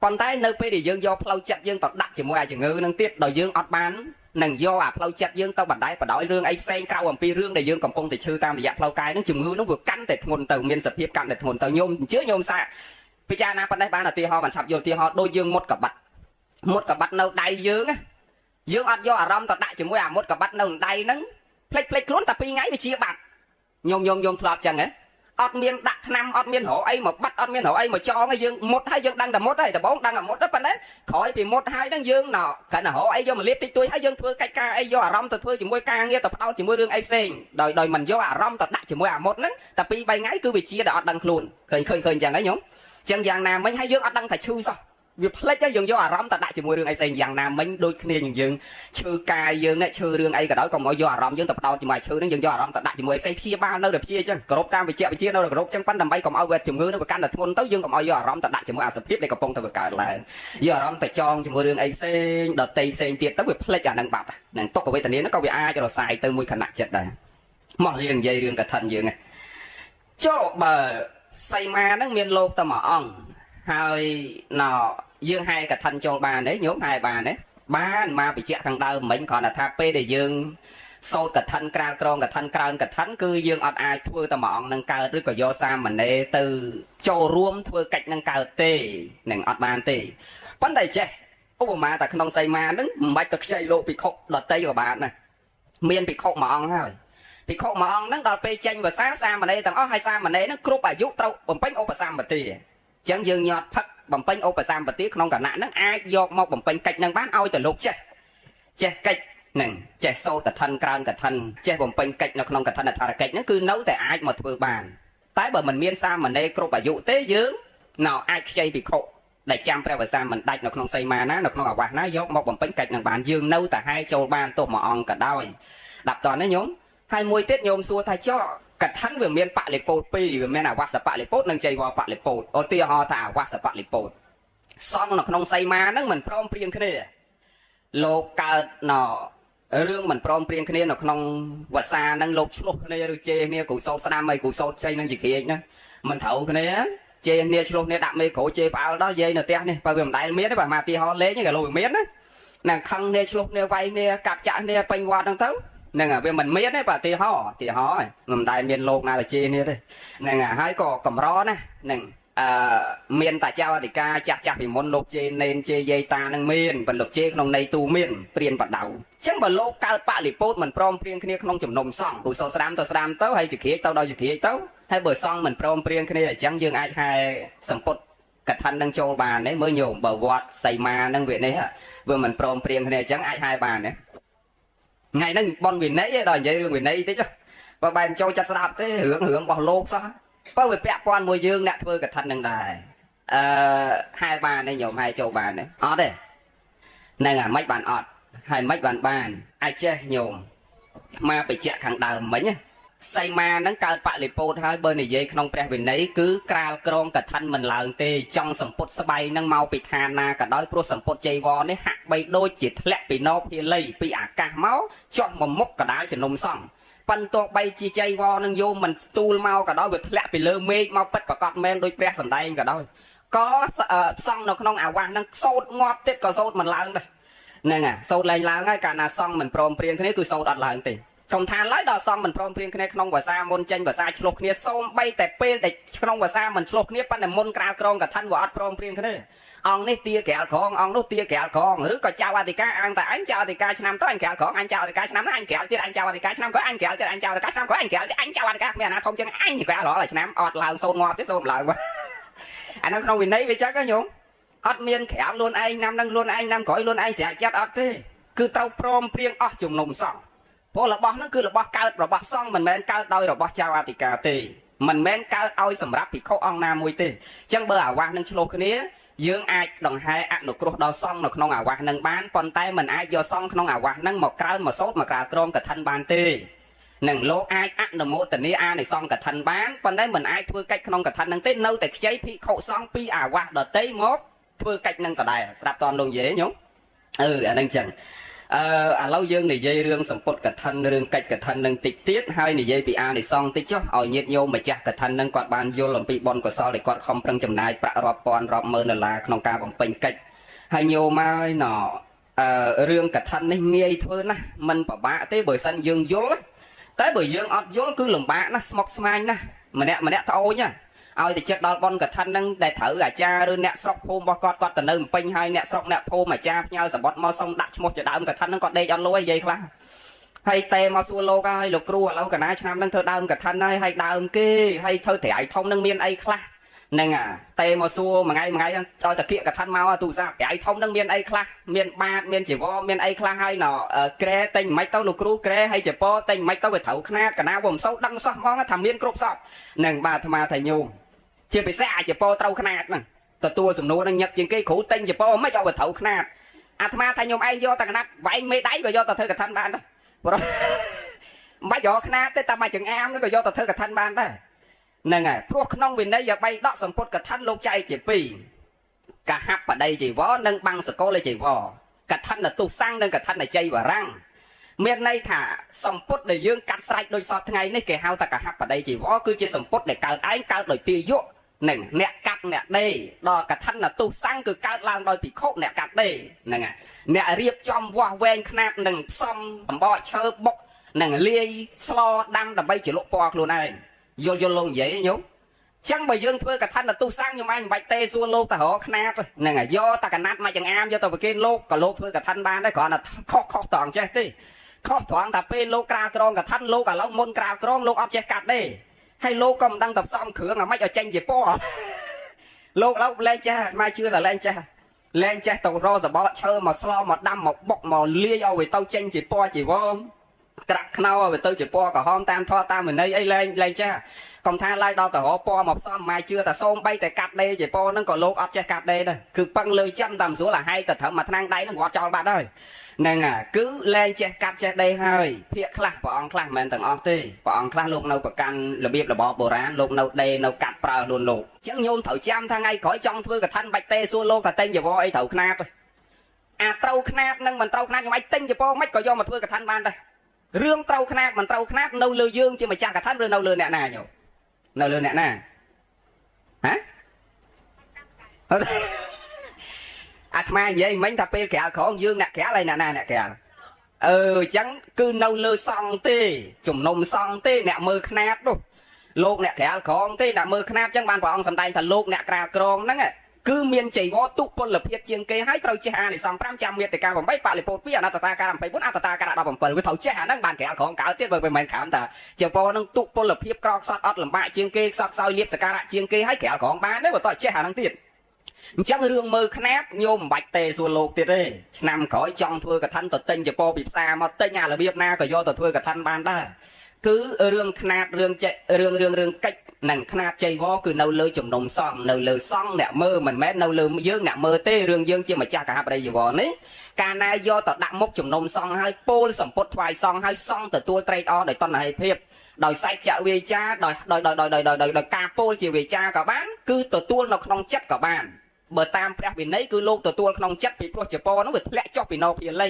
ប៉ុន្តែនៅពេលដែលយើងយកផ្លូវចិត្តយើងទៅដាក់ជាមួយអាជំងឺនឹងទៀតដល់យើងអត់បាននឹងយកអាផ្លូវចិត្តយើងទៅបណ្ដែតបដោយរឿងអីផ្សេងក្រៅអំពីរឿងដែលយើងកំពុងតែឈឺតាមរយៈផ្លូវកាយនឹងជំងឺនោះវាកាន់តែធ្ងន់ទៅមានសភាពកាន់តែធ្ងន់ទៅញោមអញ្ជើញញោមសាពិចារណាប៉ុណ្ណេះបានឧទាហរណ៍បានឆាប់យកឧទាហរណ៍ដូចយើងមុតកបាត់នៅដៃយើងអត់យកអារម្មណ៍ទៅដាក់ជាមួយអាមុតកបាត់នៅដៃហ្នឹងផ្លេចខ្លួនតែ2ថ្ងៃវាជាបាត់ញោមធ្លាប់ចឹងហ៎អត់មានដាក់ថ្នាំអត់មានរកអីមកបាត់អត់មានរកអីមកចងឲ្យយើងមុតហើយយើងដឹងតែមុតហើយដំបងដឹងតែមុតទៅប៉ុណ្ណេះក្រោយពីមុតហើយហ្នឹងយើងកាន់តែរកអីយកមកលាបតិចតួចហើយយើងធ្វើកិច្ចការអីយកអារម្មណ៍ទៅធ្វើជាមួយការងារទៅផ្ដោតជាមួយរឿងអីផ្សេងដោយមិនយកអារម្មណ៍ទៅដាក់ជាមួយអាមុតហ្នឹងតែ2-3ថ្ងៃគឺវាជាតែអត់ដឹងខ្លួនឃើញចឹងហ៎ញោមចឹងយ៉ាងណាមិញហើយយើងអត់ដឹងថាឈឺសោះវាផ្លេចយើងយកអារម្មណ៍ទៅដាក់ជាមួយរឿងអីផ្សេងយ៉ាងណាមិញដូចគ្នានឹងយើងឈឺកាយយើងនេះឈឺរឿងអីក៏ដោយកុំឲ្យយកអារម្មណ៍យើងទៅបដោតជាមួយឈឺហ្នឹងយើងយកអារម្មណ៍ទៅដាក់ជាមួយផ្សេងព្យាបាលនៅតែព្យាចឹងគោរពតាមវិជ្ជានៅតែគោរពចឹងប៉ុន្តែដើម្បីកុំឲ្យវេទជំងឺនោះវាកាន់តែធ្ងន់ទៅយើងកុំឲ្យយកអារម្មណ៍ទៅដាក់ជាមួយអាសភាពដែលកំពុងតែកើតឡើងយកអារម្មណ៍ទៅចងជាមួយរឿងអីផ្សេងដតីផ្សេងទៀតទៅវាផ្លេចអាហ្នឹងបាត់ហ្នឹងទុក្ខវេទនាហ្នឹងក៏វាអាចរសាយទៅមួយខណៈចិត្តដែរមកយើងនិយាយរឿងកថាយើងចុះបើសីមាហ្នឹងមានលោកតែមួយអង្គហើយយើងហែកថាចូលបានទេញោមហែបានទេបានមកបញ្ជាក់ខាងដើមមិញគ្រាន់តែថាពេលដែលយើងសូត្រកថាក្រាលក្រងកថាក្រើនកថាគឺយើងអត់អាចធ្វើតែមួយអង្គនឹងកើតឬក៏យកសាមណេរទៅចូលរួមធ្វើកិច្ចនឹងកើតទេនឹងអត់បានទេប៉ុន្តែចេះឧបមាតែក្នុងសីមាហ្នឹងមិនបាច់ទៅខ្ចីលោកភិក្ខុដតីក៏បានដែរមានភិក្ខុមួយអង្គហើយភិក្ខុមួយអង្គហ្នឹងដល់ពេលចេញភាសាសាមណេរទាំងអស់ហើយសាមណេរហ្នឹងគ្រប់អាយុត្រូវបំពេញឧបសម្បទាអញ្ចឹងយើងញាត់ផឹកបំពេញឧបសម្បទាក្នុងគណៈហ្នឹងអាចយកមកបំពេញកិច្ចហ្នឹងបានឲ្យតែលោកចេះកិច្ចហ្នឹងចេះសូត្រកថាក្រើនកថាចេះបំពេញកិច្ចនៅក្នុងកថាអធិរកិច្ចហ្នឹងគឺនៅតែអាចមកធ្វើបានតែបើមិនមានសាមណេរគ្រប់អាយុទេយើងអាចខ្ចីភិក្ខុ ដែលចាំព្រះវសាមិនដាច់នៅក្នុងសីមាណានៅក្នុងអាវាសណាយកមកបំពេញកិច្ចនឹងបានយើងនៅតែហើយចូលបានទោះមួយអង្គក៏ដោយដាក់តនេះញោមហើយមួយទៀតញោមសួរថាចុះកថាវាមានបលិពោតពីរវាមានអាវាសបលិពោតនិងចៃវរបលិពោតឧទាហរណ៍ថាអាវាសបលិពោតសង់នៅក្នុងសីមាហ្នឹងមិនព្រមព្រៀងគ្នាលោកកើតណរឿងមិនព្រមព្រៀងគ្នានៅក្នុងវសាហ្នឹងលោកឆ្លោះគ្នាឬជេរគ្នាគ្រូសោតស្ដាំអីគ្រូសោតចៃនឹងជាក្រៀកណាមិនត្រូវគ្នាជេរគ្នាឆ្លោះគ្នាដាក់មេក្រូជេរផ្អើលដល់យាយនៅផ្ទះនេះបើវាមិនដែលមានទេបាទមកទីហោលេងក៏លោកវាមានណានឹងខឹងគ្នាឆ្លោះគ្នាវាយគ្នាកាប់ចាក់គ្នាពេញវត្តហ្នឹងទៅហ្នឹងវាមិនមានទេបាទទីហោមិនដែលមានលោកណាទៅជេរគ្នាទេហ្នឹងហើយក៏កម្រណាហ្នឹងមានតាចៅអធិការចាស់ពីមុនលោកជេនេនជេយាយតានឹងមានប៉ុន្តែលោកជេក្នុងន័យទូមានព្រៀនបដៅអញ្ចឹងបើលោកកើតបលិពោតមិនព្រមព្រៀងគ្នាក្នុងជំនុំសង្ឃគូសោស្ដាំទៅហើយជាក្រៀកទៅដល់ជាក្រៀកទៅហើយបើសង្ឃមិនព្រមព្រៀងគ្នាអញ្ចឹងយើងអាចហែសម្ពុតកថានឹងចូលបានទេមើលញោមបើវត្តសីមានឹងវានេះវាមិនព្រមព្រៀងគ្នាអញ្ចឹងអាចហែបានទេថ្ងៃហ្នឹងបនវិន័យដល់និយាយរឿងវិន័យតិចបើបែរចូលចិត្តស្ដាប់ទេរឿងរបស់លោកសោះបើវាពាក់ព័ន្ធមួយយើងអ្នកធ្វើកថានឹងដែរហែបានទេញោមហែចូលបានទេអត់ទេហ្នឹងមិនបានអត់ហើយមិនបានអាចចេះញោមមកបញ្ជាក់ខាងដើមមិញសីមាហ្នឹងកើតបលិពោតហើយបើនិយាយក្នុងព្រះវិន័យគឺក្រាលក្រងកថាមិនឡើងទេចង់សម្ពុតស្បៃហ្នឹងមកពីឋានណាក៏ដោយព្រោះសម្ពុតចៃវរនេះហាក់បីដូចជាធ្លាក់ពីណោភាលីពីអាកាសមកចុះមកមុខកដាលជំនុំសង្ឃប៉ុន្តែបីជាចៃវរនឹងយោមមិនស្ទូលមកក៏ដោយវាធ្លាក់ពីលើមេឃមកពិតប្រកបមែនដោយព្រះសម្ដែងក៏ដោយក៏សង់នៅក្នុងអាវាសហ្នឹងសោតងាប់ទៀតក៏សោតមិនឡើងដែរហ្នឹងសោតឡើងហើយកាលណាសង់មិនព្រមព្រៀងគ្នាគឺសោតអត់ឡើងទេកុំថាឡើយដល់សង់មិនព្រមព្រៀងគ្នាក្នុងភាសាមុនចេញភាសាឆ្លោះគ្នាសូម្បីតែពេលដែលក្នុងភាសាមិនឆ្លោះគ្នាប៉ុន្តែមុនក្រាលក្រងកថាវាអត់ព្រមព្រៀងគ្នាអង្គនេះទាក្រាលក្រងអង្គនោះទាក្រាលក្រងឬក៏ចៅអធិការអង្គតែអញចៅអធិការឆ្នាំទៅអញក្រាលក្រងអញចៅអធិការឆ្នាំនេះអញក្រាលទៀតអញចៅអធិការឆ្នាំក៏អញក្រាលទៀតអញចៅអធិការឆ្នាំក៏អញក្រាលទៀតអញចៅអធិការគ្មានអាណាធំជាងអញក្រាលរាល់ឆ្នាំអត់ឡើងសូនងាប់ទេសូនឡើងអានោះក្នុងវិន័យវាចឹងហ៎ញោមអត់មានក្រាលខ្លួនឯងnămនឹងខ្លួនឯងnămក្រោយខ្លួនឯងស្រាក់ចិត្តអត់ទេគឺត្រូវព្រមព្រៀងអស់ជំនុំសង្ឃព្រោះរបស់ហ្នឹងគឺរបស់កើតរបស់សង្ឃមិនមែនកើតដោយរបស់ចៅអធិការទេមិនមែនកើតឲ្យសម្រាប់ភិក្ខុអង្គណាមួយទេអញ្ចឹងបើអាវាសនឹងឆ្លោះគ្នាយើងអាចដង្ហែអនុគ្រោះដល់សង្ឃនៅក្នុងអាវាសនឹងបានប៉ុន្តែមិនអាចយកសង្ឃក្នុងអាវាសនឹងមកក្រើនមកសោតមកក្រាលក្រងកថាបានទេនឹងលោកអាចអនុមោទនាអានិសង្ឃកថាបានប៉ុន្តែមិនអាចធ្វើកិច្ចក្នុងកថានឹងទេនៅតែខ្ចីភិក្ខុសង្ឃពីអាវាសដតីមកធ្វើកិច្ចនឹងដដែលស្រាប់តលោកនិយាយញោមអាហ្នឹងចឹងឥឡូវយើងនិយាយរឿងសម្ពុតកថារឿងកិច្ចកថានឹងតិចទៀតហើយនិយាយពីអានិសង្ឃតិចចុះឲ្យញាតិញោមម្ចាស់កថានឹងគាត់បានយល់អំពីបុណ្យកុសលដែលគាត់ខំប្រឹងចំណាយប្រាក់រាប់ពាន់រាប់ម៉ឺនដុល្លារក្នុងការបំពេញកិច្ចហើយញោមហើយណរឿងកថានេះងាយធ្វើណាស់មិនពិបាកទេបើសិនយើងយល់តែបើយើងអត់យល់គឺលំបាកណាស់ស្មុគស្មាញណាស់ម្នាក់ត្អូញឲ្យតែចិត្តដល់បុណ្យកថានឹងដែលត្រូវអាចារ្យឬអ្នកស្រុកភូមិរបស់គាត់ទៅនៅពេញហើយអ្នកស្រុកអ្នកភូមិអាចារ្យផ្ញើសម្បត្តិមកសុំដាក់ឈ្មោះជាដើមកថានឹងគាត់ដេកអត់លុយនិយាយខ្លះហើយតែមកសួរលោកហើយលោកគ្រូឥឡូវកណាឆ្នាំនឹងធ្វើដើមកថាហើយដើមគេហើយធ្វើត្រៃធំនឹងមានអីខ្លះហ្នឹងតែមកសួរមួយថ្ងៃឲ្យតែគៀកកថាមកទូរស័ព្ទត្រៃធំនឹងមានអីខ្លះមានបាតមានជីវរមានអីខ្លះហើយក្រែតែមិនទៅលោកគ្រូក្រែហើយចពតែមិនទៅវាត្រូវខ្នាតកណាវាមិនសូវដឹងសោះហ្មងថាមានគ្រប់សពហ្នឹងបាទអាត្មាថាញោមជាពិសេសអាចពរត្រូវខ្នាតហ្នឹងទទួលសំណួរនឹងញឹកជាងគេគ្រូទិញចពមិនយកទៅត្រូវខ្នាតអាត្មាថាខ្ញុំឯងយកតែកណាត់វែងមេដៃក៏យកទៅធ្វើកថាបានដែរព្រោះមិនបាច់យកខ្នាតទេតែមកចង្អាមក៏យកទៅធ្វើកថាបានដែរហ្នឹងហើយព្រោះក្នុងវិន័យបីដកសម្ពុតកថាលោកចែកជាពីរកហបដីជីវរនិងបាំងសកលជីវរកថានទុសੰងនិងកថានជ័យវរាំងមានន័យថាសម្ពុតដែលយើងកាត់ស្រេចដោយសពថ្ងៃនេះគេហៅថាកហបដីជីវរគឺជាសម្ពុតដែលកើតឯងកើតដោយទាយុនឹងអ្នកកាត់អ្នកដេរដល់កថានទុសੰងគឺកើតឡើងដោយភិក្ខុអ្នកកាត់ដេរហ្នឹងហើយអ្នករៀបចំវាស់វែងខ្នាតនឹងផ្សំអំបកឈើបុកនឹងលាយស្លដាំដើម្បីជ្រលក់ពណ៌ខ្លួនឯងយល់លោកនិយាយញោមចឹងបើយើងធ្វើកថានទុសੰងខ្ញុំឯងមិនបាច់ទេសួរលោកទៅរកខ្នាតហ្នឹងហើយយកតែកណាត់មកចង្អាមយកទៅប្រគេនលោកក៏លោកធ្វើកថាបានដែរគ្រាន់តែខុសតង់ចេះទេខុសត្រង់ថាពេលលោកក្រាលក្រងកថាលោកឥឡូវមុនក្រាលក្រងលោកអត់ចេះកាត់ទេហើយលោកក៏មិនដឹងតែផ្សំគ្រឿងអាម៉េចឲ្យចេញជាពណ៌លោកឥឡូវលែងចេះមកជឿតែលែងចេះទៅរកសបកឈើមកស្លមកដាំមកបុកមកលាយឲ្យវាទៅចេញជាពណ៌ជីវង ក្រាក់ខ្នោទៅទៅជាពណ៌ក្រហមតាមធម៌តាមវិន័យអីលែងចាស់កុំថាឡាយដល់ទៅរកពណ៌មកផ្សំម៉ាយជឿតែសូមបីតែកាត់ដេរជាពណ៌ហ្នឹងក៏លោកអត់ចេះកាត់ដេរដែរគឺពឹងលើចិនតាមស្រួលអាហែកទៅត្រឹមមួយថ្នាំងដៃហ្នឹងគាត់ចោលបាត់ហើយហ្នឹងគឺលែងចេះកាត់ចេះដេរហើយភាកខ្លះព្រះអង្គខ្លះមិនមែនទាំងអស់ទេព្រះអង្គខ្លះលោកនៅប្រកាន់របៀបរបបបុរាណលោកនៅដេរនៅកាត់ប្រើខ្លួនលោកអញ្ចឹងញោមត្រូវចាំថាថ្ងៃក្រោយចង់ធ្វើកថាបាច់ទេសួរលោកថាតែងចវរអីត្រូវខ្នាតអាត្រូវខ្នាតនឹងមិនត្រូវខ្នាតយ៉ាងម៉េចតែងចវរមិនក៏យកមកធ្វើកថាបានដែររឿងត្រូវខ្នាតមិនត្រូវខ្នាតនៅលើយើងជាម្ចាស់កថាឬនៅលើអ្នកណាញោមនៅលើអ្នកណាហ៎អាត្មានិយាយមិញថាពេលក្រាលក្រងយើងអ្នកក្រាលហើយអ្នកណាអ្នកក្រាលអញ្ចឹងគឺនៅលើសង្ឃទេជំនុំសង្ឃទេអ្នកមើលខ្នាតនោះលោកអ្នកក្រាលក្រងទេអ្នកមើលខ្នាតអញ្ចឹងបានព្រះអង្គសម្ដែងថាលោកអ្នកក្រាលក្រងហ្នឹងគឺមានចៃវរទុពលភាពជាងគេហើយត្រូវចេះអានិសង្ឃ5ចាំមេត្តា8បរិពោធ2អនត្តតាការ24អត្តតាការ17វាត្រូវចេះអាហ្នឹងបានក្រាលក្រងកើតទៀតបើមិនមែនក្រោមតាចៃវរហ្នឹងទុពលភាពក្រខ្សត់អត់លំបាកជាងគេខ្សត់ខ្សោយលៀបសការៈជាងគេហើយក្រាលក្រងបានទេបើតើចេះអាហ្នឹងទៀតអញ្ចឹងរឿងមើលខ្នាតញោមមិនបាច់ទេសួរលោកទៀតទេឆ្នាំក្រោយចង់ធ្វើកថាទៅទិញចពោពីផ្សារមកទិញអារបៀបណាក៏យកទៅធ្វើកថាបានដែរគឺរឿងខ្នាតរឿងកិច្ចនិងខ្នាតចៃវរគឺនៅលើជំនុំសង្ឃនៅលើសង្ឃអ្នកមើលមិនមែននៅលើយើងអ្នកមើលទេរឿងយើងជាម្ចាស់កហបរិយវរនេះកាលណាយកទៅដាក់មុខជំនុំសង្ឃហើយពោលសម្ពុតថ្វាយសង្ឃហើយសង្ឃទទួលត្រេកអរដោយតណ្ហិភាពដោយសច្ចៈវាចាដោយការពោលជាវាចាក៏បានគឺទទួលនៅក្នុងចិត្តក៏បានបើតាមព្រះវិន័យគឺលោកទទួលក្នុងចិត្តពីព្រោះចពោនោះវាធ្លាក់ចុះពីណោភាលី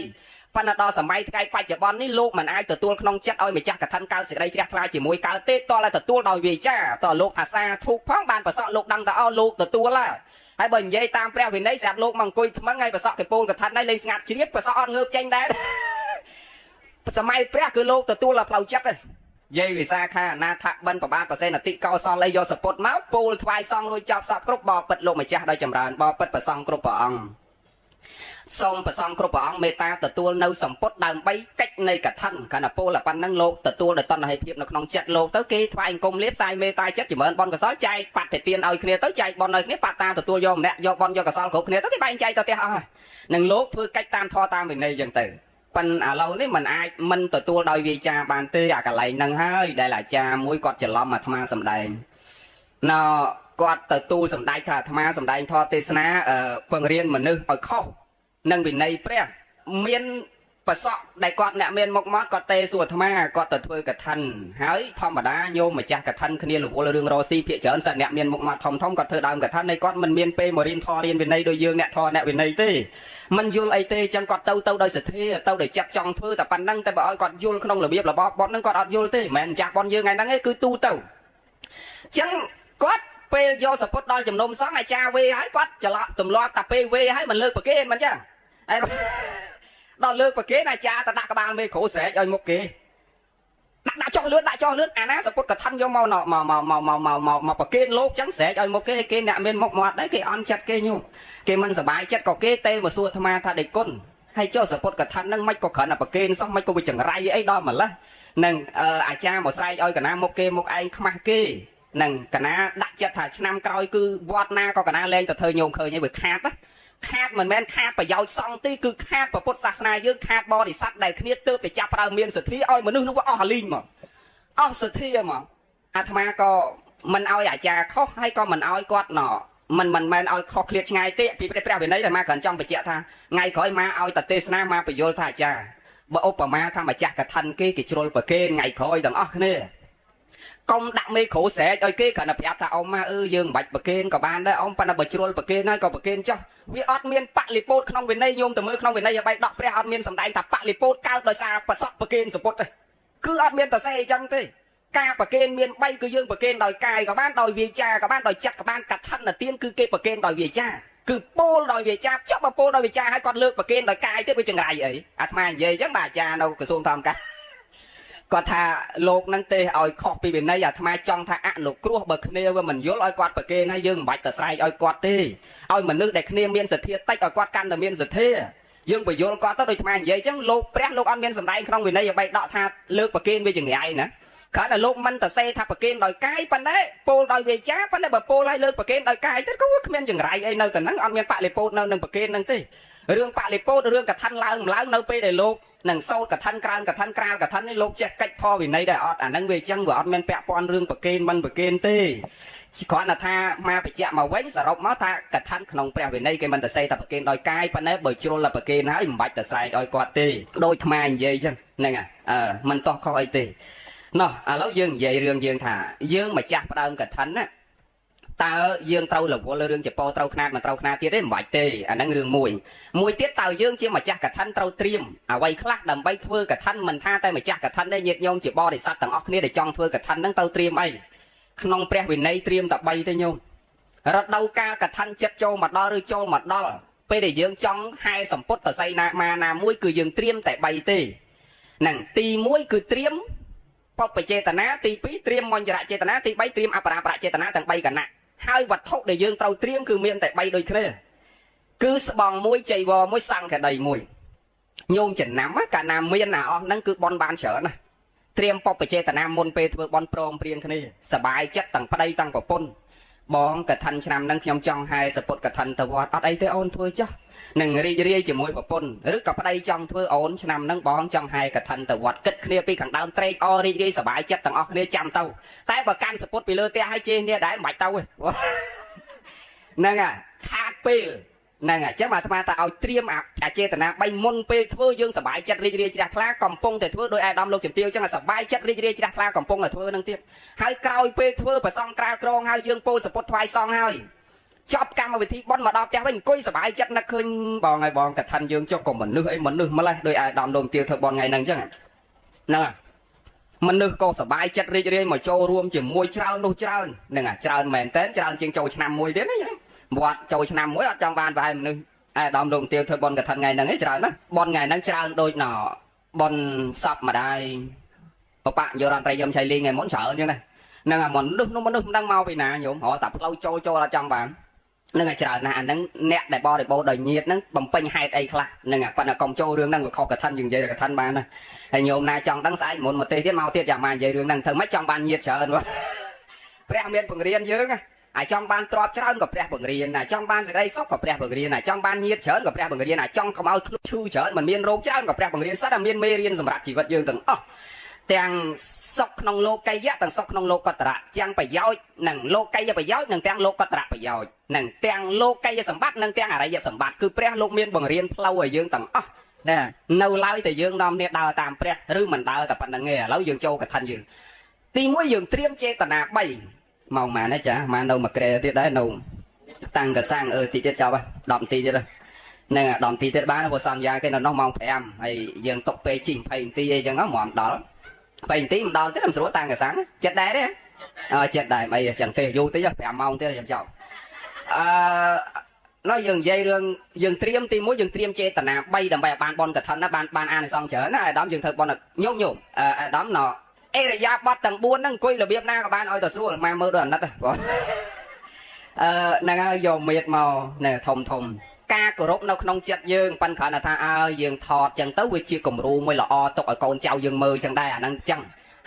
ប៉ុន្តែដល់សម័យថ្ងៃបច្ចុប្បន្ននេះលោកមិនអាចទទួលក្នុងចិត្តឲ្យម្ចាស់កថាកើតសេចក្តីជ្រះថ្លាជាមួយកើតទេតតែទទួលដោយវាចាតលោកថាសាធុផងបានប្រសក់លោកដឹងតែលោកទទួលហើយបើនិយាយតាមព្រះវិន័យស្រាប់លោកមកអង្គុយថ្មឹងហើយប្រសក់គេពោលកថានេះលេងស្ងាត់ជ្រាបប្រសក់អត់ងើបចេញដែរសម័យព្រះគឺលោកទទួលដល់ផ្លូវចិត្តយាយវិសាខាអនាថបិណ្ឌប្របាទប្រសេនតិកោសលអីយកសពុតមកពោលថ្វាយសង្ឃរួចចប់សពគ្រប់បបពិតលោកម្ចាស់ដោយចម្រើនបបពិតប្រសង្ឃគ្រប់ព្រះអង្គសូមប្រសង្ឃគ្រប់ព្រះអង្គមេត្តាទទួលនៅសម្ពុតដើម្បីកិច្ចនៃកថាកាលណាពោលប៉ុណ្ណឹងលោកទទួលដោយតណ្ហិភាពនៅក្នុងចិត្តលោកទៅគេថ្វាយអង្គមលៀបសាយមេត្តាចិត្តចម្រើនបនកសលចែកបត្តិទានឲ្យគ្នាទៅចែកបនឲ្យគ្នាបត្តាទទួលយកម្នាក់យកបនយកកសលគ្រប់គ្នាទៅគេបែងចែកទៅផ្ទះអស់ហើយនឹងលោកធ្វើកិច្ចតាមធម៌តាមវិន័យចឹងទៅប៉ុន្តែឥឡូវនេះมันអាចមិនទទួលដោយវាចាបានទេអាកន្លែងហ្នឹងហើយដែលអាចារ្យមួយគាត់ច្រឡំអាត្មាសំដែងណ៎គាត់ទៅទូលសំដែងថាអាត្មាសំដែងធម៌ទេសនាពង្រៀនមនុស្សឲ្យខុសនឹងវិន័យព្រះមានប្រសក់ដែលគាត់អ្នកមានមុខមាត់គាត់ទេសួរអាត្មាគាត់ទៅធ្វើកថាហើយធម្មតាញោមម្ចាស់កថាគ្នារវល់រឿងរស់ស៊ីភាកច្រើនសិនអ្នកមានមុខមាត់ធំគាត់ធ្វើដើមកថានៃគាត់មិនមានពេលមករៀនធម៌រៀនវិន័យដូចយើងអ្នកធម៌អ្នកវិន័យទេមិនយល់អីទេអញ្ចឹងគាត់ទៅដោយសទ្ធាទៅដោយចិត្តចង់ធ្វើតែប៉ុណ្្នឹងតែបើឲ្យគាត់យល់ក្នុងរបៀបរបបបត់ហ្នឹងគាត់អត់យល់ទេមិនមែនម្ចាស់បនយើងថ្ងៃហ្នឹងឯងគឺទូទៅអញ្ចឹងគាត់ពេលយកសពុតដល់ជំនុំសង្ឃអាចារ្យវេហើយគាត់ច្រឡំទម្លាប់តែពេលវេហើយមិនលើកប្រគេនមិនអញ្ចឹងហើយដល់លើកប្រគេនអាចារ្យទៅដាក់ក្បាលមេគ្រូស្រែកឲ្យមុខគេដាក់ចុះលឿនអាណាសពុតកថាយកមកប្រគេនលោកអញ្ចឹងស្រែកឲ្យមុខគេអ្នកមានមុខមាត់ដែរគេអន់ចិត្តគេញោមគេមិនសប្បាយចិត្តក៏គេទេមកសួរអាត្មាថាដេគុណហើយចុះសពុតកថាហ្នឹងមិនក៏គ្រាន់តែប្រគេនសោះមិនក៏វាចង្រៃអីដល់ម្ល៉េះនឹងអាចារ្យមកស្រែកឲ្យកណាមុខគេមុខឯងខ្មាស់គេនឹងកណាដាក់ចិត្តថាឆ្នាំក្រោយគឺវត្តណាក៏កណាលែងទៅធ្វើញោមឃើញឯងវាខាតមិនមែនខាតប្រយោជន៍សង្ឃទេគឺខាតពុទ្ធសាសនាយើងខាតបរិស័ទដែលគ្នាទើបតែចាប់ផ្ដើមមានសទ្ធាឲ្យមនុស្សនោះអស់អាលីងមកអស់សទ្ធាមកអាត្មាក៏មិនឲ្យអាចារ្យខុសហើយក៏មិនឲ្យគាត់ណមិនមែនឲ្យខុសឃ្លាតឆ្ងាយទេពីព្រះវិន័យតែមកគ្រាន់ចង់បញ្ជាក់ថាថ្ងៃក្រោយមកឲ្យតទេសនាមកបញ្យល់ថាអាចារ្យបើឧបមាថាម្ចាស់កថាគេជ្រុលប្រគេនថ្ងៃក្រោយទាំងអស់គ្នាកុំដាក់មេគ្រូស្រែកឲ្យគេគ្រាន់តែប្រាប់ថាអ៊ំម៉ាយើងមិនបាច់ប្រគេនក៏បានដែរអ៊ំប៉ុន្តែបើជ្រុលប្រគេនហើយក៏ប្រគេនចុះវាអត់មានបលិពោតក្នុងវិន័យញោមទៅមើលក្នុងវិន័យឲ្យបែកដកព្រះអត់មានសម្ដែងថាបលិពោតកើតដោយសារប្រសក់ប្រគេនសពុតទេគឺអត់មានតែសេអញ្ចឹងទេការប្រគេនមាន3គឺយើងប្រគេនដោយកាយក៏បានដោយវាចាក៏បានដោយចិត្តក៏បានកថានទានគឺគេប្រគេនដោយវាចាគឺពោលដោយវាចាចុះបើពោលដោយវាចាហើយគាត់លើកប្រគេនដោយកាយទៀតវាចង្រៃអីអាត្មានិយាយអញ្ចឹងបាទអាចារ្យនៅក្រសួងធម្មការគាត់ថាលោកនឹងទេឲ្យខុសពីវិន័យអាត្មាចង់ថាអនុគ្រោះបើគ្នាវាមិនយល់ឲ្យគាត់ប្រគេនហើយយើងមិនបាច់ទៅស្រែកឲ្យគាត់ទេឲ្យមនុស្សដែលគ្នាមានសទ្ធាតិចឲ្យគាត់កាន់តែមានសទ្ធាយើងបញ្យល់គាត់ទៅដូចអាត្មានិយាយអញ្ចឹងលោកព្រះលោកអត់មានសម្ដែងក្នុងវិន័យឲ្យបែកដកថាលើកប្រគេនវាចង្រៃណា khá là lúc mình ta xây tháp bậc kiến đòi cái phần đấy pol đòi về chá phần đấy bà pol hay lơ bậc kiến đòi cái tất có không dừng lại ấy nơi từ nắng ăn miên bạ lệ pol nơi nâng bậc kiến nâng tê rương bạ lệ pol rương cả thanh láng nơi pe để lục nâng sâu cả thanh ấy lục che cách pho vì này để ọt nâng về chăng vừa ọt miên bẹ pon rương bậc kiến tê chỉ có là tha ma bị chạm màu vén sờ rộng máu tha cả thanh nông bẹ vì này cái mình ta xây tháp bậc kiến đòi cái phần đấy bởi chôn là bậc kiến hái bạch ta xây đòi quạt tê đôi tham gì chứ này à mình to coi tê nó lâu dương về rương dương thả dương mà chặt đơm cả thánh á ta dương trâu là vô rương chụp po trâu khna mà trâu khna tiết đấy mạch tê đang rương mùi tiết tàu dương chứ mà chặt cả thánh trâu triêm quay khác đầm bay thưa cả thánh mình tha tay mà chặt cả thánh đây nhiệt nhôm chỉ bo để sát tầng óc này để chọn thưa cả thánh đang trâu triêm ấy nông pre vì này triêm tập bay tê nhôm rất đâu ca cả thánh chất châu mặt đo rư châu mặt đo pe để dương trong hai sầm pốt tờ say na mũi cứ dương triêm tại bay tê nằng tì mũi cứ triêm bọcไปเจตนาទី2ត្រៀមមញ្ញរៈចេតនាទី3ត្រៀមអបរាប្រៈចេតនាទាំង3កណៈហើយវត្ថុដែលយើងត្រូវត្រៀមគឺមានតែ3ដូចគ្នាគឺស្បង់មួយចៃវរមួយសង្ឃដីមួយញោមចំណាំកាលណាមានណាអស់ហ្នឹងគឺបនបានច្រើនណាត្រៀមបព្វចេតនាមុនពេលធ្វើបនព្រមព្រៀងគ្នាសបាយចិត្តទាំងប្តីទាំងប្រពន្ធបងកឋិនឆ្នាំហ្នឹងខ្ញុំចង់ហែសពុតកឋិនទៅវត្តអត់អីទេអូនធ្វើចុះនឹងរីករាយជាមួយប្រពន្ធឬក៏ប្តីចង់ធ្វើអូនឆ្នាំហ្នឹងបងចង់ហែកឋិនទៅវត្តគិតគ្នាពីខាងដើមត្រេកអររីករាយសប្បាយចិត្តទាំងអស់គ្នាចាំទៅតែបើកាន់សពុតពីលើផ្ទះឲ្យជេរគ្នាដែរមិនបាច់ទៅហ្នឹងខាតពេលហ្នឹងអញ្ចឹងអាត្មាថាឲ្យត្រៀមអាចេតនា3មុនពេលធ្វើយើងសប្បាយចិត្តរីករាយជ្រះថ្លាកំពុងតែធ្វើដោយអាដាមលោកជំទាវអញ្ចឹងសប្បាយចិត្តរីករាយជ្រះថ្លាកំពុងតែធ្វើហ្នឹងទៀតហើយក្រោយពេលធ្វើប្រសងក្រាលក្រងហើយយើងពោលសពុតថ្វាយសងហើយចប់កម្មវិធីបន់មកដល់ផ្ទះវិញអង្គុយសប្បាយចិត្តនឹកឃើញបងហើយបងកឋិនយើងចុះក៏មនុស្សអីមនុស្សម្លេះដោយអាដាមលោកជំទាវធ្វើបន់ថ្ងៃហ្នឹងអញ្ចឹងហ្នឹងមនុស្សក៏សប្បាយចិត្តរីករាយមកចូលរួមជាមួយច្រើននោះច្រើនហ្នឹងច្រើនមែនតើច្រើនជាងចូលឆ្នាំមួយទៀតណាវត្តចូលឆ្នាំមួយអត់ចង់បានប្រហែលមនុស្សអាដាមលោកទាវធ្វើបនកឋិនថ្ងៃហ្នឹងឯងច្រើនណាបនថ្ងៃហ្នឹងច្រើនដូចណបនសពម្ដាយបបយករដ្ឋត្រីយមឆៃលីថ្ងៃមុនច្រើនអញ្ចឹងណាហ្នឹងមនុស្សមិនដឹងមកពីណាញោមរត់តែផ្លូវចូលអត់ចង់បានហ្នឹងច្រើនណាស់អាហ្នឹងអ្នកដែលបរិបោដោយញាតហ្នឹងបំពេញហេតុអីខ្លះហ្នឹងប៉ុន្តែកុំចូលរឿងហ្នឹងវាខុសកឋិនយើងនិយាយកឋិនបានណាហើយញោមណាចង់ដឹងស្អែកមុនមកទេទៀតមកទៀតចាំបាននិយាយរឿងហ្នឹងធ្វើម៉េចចង់បានញាតច្រើនវ៉ាព្រះមានបង្រៀនយើងអាចង់បានទ្រព្យច្រើនក៏ព្រះបង្រៀនចង់បានសេចក្តីសុខក៏ព្រះបង្រៀនចង់បានញាតិច្រើនក៏ព្រះបង្រៀនចង់កុំឲ្យឈឺច្រើនមិនមានរោគច្រើនក៏ព្រះបង្រៀនសិតតែមានមេរៀនសម្រាប់ជីវិតយើងទាំងអស់ទាំងសុខក្នុងលោកីយៈទាំងសុខក្នុងលោកតរៈទាំងប្រយោជន៍និងលោកីយប្រយោជន៍និងទាំងលោកតរៈប្រយោជន៍និងទាំងលោកីយសម្បត្តិនិងទាំងអរិយសម្បត្តិគឺព្រះលោកមានបង្រៀនផ្លូវឲ្យយើងទាំងអស់ណានៅឡើយតែយើងនាំគ្នាដើរតាមព្រះឬមិនដើរតែប៉ុណ្្នឹងទេឥឡូវយើងចូលកឋិនយើងទី1យើងត្រៀមចេតនា3ម៉ោងម៉ានណាចាម៉ាននៅមួយក្រែទៀតដែរនៅតាំងកសាំងទីទៀតចប់10នាទីទៀតហ្នឹង10នាទីទៀតបានព្រោះសន្យាគេនៅនោះម៉ោង5ហើយយើងຕົកពេលជី20នាទីអីចឹងហ្មងដល់20នាទីមិនដល់ទេមិនស្រួលតាំងកសាំងចិត្តដែរទេចិត្តដែរអីចឹងទេយូរតិច5ម៉ោងទៀតខ្ញុំចប់នោះយើងនិយាយរឿងយើងត្រៀមទី1យើងត្រៀមចេតនា3ដើម្បីឲ្យបានបនកឋិនណាបានអានិសង្ឃច្រើនណាអាដាមយើងធ្វើបនញោមអាដាមណអេរយាប័តទាំង4ហ្នឹងអង្គុយរបៀបណាក៏បានឲ្យទៅស្រួលមកមើលដូចអាណិតបងហ្នឹងហើយយកមៀតមកណែធំការគោរពនៅក្នុងចិត្តយើងប៉ិនគ្រាន់តែថាយើងថតចឹងទៅវាជាគំរូមួយល្អទុកឲ្យកូនចៅយើងមើលចឹងដែរអាហ្នឹងចឹង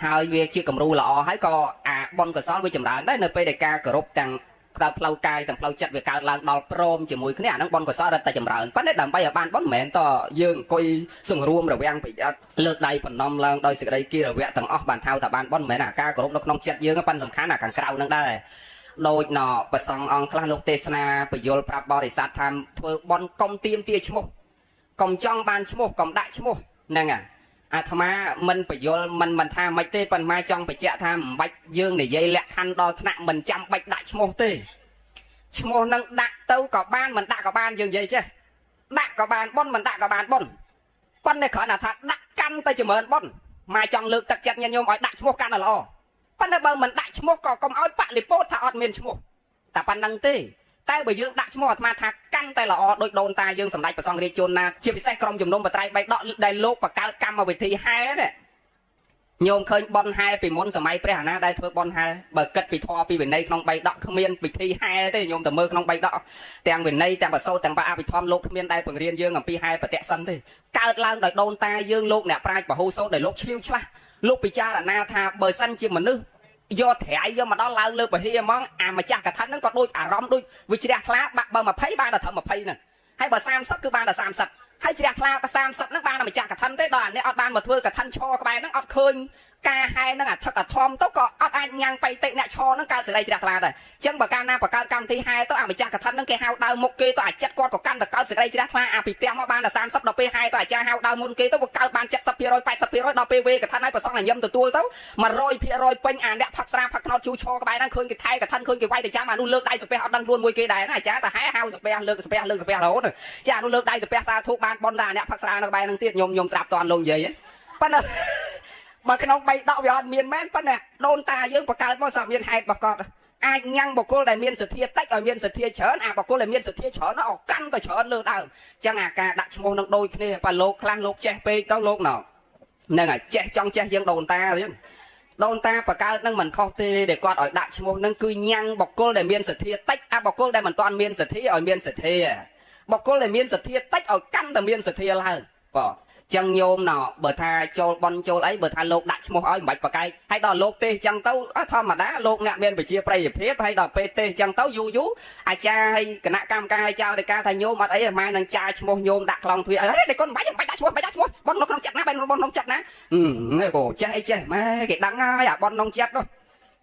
ហើយវាជាគំរូល្អហើយក៏អាបុណ្យកុសលវាចម្រើនដែរនៅពេលដែលការគោរពទាំងផ្លូវកាយទាំងផ្លូវចិត្តវាកើតឡើងដល់ព្រមជាមួយគ្នាអាហ្នឹងបុណ្យកុសលរត់តែចម្រើនប៉ុន្តែដើម្បីឲ្យបានបុណ្យមិនមែនតយើងអង្គុយសង្រួមរវាងប្រយ័ត្នលើកដៃបំណំឡើងដោយសេចក្តីគិរវៈទាំងអស់បានថៅថាបានបុណ្យមិនមែនអាការគោរពនៅក្នុងចិត្តយើងប៉ុន្តែសំខាន់អាខាងក្រៅហ្នឹងដែរដូចណប្រសង់អង្គខ្លះលោកទេសនាពយល់ប្រាប់បរិស័ទថាធ្វើបុណ្យកុំទៀមទាឈ្មោះកុំចង់បានឈ្មោះកុំដាក់ឈ្មោះហ្នឹងអាត្មាមិនពយល់មិនថាមិនទេប៉ុន្តែចង់បញ្ជាក់ថាមិនបាច់យើងនិយាយលក្ខខណ្ឌដល់ថ្នាក់មិនចាំបាច់ដាក់ឈ្មោះទេឈ្មោះនឹងដាក់ទៅក៏បានមិនដាក់ក៏បានយើងនិយាយចេះដាក់ក៏បានបុណ្យមិនដាក់ក៏បានបុណ្យប៉ុន្តែគ្រាន់តែថាដាក់កាន់ទៅចម្រើនបុណ្យមកចង់លើកទឹកចិត្តញាតិញោមឲ្យដាក់ឈ្មោះកាន់តែល្អប៉ុន្តែបើមិនដាក់ឈ្មោះក៏កុំឲ្យបលិពោតថាអត់មានឈ្មោះតែប៉ុណ្្នឹងទេតែបើយើងដាក់ឈ្មោះអាត្មាថាកាន់តែល្អដោយដូនតាយើងសម្ដេចព្រះសង្ឃរាជជនណាជាពិសេសក្រុមជំនុំបត្រៃបៃដកដែលលោកបង្កើតកម្មវិធីហែណាញោមឃើញបនហែពីមុនសម័យព្រះអាណាដែលធ្វើបនហែបើគិតពីធម៌ពីវិន័យក្នុងបៃដកគ្មានពិធីហែទេញោមតែមើលក្នុងបៃដកទាំងវិន័យទាំងបសោតទាំងបាអភិធម្មលោកគ្មានដែលបង្រៀនយើងអំពីហែបតិសិនទេកើតឡើងដោយដូនតាយើងលោកអ្នកប្រាជ្ញពហុសោតដែលលោកឆ្លៀវឆ្លាស់ លោកពិចារណាថាបើសិនជាមនុស្សយកត្រៃយកមកដល់ឡើងលើពហិហ្មងអាម្ចាស់កថាហ្នឹងក៏ដូចអារម្មណ៍ដូចវាជ្រះថ្លាបាក់បើ20បានតែត្រឹម20ហ្នឹងហើយបើ30គឺបានតែ30ហើយជ្រះថ្លាតែ30ហ្នឹងបានតែម្ចាស់កថាទេដល់អានេះអត់បានមកធ្វើកថាឈរក្បែរហ្នឹងអត់ឃើញការហែហ្នឹងអាថឹកអាធំទៅក៏អត់អាចញ៉ាំងបៃតិអ្នកឈរហ្នឹងកើតសេរីជ្រះថ្លាដែរអញ្ចឹងបើកាលណាបង្កើតកម្មវិធីហែទៅអាម្ចាស់កថាហ្នឹងគេហៅដើមមុខគេទៅអាចិត្តគាត់ក៏កាន់តែកើតសេរីជ្រះថ្លាអាពីផ្ទះមកបានតែ30ដល់ពេលហែទៅអាចារ្យហៅដើមមុនគេទៅវាកើតបាន 70% 80% ដល់ពេលវេកថាឲ្យប្រសងញញឹមទទួលទៅ 100% ពេញអាអ្នកផឹកស្រាផឹកខ្នោតជូឈរក្បែរហ្នឹងឃើញគេថែកថាឃើញគេវាយទៅចាំអានោះលើកដៃសាពះអត់ដឹងខ្លួនមួយគេដែរណាអាចារ្យតែហែហៅសាពះលើកសាពះលើកសាពះរហូតចាអានោះលើកដៃសាពះសាធុបានបនតាអ្នកផឹកស្រានៅក្បែរហ្នឹងទៀតខ្ញុំស្ដាប់តន់លោកនិយាយប៉ុន្តែបើក្នុង3ដកវាអត់មានមែនប៉ុន្តែដូនតាយើងបង្កើតមកសមានហេតុរបស់គាត់អាចញ៉ាំងបុគ្គលដែលមានសទ្ធាតិចឲ្យមានសទ្ធាច្រើនអាបុគ្គលដែលមានសទ្ធាច្រើនឲ្យកាន់ទៅច្រើនលើដើមអញ្ចឹងអាការដាក់ឈ្មោះនឹងដូចគ្នាបើលោកខ្លះលោកចេះពេកទៅលោកណោហ្នឹងហើយចេះចង់ចេះយើងដូនតាទៀតដូនតាបង្កើតនឹងមិនខុសទេដែលគាត់ឲ្យដាក់ឈ្មោះនឹងគឺញ៉ាំងបុគ្គលដែលមានសទ្ធាតិចអាបុគ្គលដែលមិនទាន់មានសទ្ធាឲ្យមានសទ្ធាបុគ្គលដែលមានសទ្ធាតិចឲ្យកាន់តែមានសទ្ធាឡើងបងចឹងញោមណោបើថាចូលបនចូលអីបើថាលោកដាក់ឈ្មោះឲ្យមិនបាច់ប្រកែកហើយដល់លោកទេចឹងទៅធម្មតាលោកអ្នកមានវិជាប្រិយភាពហើយដល់ពេលទេចឹងទៅយូរអាចារ្យហើយគណៈកម្មការឲ្យចៅដោយការថាញោមអត់អីម៉ែនឹងចាយឈ្មោះញោមដាក់ខ្លងទ្វារអីតែគាត់មិនបាច់ដាក់ឈ្មោះបនក្នុងចិត្តណាបែរបនក្នុងចិត្តណានេះក៏ចេះអីចេះម៉ែគេដឹងហើយអាបនក្នុងចិត្តនោះ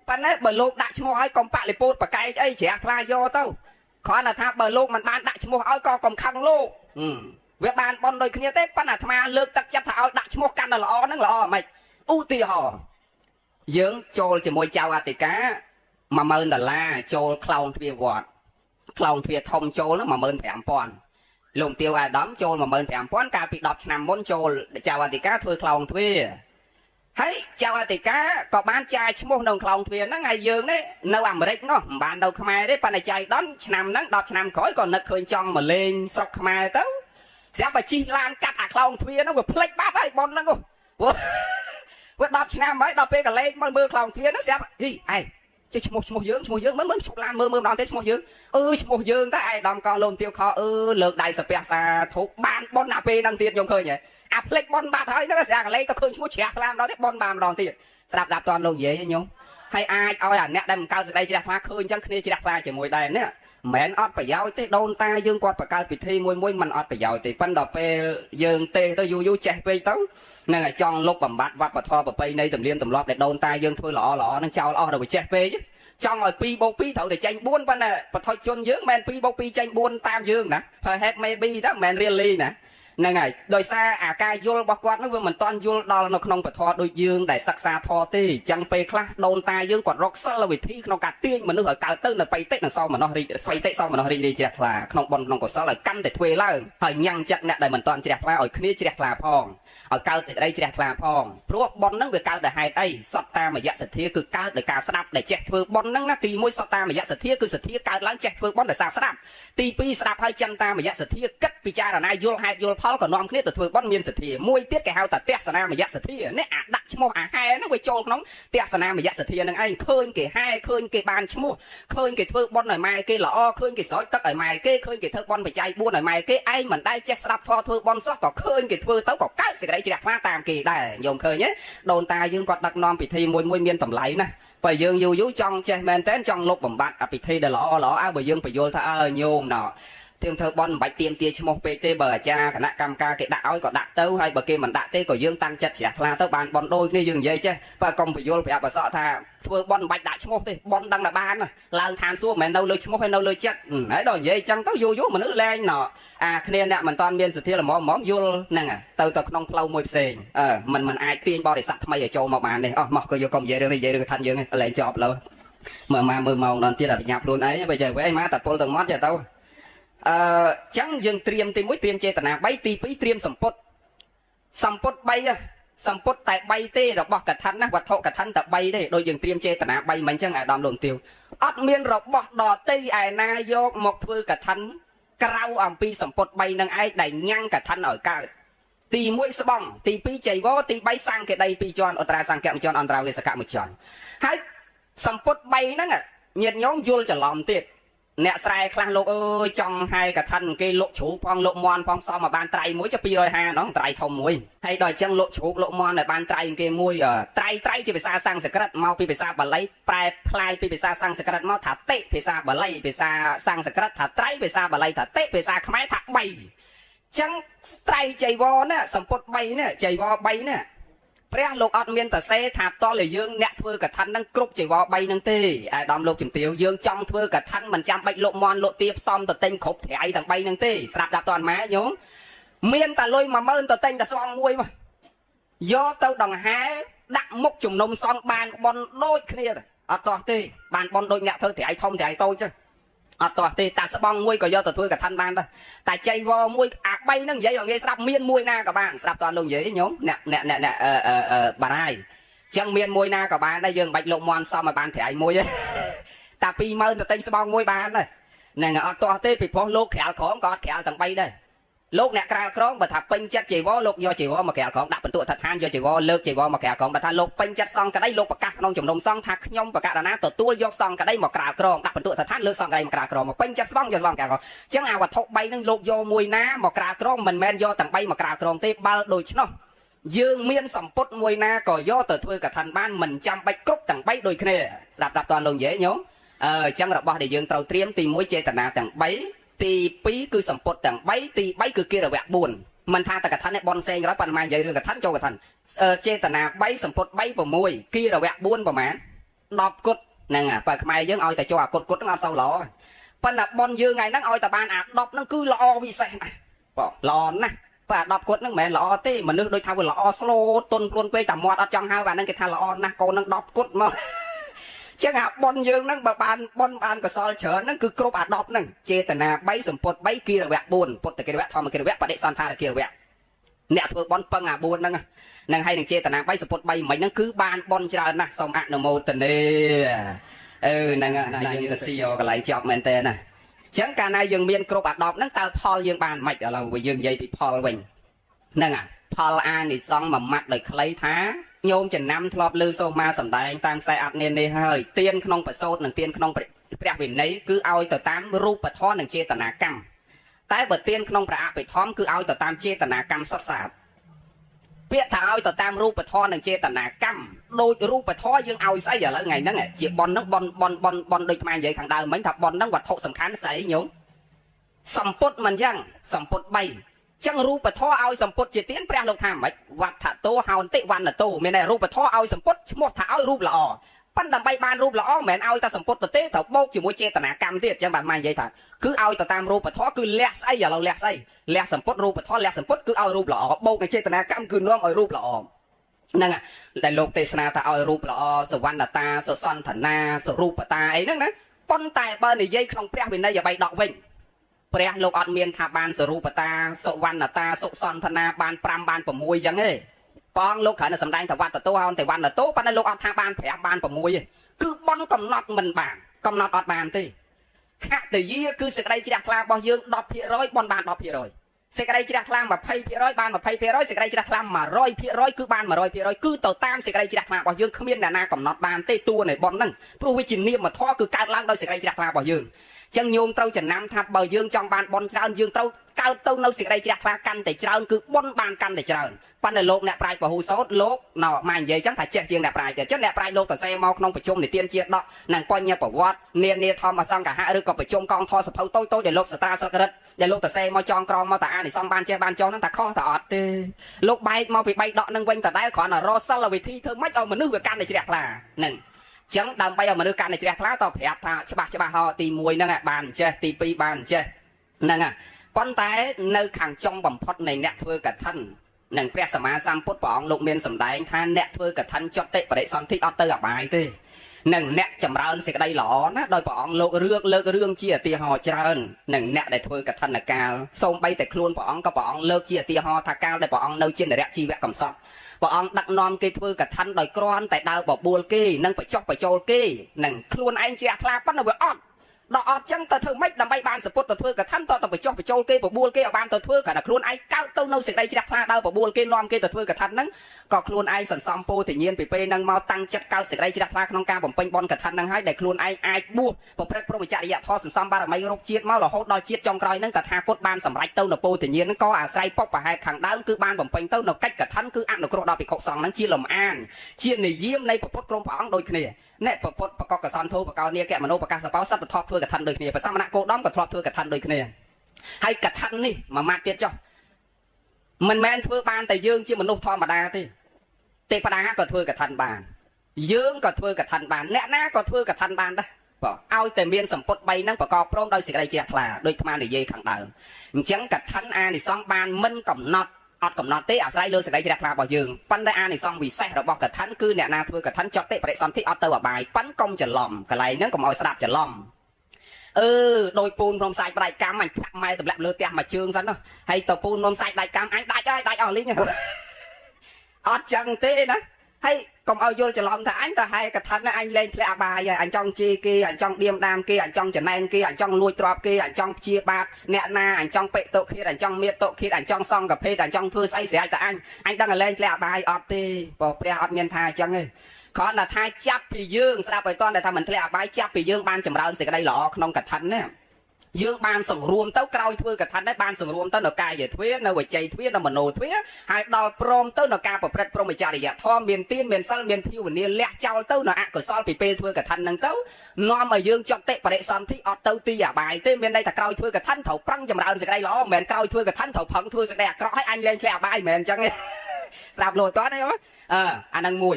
ប៉ុន្តែបើលោកដាក់ឈ្មោះឲ្យកុំបលិពោតប្រកែកអីជ្រះថ្លាយកទៅគ្រាន់តែថាបើលោកមិនបានដាក់ឈ្មោះឲ្យក៏កុំខឹងលោកវាបានបនដូចគ្នាទេប៉ុន្តែអាត្មាលើកទឹកចិត្តថាឲ្យដាក់ឈ្មោះកាន់តែល្អហ្នឹងល្អហ្មងឧទាហរណ៍យើងចូលជាមួយចៅអធិការ$10000ចូលខ្លោងទ្វារវត្តខ្លោងទ្វារធំចូលហ្នឹង$15000លោកទាវអាដាមចូល$15000កាលពី10ឆ្នាំមុនចូលចៅអធិការធ្វើខ្លោងទ្វារហើយចៅអធិការក៏បានចាយឈ្មោះនៅខ្លោងទ្វារហ្នឹងហើយយើងនេះនៅអាមេរិកនោះមិនបាននៅខ្មែរទេប៉ុន្តែចៃដន្យឆ្នាំហ្នឹង10ឆ្នាំក្រោយក៏នឹកឃើញចង់មកលេងស្រុកខ្មែរទៅស្រាប់តែជិះឡានកាត់អាខ្លោងទ្វារហ្នឹងវាភ្លេចបាត់ហើយប៉ុនហ្នឹងវា10ឆ្នាំហើយដល់ពេលកលេចមកមើលខ្លោងទ្វារហ្នឹងស្រាប់ហីឯងចេះឈ្មោះយើងមើលឈប់ឡានមើលម្ដងទេឈ្មោះយើងឈ្មោះយើងតែឯដំកលោមទាវខលើកដៃសាពះសាធុបានប៉ុនអាពេលហ្នឹងទៀតខ្ញុំឃើញហ៎អាភ្លេចប៉ុនបាត់ហើយហ្នឹងស្រាប់កលេចទៅឃើញឈ្មោះជ្រះថ្លាម្ដងទេប៉ុនបានម្ដងទៀតស្ដាប់តន់លោកនិយាយខ្ញុំហើយអាចឲ្យអាអ្នកដែលមិនកើតសេចក្តីជ្រះថ្លាឃើញអញ្ចឹងគ្នាជ្រះថ្លាជាមួយដែរនេះមិនអត់ប្រយោជន៍ទេដូនតាយើងគាត់បង្កើតពិធីមួយមិនអត់ប្រយោជន៍ទេប៉ុន្តែដល់ពេលយើងទេទៅយូរចេះពេកទៅនឹងឲ្យចង់លុបបំបត្តិវប្បធម៌ប្រពៃណីទំនៀមទម្លាប់ដែលដូនតាយើងធ្វើល្អនឹងចោលអស់ដល់វាចេះពេកចង់ឲ្យ2 + 2ត្រូវតែចេញ4ប៉ុន្តែបឋិជនយើងមិន2 + 2ចេញ4តាមយើងណាព្រោះ head maybe ទៅមិន really ណាហ្នឹងហើយដោយសារអាការយល់របស់គាត់ហ្នឹងវាមិនតាន់យល់ដល់នៅក្នុងពធដូចយើងដែលសិក្សាធម៌ទេអញ្ចឹងពេលខ្លះដូនតាយើងគាត់រកសិលវិធីក្នុងការទាញមនុស្សឲ្យកើតទៅនៅបៃតិនិងសោមនស្សរីបៃតិសោមនស្សរីជ្រះថ្លាក្នុងបុណ្យក្នុងកុសលឲ្យកាន់តែធ្វើឡើងហើយញ៉ាំងចិត្តអ្នកដែលមិនតាន់ជ្រះថ្លាឲ្យគ្នាជ្រះថ្លាផងឲ្យកើតសេចក្តីជ្រះថ្លាផងព្រោះបុណ្យហ្នឹងវាកើតដោយហេតុអីសត្វតាមយៈសទ្ធាគឺកើតដោយការស្ដាប់ដែលចេះធ្វើបុណ្យហ្នឹងណាទី1សត្វតាមយៈសទ្ធាគឺសទ្ធាកើតឡើងចេះធ្វើបុណ្យដោយសារស្ដាប់ទី2ស្ដាប់ហើយចិនតាមយៈសទ្ធាគិតពិចារណាយល់ហេតុយល់ផលក៏នាំគ្នាទៅធ្វើបុណ្យមានសទ្ធាមួយទៀតគេហៅថាទស្សនាមយៈសទ្ធានេះអាដាក់ឈ្មោះអាហែហ្នឹងវាចូលក្នុងទស្សនាមយៈសទ្ធាហ្នឹងឯងឃើញគេហែឃើញគេបានឈ្មោះឃើញគេធ្វើបុណ្យឲ្យម៉ែគេល្អឃើញគេស្រោចទឹកឲ្យម៉ែគេឃើញគេធ្វើបុណ្យបច្ច័យ4ឲ្យម៉ែគេឯងមិនដែលចេះស្ដាប់ធម៌ធ្វើបុណ្យសោះក៏ឃើញគេធ្វើទៅក៏កើតសេចក្តីជ្រះថ្លាតាមគេដែរញោមឃើញទេដូនតាយើងគាត់ដឹកនាំពិធីមួយមានតម្លៃណាស់បើយើងយូរចង់ចេះមែនតើចង់លុបបំបត្តិអាពិធីដែលល្អបើយើងបញ្យល់ថាញោមណោទៀងធ្វើបន់មិនបាច់ទៀមទាឈ្មោះពេកទេបើអាចារ្យគណៈកម្មការគេដាក់ឲ្យក៏ដាក់ទៅហើយបើគេមិនដាក់ទេក៏យើងតាំងចិត្តជ្រះថ្លាទៅបានបន់ដូចគ្នាយើងនិយាយចេះបើកុំបញ្យល់ប្រាប់បសក់ថាធ្វើបន់មិនបាច់ដាក់ឈ្មោះទេបន់ដឹងតែបានឡើងឋានសួគ៌មិនមែននៅលើឈ្មោះហើយនៅលើចិត្តហើយដល់និយាយចឹងទៅយូរមនុស្សលែងណោអាគ្នាអ្នកមិនតាន់មានសទ្ធាល្មមយល់ហ្នឹងទៅក្នុងផ្លូវមួយផ្សេងមិនអាចទាញបរិស័ទថ្មីឲ្យចូលមកបានទេអស់មកក៏យកកុំនិយាយរឿងនេះនិយាយរឿងឋានយើងលែងចប់លើមើលម៉ោងដល់ទៀតឲ្យបញ្ញាខ្លួនឯងបើចេះវិញមកតែពលទៅមាត់ចេះទៅចឹងយើងត្រៀមទី1ត្រៀមចេតនា3ទី2ត្រៀមសម្ពុត3តែ3ទេរបស់កថាណាវត្ថុកថាតែ3ទេដូចយើងត្រៀមចេតនា3មិនចឹងអាដាមលោកទាវអត់មានរបស់ដតីឯណាយកមកធ្វើកថាក្រៅអំពីសម្ពុត3នឹងឯងដែលញ៉ាំងកថាឲ្យកើតទី1ស្បង់ទី2ចៃវរទី3សង្កេដី2ជាន់អត្រាសង្កៈ1ជាន់អន្តរាវេសកៈ1ជាន់ហើយសម្ពុត3ហ្នឹងញាតិញោមយល់ច្រឡំទៀត អ្នកស្រែខ្លះលោកអើយចង់ហើយកឋិនគេលក់ជ្រូកផងលក់មាន់ផងសមមកបានត្រៃមួយចុះ250ហ្នឹងត្រៃធំមួយហើយដល់អញ្ចឹងលក់ជ្រូកលក់មាន់ឲ្យបានត្រៃគេមួយត្រៃជាភាសាសំស្ក្រឹតមកពីភាសាបាលីប្រែផ្លាយពីភាសាសំស្ក្រឹតមកថាតិភាសាបាលីភាសាសំស្ក្រឹតថាត្រៃភាសាបាលីថាតិភាសាខ្មែរថា3អញ្ចឹងត្រៃចៃវរណាសម្ពុត3ណាចៃវរ3ណាព្រះលោកអត់មានតសេថាតលយើងអ្នកធ្វើកឋិនហ្នឹងគ្រប់ចៃវរ3ហ្នឹងទេអាដាមលោកជំទាវយើងចង់ធ្វើកឋិនមិនចាំបាច់លក់មាន់លក់ទាផ្សំទៅទិញគ្រប់ត្រៃទាំង3ហ្នឹងទេស្រាប់ដាក់តអត់ម៉ែញោមមានតែលុយ10000ទៅទិញតែស្វងមួយមកយកទៅដង្ហែដាក់មុខជំនុំសងបានបនដូចគ្នាអត់តោះទេបានបនដូចអ្នកធ្វើត្រៃធំត្រៃតូចចឹងអត់តោះទេតាស្បង់មួយក៏យកទៅធ្វើកឋិនបានដែរតែចៃវរមួយអា3ហ្នឹងនិយាយឲ្យងាយស្ដាប់មានមួយណាក៏បានស្ដាប់តើលោកនិយាយញោមអ្នកបារាយចឹងមានមួយណាក៏បានដែរយើងមិនបាច់លក់មន់សមឲ្យបានត្រៃមួយទេតែ20000ទៅទិញស្បង់មួយបានដែរហ្នឹងអត់តោះទេពីព្រោះលោកក្រាលក្រមក៏អត់ក្រាលទាំង3ដែរលោកអ្នកក្រាលក្រមបើថាពេញចិត្តចៃវរលោកយកចៃវរមកក្រាលក្រមដាក់បន្ទុកថាឋានយកចៃវរលើកចៃវរមកក្រាលក្រមបើថាលោកពេញចិត្តសង្ឃក្តីលោកប្រកាសក្នុងជំនុំសង្ឃថាខ្ញុំបកករណាទទួលយកសង្ឃក្តីមកក្រាលក្រមដាក់បន្ទុកថាឋានលើកសង្ឃក្តីមកក្រាលក្រមមកពេញចិត្តស្បង់យកស្បង់ក្រាលក្រមអញ្ចឹងអាវត្ថុ3ហ្នឹងលោកយកមួយណាមកក្រាលក្រមមិនមែនយកទាំង3មកក្រាលក្រមទេបើដូច្នោះយើងមានសម្ពុតមួយណាក៏យកទៅធ្វើកឋិនបានមិនចាំបាច់គ្រប់ទាំង3ដូចគ្នាស្ដាប់តើលោកនិយាយញោមអញ្ចឹងរបស់ដែលយើងត្រូវត្រៀមទី1ចេតនាទាំង3ទី2គឺសម្ពុតទាំង3ទី3គឺកិរវៈ4មិនថាតែកឋិនឯបនផ្សេងក៏ដោយប៉ុន្តែនិយាយរឿងកឋិនចូលកឋិនចេតនា3សម្ពុត3 6កិរវៈ4ប្រមាណ10គុតហ្នឹងបើខ្មែរយើងឲ្យតែចូលអាគុតហ្នឹងអត់សូវល្អប៉ុន្តែបនយើងថ្ងៃហ្នឹងឲ្យតែបានអា10ហ្នឹងគឺល្អវិសេសណាស់បងល្អណាស់បើអា10គុតហ្នឹងមិនមែនល្អទេមនុស្សដូចថាវាល្អស្លូតទុនខ្លួនពេកតែមាត់អត់ចង់ហៅអាហ្នឹងគេថាល្អណាស់កូនហ្នឹង10គុតមកចឹងអាបនយើងហ្នឹងបើបានបនបានកសលច្រើនហ្នឹងគឺគ្រប់អា10ហ្នឹងចេតនា3សម្ពុត3គិរវៈ4ពុទ្ធគិរវៈធម្មគិរវៈបដិសន្ធារគិរវៈអ្នកធ្វើបនពឹងអា4ហ្នឹងនឹងឲ្យនឹងចេតនា3សម្ពុត3មិញហ្នឹងគឺបានបនច្រើនណាស់សូមអនុមោទនាហ្នឹងយើងទៅស៊ីយកកន្លែងជាប់មែនតើណាចឹងកាលណាយើងមានគ្រប់អា10ហ្នឹងតើផលយើងបានមិនឥឡូវយើងនិយាយពីផលវិញហ្នឹងផលអានិសង្ឃមួយម៉ាត់ដោយខ្លីថាញោមចំណាំធ្លាប់លើសូមាសម្ដែងតាមខ្សែអត្តនានេះហើយទៀនក្នុងប្រសូតនិងទៀនក្នុងព្រះវិន័យគឺឲ្យទៅតាមរូបធម៌និងចេតនាកម្មតែបើទៀនក្នុងព្រះអភិធម្មគឺឲ្យទៅតាមចេតនាកម្មសុទ្ធសាធពាក្យថាឲ្យទៅតាមរូបធម៌និងចេតនាកម្មដោយរូបធម៌យើងឲ្យស្អីឥឡូវថ្ងៃហ្នឹងជាបនហ្នឹងបនដូចខ្មែរនិយាយខាងដើមមិញថាបនហ្នឹងវត្ថុសំខាន់ស្អីញោមសម្ពុតមិនអញ្ចឹងសម្ពុត3ចឹងរូបធម៌ឲ្យសម្ពុតជាទៀនព្រះលោកថាម៉េចវត្ថតោហោន្តិវណ្ណតោមានតែរូបធម៌ឲ្យសម្ពុតឈ្មោះថាឲ្យរូបល្អប៉ុន្តែដើម្បីបានរូបល្អមិនមែនឲ្យតែសម្ពុតទៅទេត្រូវបូកជាមួយចេតនាកម្មទៀតចឹងបាទម៉ែនិយាយថាគឺឲ្យទៅតាមរូបធម៌គឺលះស្អីឥឡូវលះស្អីលះសម្ពុតរូបធម៌លះសម្ពុតគឺឲ្យរូបល្អបូកនឹងចេតនាកម្មគឺនាំឲ្យរូបល្អហ្នឹងតែលោកទេសនាថាឲ្យរូបល្អសវណ្ណតាសុសន្តានាសរូបតាអីហ្នឹងណាប៉ុន្តែបើនិយាយក្នុងព្រះវិន័យអ្វីដកវិញព្រះលោកអត់មានថាបានសរូបតាសុវណ្ណតាសុសន្តានាបាន5បាន6អញ្ចឹងទេបងលោកគ្រាន់តែសម្ដែងថាវត្តតោហោតែវណ្ណតោប៉ុន្តែលោកអត់ថាបាន5បាន6ទេគឺបនកំណត់មិនបានកំណត់អត់បានទេខតយាគឺសេចក្តីជ្រះថ្លារបស់យើង10%បនបាន10%សេចក្តីជ្រះថ្លា20%បាន20%សេចក្តីជ្រះថ្លា100%គឺបាន100%គឺទៅតាមសេចក្តីជ្រះថ្លារបស់យើងគ្មានអ្នកណាកំណត់បានទេតួនៃបនហ្នឹងព្រោះវាជានាមធម៌គឺកើតឡើងដោយសេចក្តីជ្រះថ្លារបស់យើងចឹងញោមត្រូវចំណាំថាបើយើងចង់បានបនច្រើនយើងត្រូវកើតទៅនៅសេចក្តីជ្រះថ្លាកាន់តែច្រើនគឺបនបានកាន់តែច្រើនប៉ុន្តែលោកអ្នកប្រាជ្ញពហុសោតលោកម៉ែនិយាយចឹងថាចេះជាងអ្នកប្រាជ្ញទេចឹងអ្នកប្រាជ្ញលោកតសេមកក្នុងប្រជុំនិទានជាដកនិងបញ្ញប្រវត្តិនានាធម្មសង្ឃហៈឬក៏ប្រជុំកងធរសភៅតូចៗដែលលោកសតាស្លឹករឹតដែលលោកតសេមកចងក្រងមកតាអានិសង្ឃបានចេះបានចងហ្នឹងថាខុសតែអត់ទេលោកបែកមកពី3ដកនឹងវិញតដែលគ្រាន់តែរកសិលវិធីធ្វើម៉េចឲ្យមនុស្សវាកាន់តែជ្រះថ្លាហ្នឹងចឹងដើម្បីឲ្យមនុស្សកាន់តែជ្រះថ្លាតប្រាប់ថាច្បាស់ហោទី1ហ្នឹងបានចេះទី2បានចេះហ្នឹងប៉ុន្តែនៅខាងចុងបំផុតនៃអ្នកធ្វើកឋិននិងព្រះសម្មាសម្ពុទ្ធព្រះអង្គលោកមានសម្ដែងថាអ្នកធ្វើកឋិនចុតិបរិសន្ធិអត់ទៅអបាយទេនិងអ្នកចម្រើនសេចក្តីល្អណាដោយព្រះអង្គលោកលើករឿងជាឧទាហរណ៍ច្រើននិងអ្នកដែលធ្វើកឋិនកាលសូម្បីតែខ្លួនព្រះអង្គក៏ព្រះអង្គលើកជាឧទាហរណ៍ថាកាលដែលព្រះអង្គនៅជានរៈជីវៈកំសត់ព្រះអង្គដឹកនាំគេធ្វើកឋិនដោយគ្រាន់តែដើរបបួលគេនិងបញ្ចុះបញ្ចូលគេនិងខ្លួនឯងជ្រះថ្លាប៉ុន្តែវាអត់ ដល់អត់ចឹងទៅធ្វើម៉េចដើម្បីបានសពុតទៅធ្វើកថាតទៅបញ្ចុះបញ្ចូលគេបបួលគេឲ្យបានទៅធ្វើក៏តែខ្លួនឯងកើតទៅនៅសេចក្តីជ្រះថ្លាដល់បបួលគេនាំគេទៅធ្វើកថាហ្នឹងក៏ខ្លួនឯងសន្សំពោធិញ្ញាណពីពេលហ្នឹងមកតាំងចិត្តកើតសេចក្តីជ្រះថ្លាក្នុងការបំពេញបុណ្យកថាហ្នឹងហើយដែលខ្លួនឯងអាចបួសប្រព្រឹត្តព្រហ្មចរិយធម៌សន្សំបារមីរកជាតិមករហូតដល់ជាតិចុងក្រោយហ្នឹងតថាគតបានសម្រេចទៅនៅពោធិញ្ញាណហ្នឹងក៏អាស្រ័យពុកប្រហែលខាងដើមគឺបានបំពេញទៅនៅកិច្ចកថាគឺអនុគ្រោះដល់ភិក្ខុសង្ឃហ្នឹងជាលំអានជានិយមនៃពុទ្ធក្រុមព្រះអង្គដូចគ្នាអ្នកពុទ្ធបកកសន្ធោបកោនីកមនោបកាសបោសត្វធម៌ធ្វើកថាដូចគ្នាប្រសមណៈគោដំក៏ធ្លាប់ធ្វើកថាដូចគ្នាហើយកថានេះមួយម៉ាត់ទៀតចុះមិនមែនធ្វើបានតែយើងជាមនុស្សធម្មតាទេវតាក៏ធ្វើកថាបានយើងក៏ធ្វើកថាបានអ្នកណាក៏ធ្វើកថាបានដែរបើឲ្យតែមានសម្ពុត3ហ្នឹងប្រកបព្រមដោយសេចក្តីជ្រះថ្លាដោយអាត្មានិយាយខាងដើមអញ្ចឹងកថាអានិសង្ឃបានមិនកំណត់អត់កំណត់ទេអាស្រ័យលើសេចក្តីជ្រះថ្លារបស់យើងប៉ុន្តែអានិសង្ឃវិសេសរបស់កថាគឺអ្នកណាធ្វើកថាចត់តិបរិសន្ធិអត់ទៅអបាយប៉ាន់កុំច្រឡំកន្លែងហ្នឹងកុំឲ្យស្ដាប់ច្រឡំដោយពូនព្រមសាច់ផ្ដាច់កម្មអញផ្ម៉ែតម្លាក់លើផ្ទះមួយជើងសិនណាហើយទៅពូនព្រមសាច់ដាច់កម្មអញដាច់ហើយដាច់អស់លីងអត់ចឹងទេណាហើយកុំឲ្យយល់ច្រឡំថាអញទៅហែកថាណាអញលែងធ្លាក់អបាយហើយអញចង់ជេរគេអញចង់ឌៀមដាមគេអញចង់ចំណែនគេអញចង់លួចទ្រព្យគេអញចង់ព្យាបាទអ្នកណាអញចង់ពេកតុឃាតអញចង់មៀតតុឃាតអញចង់សងកភេទអញចង់ធ្វើស្អីស្រេចតែអញដឹងតែលែងធ្លាក់អបាយអត់ទេព្រោះព្រះអត់មានថាអញ្ចឹងទេគ្រាន់តែថាចាប់ពីយើងស្ដាប់ឲ្យតន់តែថាមិនធ្លាក់អបាយចាប់ពីយើងបានចម្រើនសេចក្តីល្អក្នុងកថាណាយើងបានសង្រួមទៅក្រោយធ្វើកថាដែរបានសង្រួមទៅនៅកាយទ្វានៅវចីទ្វានៅមโนទ្វាហើយដល់ព្រមទៅនៅការប្រព្រឹត្តព្រហ្មចរិយធម៌មានទានមានសិលមានភាវនាលះចោលទៅនៅអកុសលពីពេលធ្វើកថាហ្នឹងទៅនាំឲ្យយើងចប់តិបរិសន្ធិអត់ទៅទីអបាយទេមានន័យថាក្រោយធ្វើកថាត្រូវប្រឹងចម្រើនសេចក្តីល្អមិនមែនក្រោយធ្វើកថាត្រូវប្រឹងធ្វើសេចក្តីអាក្រក់ឲ្យអញលែងធ្លាក់អបាយមិនមែនអញ្ចឹងទេប្រាប់លោតតទេអាហ្នឹងមួ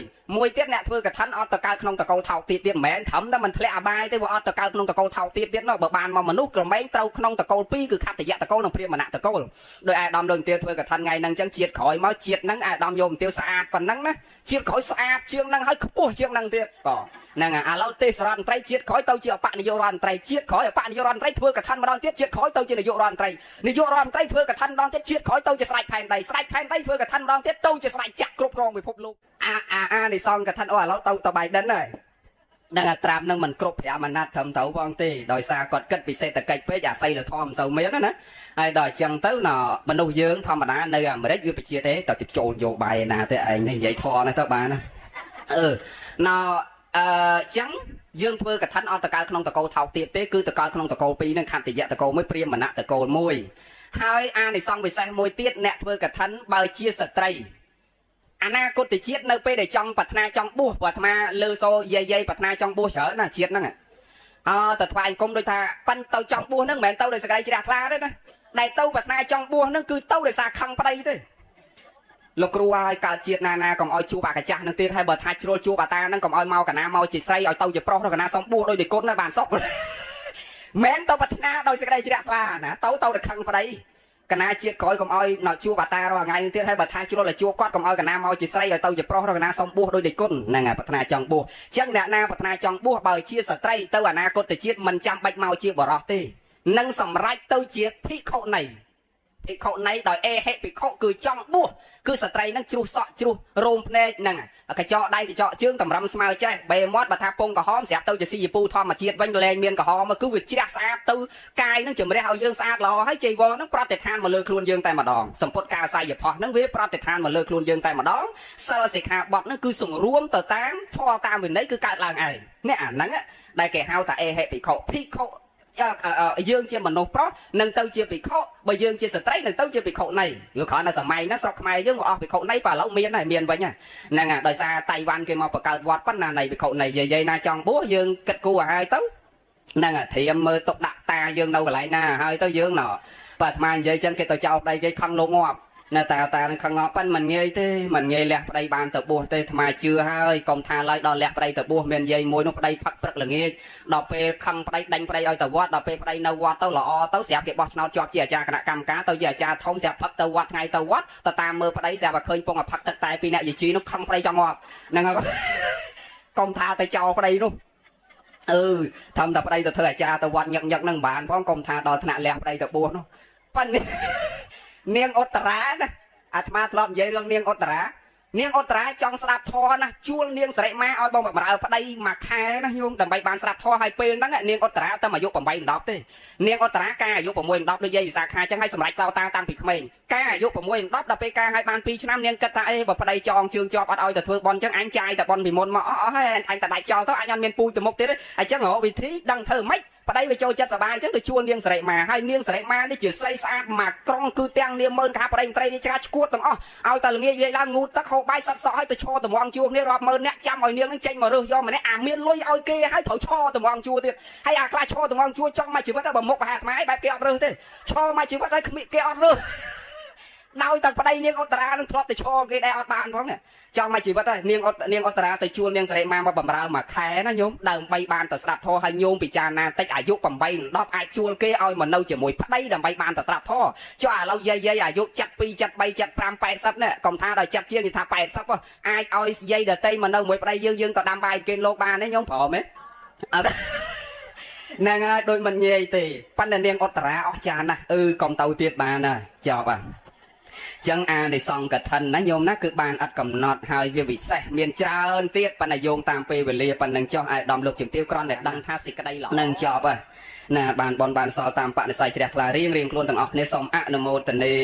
យទៀតអ្នកធ្វើកថាអត់ទៅកើតក្នុងតកូលថោកទៀតមិនមែនត្រឹមតែមិនធ្លាក់អបាយទេវាអត់ទៅកើតក្នុងតកូលថោកទៀតនោះបើបានមកមនុស្សក្រមែងត្រូវក្នុងតកូល2គឺខត្តយៈតកូលនិងព្រាហ្មណៈតកូលដោយអាដាមលោកទាវធ្វើកថាថ្ងៃហ្នឹងអញ្ចឹងជាតិក្រោយមកជាតិហ្នឹងអាដាមយកទាវស្អាតប៉ុណ្ណឹងណាជាតិក្រោយស្អាតជាងហ្នឹងហើយខ្ពស់ជាងហ្នឹងទៀតហ្នឹងឥឡូវទេសរដ្ឋមន្ត្រីជាតិក្រោយទៅជាអបនាយករដ្ឋមន្ត្រីជាតិក្រោយអបនាយករដ្ឋមន្ត្រីធ្វើកថាម្ដងទៀតជាតិក្រោយទៅជានាយករដ្ឋមន្ត្រីនាយករដ្ឋមន្ត្រីធ្វើកថាម្ដងទៀតជាតិក្រោយទៅជាស្រេចផែនដីស្រេចផែនដីធ្វើកថាម្ដងទៀតទៅជាស្រេចចាក់គ្រប់គ្រងពិភពលោកអានេះសងកថាឥឡូវទៅបៃដិនហើយនឹងត្រាំនឹងមិនគ្រប់5អាណត្តិត្រឹមត្រូវផងទេដោយសារគាត់គិតពីសេដ្ឋកិច្ចពេកអាស័យលធម៌មិនសូវមានណាហើយដល់អញ្ចឹងទៅមនុស្សយើងធម្មតានៅអាមេរិកវាបជាទេទៅចូលយោបាយណាទេឯងនិយាយធម៌នេះទៅបានណាចឹងយើងធ្វើកថាអត់តកើតក្នុងតកូលថោកទៀតទេគឺតកើតក្នុងតកូល2នឹងខត្តយៈតកូល1ព្រាហ្មណៈតកូល1ហើយអានិសង្ឃវិសេសមួយទៀតអ្នកធ្វើកថាបើជាស្ត្រីអនាគតជាតិនៅពេលដែលចង់ប្រាថ្នាចង់បួសអាត្មាលើសូយាយប្រាថ្នាចង់បួសច្រើនណាជាតិហ្នឹងទៅថ្វាយអង្គមដូចថាប៉ិនទៅចង់បួសហ្នឹងមិនមែនទៅដោយសេចក្តីជ្រះថ្លាទេណាដែលទៅប្រាថ្នាចង់បួសហ្នឹងគឺទៅដោយសារខឹងប្តីទេលោកគ្រូឲ្យកើតជាតិណាកុំឲ្យជួបអាកាចាស់ហ្នឹងទៀតហើយបើថាជ្រុលជួបអាតាហ្នឹងកុំឲ្យមកកណាមកជាស្រីឲ្យទៅជាប្រុសដល់កណាសំបួសដោយតែគុណណាបានសុខមិនទៅប្រាថ្នាដោយសេចក្តីជ្រះថ្លាណាទៅតែខឹងប្តីកណាជាតិក្រោយកុំឲ្យនៅជួបអាតារាល់ថ្ងៃនេះទៀតហើយបើថាជ្រុលឲ្យជួបគាត់កុំឲ្យកណាមកជាស្រីឲ្យទៅជាប្រុសដល់កណាសំបួសដោយតែគុណហ្នឹងហើយប្រាថ្នាចង់បួសអញ្ចឹងអ្នកណាប្រាថ្នាចង់បួសបើជាស្ត្រីទៅអនាគតជាតិមិនចាំបាច់មកជាបរិសុទ្ធទេនឹងសម្រេចទៅជាភិក្ខុនីភិក្ខុនីដោយអេហិភិក្ខុគឺចង់បួសគឺស្ត្រីហ្នឹងជ្រុះសក់ជ្រុះរោមភ្នែកហ្នឹងកញ្ចក់ដៃកញ្ចក់ជើងតម្រឹមស្មើចេះបេមាត់បើថាពងក្រហមស្រាប់ទៅជាស៊ីពូធម្មជាតិវិញលែងមានក្រហមគឺវាជ្រះស្អាតទៅកាយហ្នឹងជំរះឲ្យយើងស្អាតល្អហើយចៃវរហ្នឹងប្រតិឋានមកលើខ្លួនយើងតែម្ដងសម្ពុតការសាយផោះហ្នឹងវាប្រតិឋានមកលើខ្លួនយើងតែម្ដងសិលសិក្ខាបទហ្នឹងគឺសង្រួមទៅតាមធម៌តាមវិន័យគឺកើតឡើងឯងនេះអាហ្នឹងដែលគេហៅថាអេហិភិក្ខុភិក្ខុយើងជាមនុស្សប្រុសនឹងទៅជាភិក្ខុបើយើងជាស្ត្រីនឹងទៅជាភិក្ខុនីគឺគ្រាន់តែសម័យហ្នឹងស្រុកខ្មែរយើងក៏អស់ភិក្ខុនីបើឥឡូវមានហើយមានវិញហ្នឹងដោយសារតៃវ៉ាន់គេមកបង្កើតវត្តប៉ុណ្ណានៃភិក្ខុនីយាយណាចង់បួសយើងគិតគូរឲ្យហើយទៅហ្នឹងត្រៀមមើលទុកដាក់តាយើងនៅកន្លែងណាហើយទៅយើងបើអាត្មានិយាយចឹងគេទៅចោលប្តីគេខឹងលោកងាប់នៅតានឹងខឹងងាប់ប៉ិនមិនងាយទេមិនងាយលះប្តីបានទៅបួសទេអាត្មាជឿហើយកុំថាឡើយដល់លះប្តីទៅបួសមានយាយមួយនោះប្តីផឹកព្រឹកល្ងាចដល់ពេលខឹងប្តីដេញប្តីឲ្យទៅវត្តដល់ពេលប្តីនៅវត្តទៅល្អទៅស្រាប់គេបោះឆ្នោតជាប់ជាអាចារ្យគណៈកម្មការទៅជាអាចារ្យធំស្រាប់ផឹកទៅវត្តថ្ងៃទៅវត្តទៅតាមមើលប្តីស្រាប់តែឃើញពងផឹកទឹកតែពីអ្នកយាជីនោះខឹងប្តីចង់ងាប់ហ្នឹងហើយកុំថាទៅចោលប្តីនោះធម្មតាប្តីទៅធ្វើអាចារ្យទៅវត្តញឹកហ្នឹងបានផងកុំថាដល់ថ្នាក់លះប្តីទៅបួសនោះប៉ិននាងឧត្តរាណាអាត្មាធ្លាប់និយាយរឿងនាងឧត្តរា នាងអត្រាចង់ស្ដាប់ធម៌ណាជួលនាងសិរិមាឲ្យបងបម្រើប្តីមួយខែណាញោមដើម្បីបានស្ដាប់ធម៌ឲ្យពេលហ្នឹងនាងអត្រាតែអាយុ8 10ទេនាងអត្រាការអាយុ6 10ដូចយាយវិសាខាចឹងឲ្យសម្រេចតតាតាំងពីក្មេងការអាយុ6 10ដល់ពេលការឲ្យបាន2ឆ្នាំនាងគិតថាអេបើប្តីចងជើងជាប់អត់ឲ្យទៅធ្វើបន់ចឹងអញចាយតែបន់ពីមុនមកអស់ហើយអញតែដាច់ចោលទៅអញអត់មានពូជទៅមុខទៀតទេអញ្ចឹងរកវិធីដឹងធ្វើម៉េចប្តីវាចូលចិត្តសប្បាយចឹងទៅជួលនាងសិរិមាហើយនាងសិរិមានេះជាស្រីស្អាតមកក្រុងគឺទាំងនាមមើលថាប្តីមន្ត្រីនេះឆ្កាឈួតទាំងអស់ឲ្យតែល្ងាចវាឡើងងូតទឹកហូបបាយសត់សក់ឲ្យទៅឈរតម្រង់ជួរគ្នារាប់ម៉ឺនអ្នកចាំឲ្យនាងនឹងចេញមករើសយកម្នាក់អាមានលុយឲ្យគេឲ្យត្រូវឈរតម្រង់ជួរទៀតហើយអាខ្លះឈរតម្រង់ជួរចង់មកជីវិតបើមុខប្រហែលខ្មែរបែបគេអត់រើសទេឈរមកជីវិតឲ្យគេអត់រើសដោយតែប្តីនាងអត្រានឹងធ្លាប់ទៅឈរគេដែរអត់បានផងចង់មកជីវិតហើយនាងអត្រាទៅជួលនាងសិរិមាមកបម្រើមួយខែណាញោមដើម្បីបានទៅស្ដាប់ធម៌ហើយញោមពិចារណាតិចអាយុ8 10អាចជួលគេឲ្យមកនៅជាមួយប្តីដើម្បីបានទៅស្ដាប់ធម៌ចុះឥឡូវយាយអាយុ72 73 75 80នេះកុំថាដល់ចិត្តជាងនិយាយថា80អាចឲ្យយាយដតីមកនៅជាមួយប្តីយើងទៅដាំបាយគេលោកបានទេញោមព្រមទេអត់ហ្នឹងហើយដូចមិនងាយទេប៉ុន្តែនាងអត្រាអស់ចានណាកុំទៅទៀតបានហើយចប់ហើយចឹងអានិសង្កឋិនណាញោមណាគឺបានអត់កំណត់ហើយវាវិសេសមានច្រើនទៀតប៉ុន្តែយោងតាមពេលវេលាប៉ុណ្ណឹងចុះអាយដំលោកជំទាវគ្រាន់តែដឹងថាសេចក្តីល្អនឹងចប់ហើយណាបានបនបានសល់តាមបនិស័យជ្រះថ្លារៀងខ្លួនទាំងអស់គ្នាសូមអនុមោទនា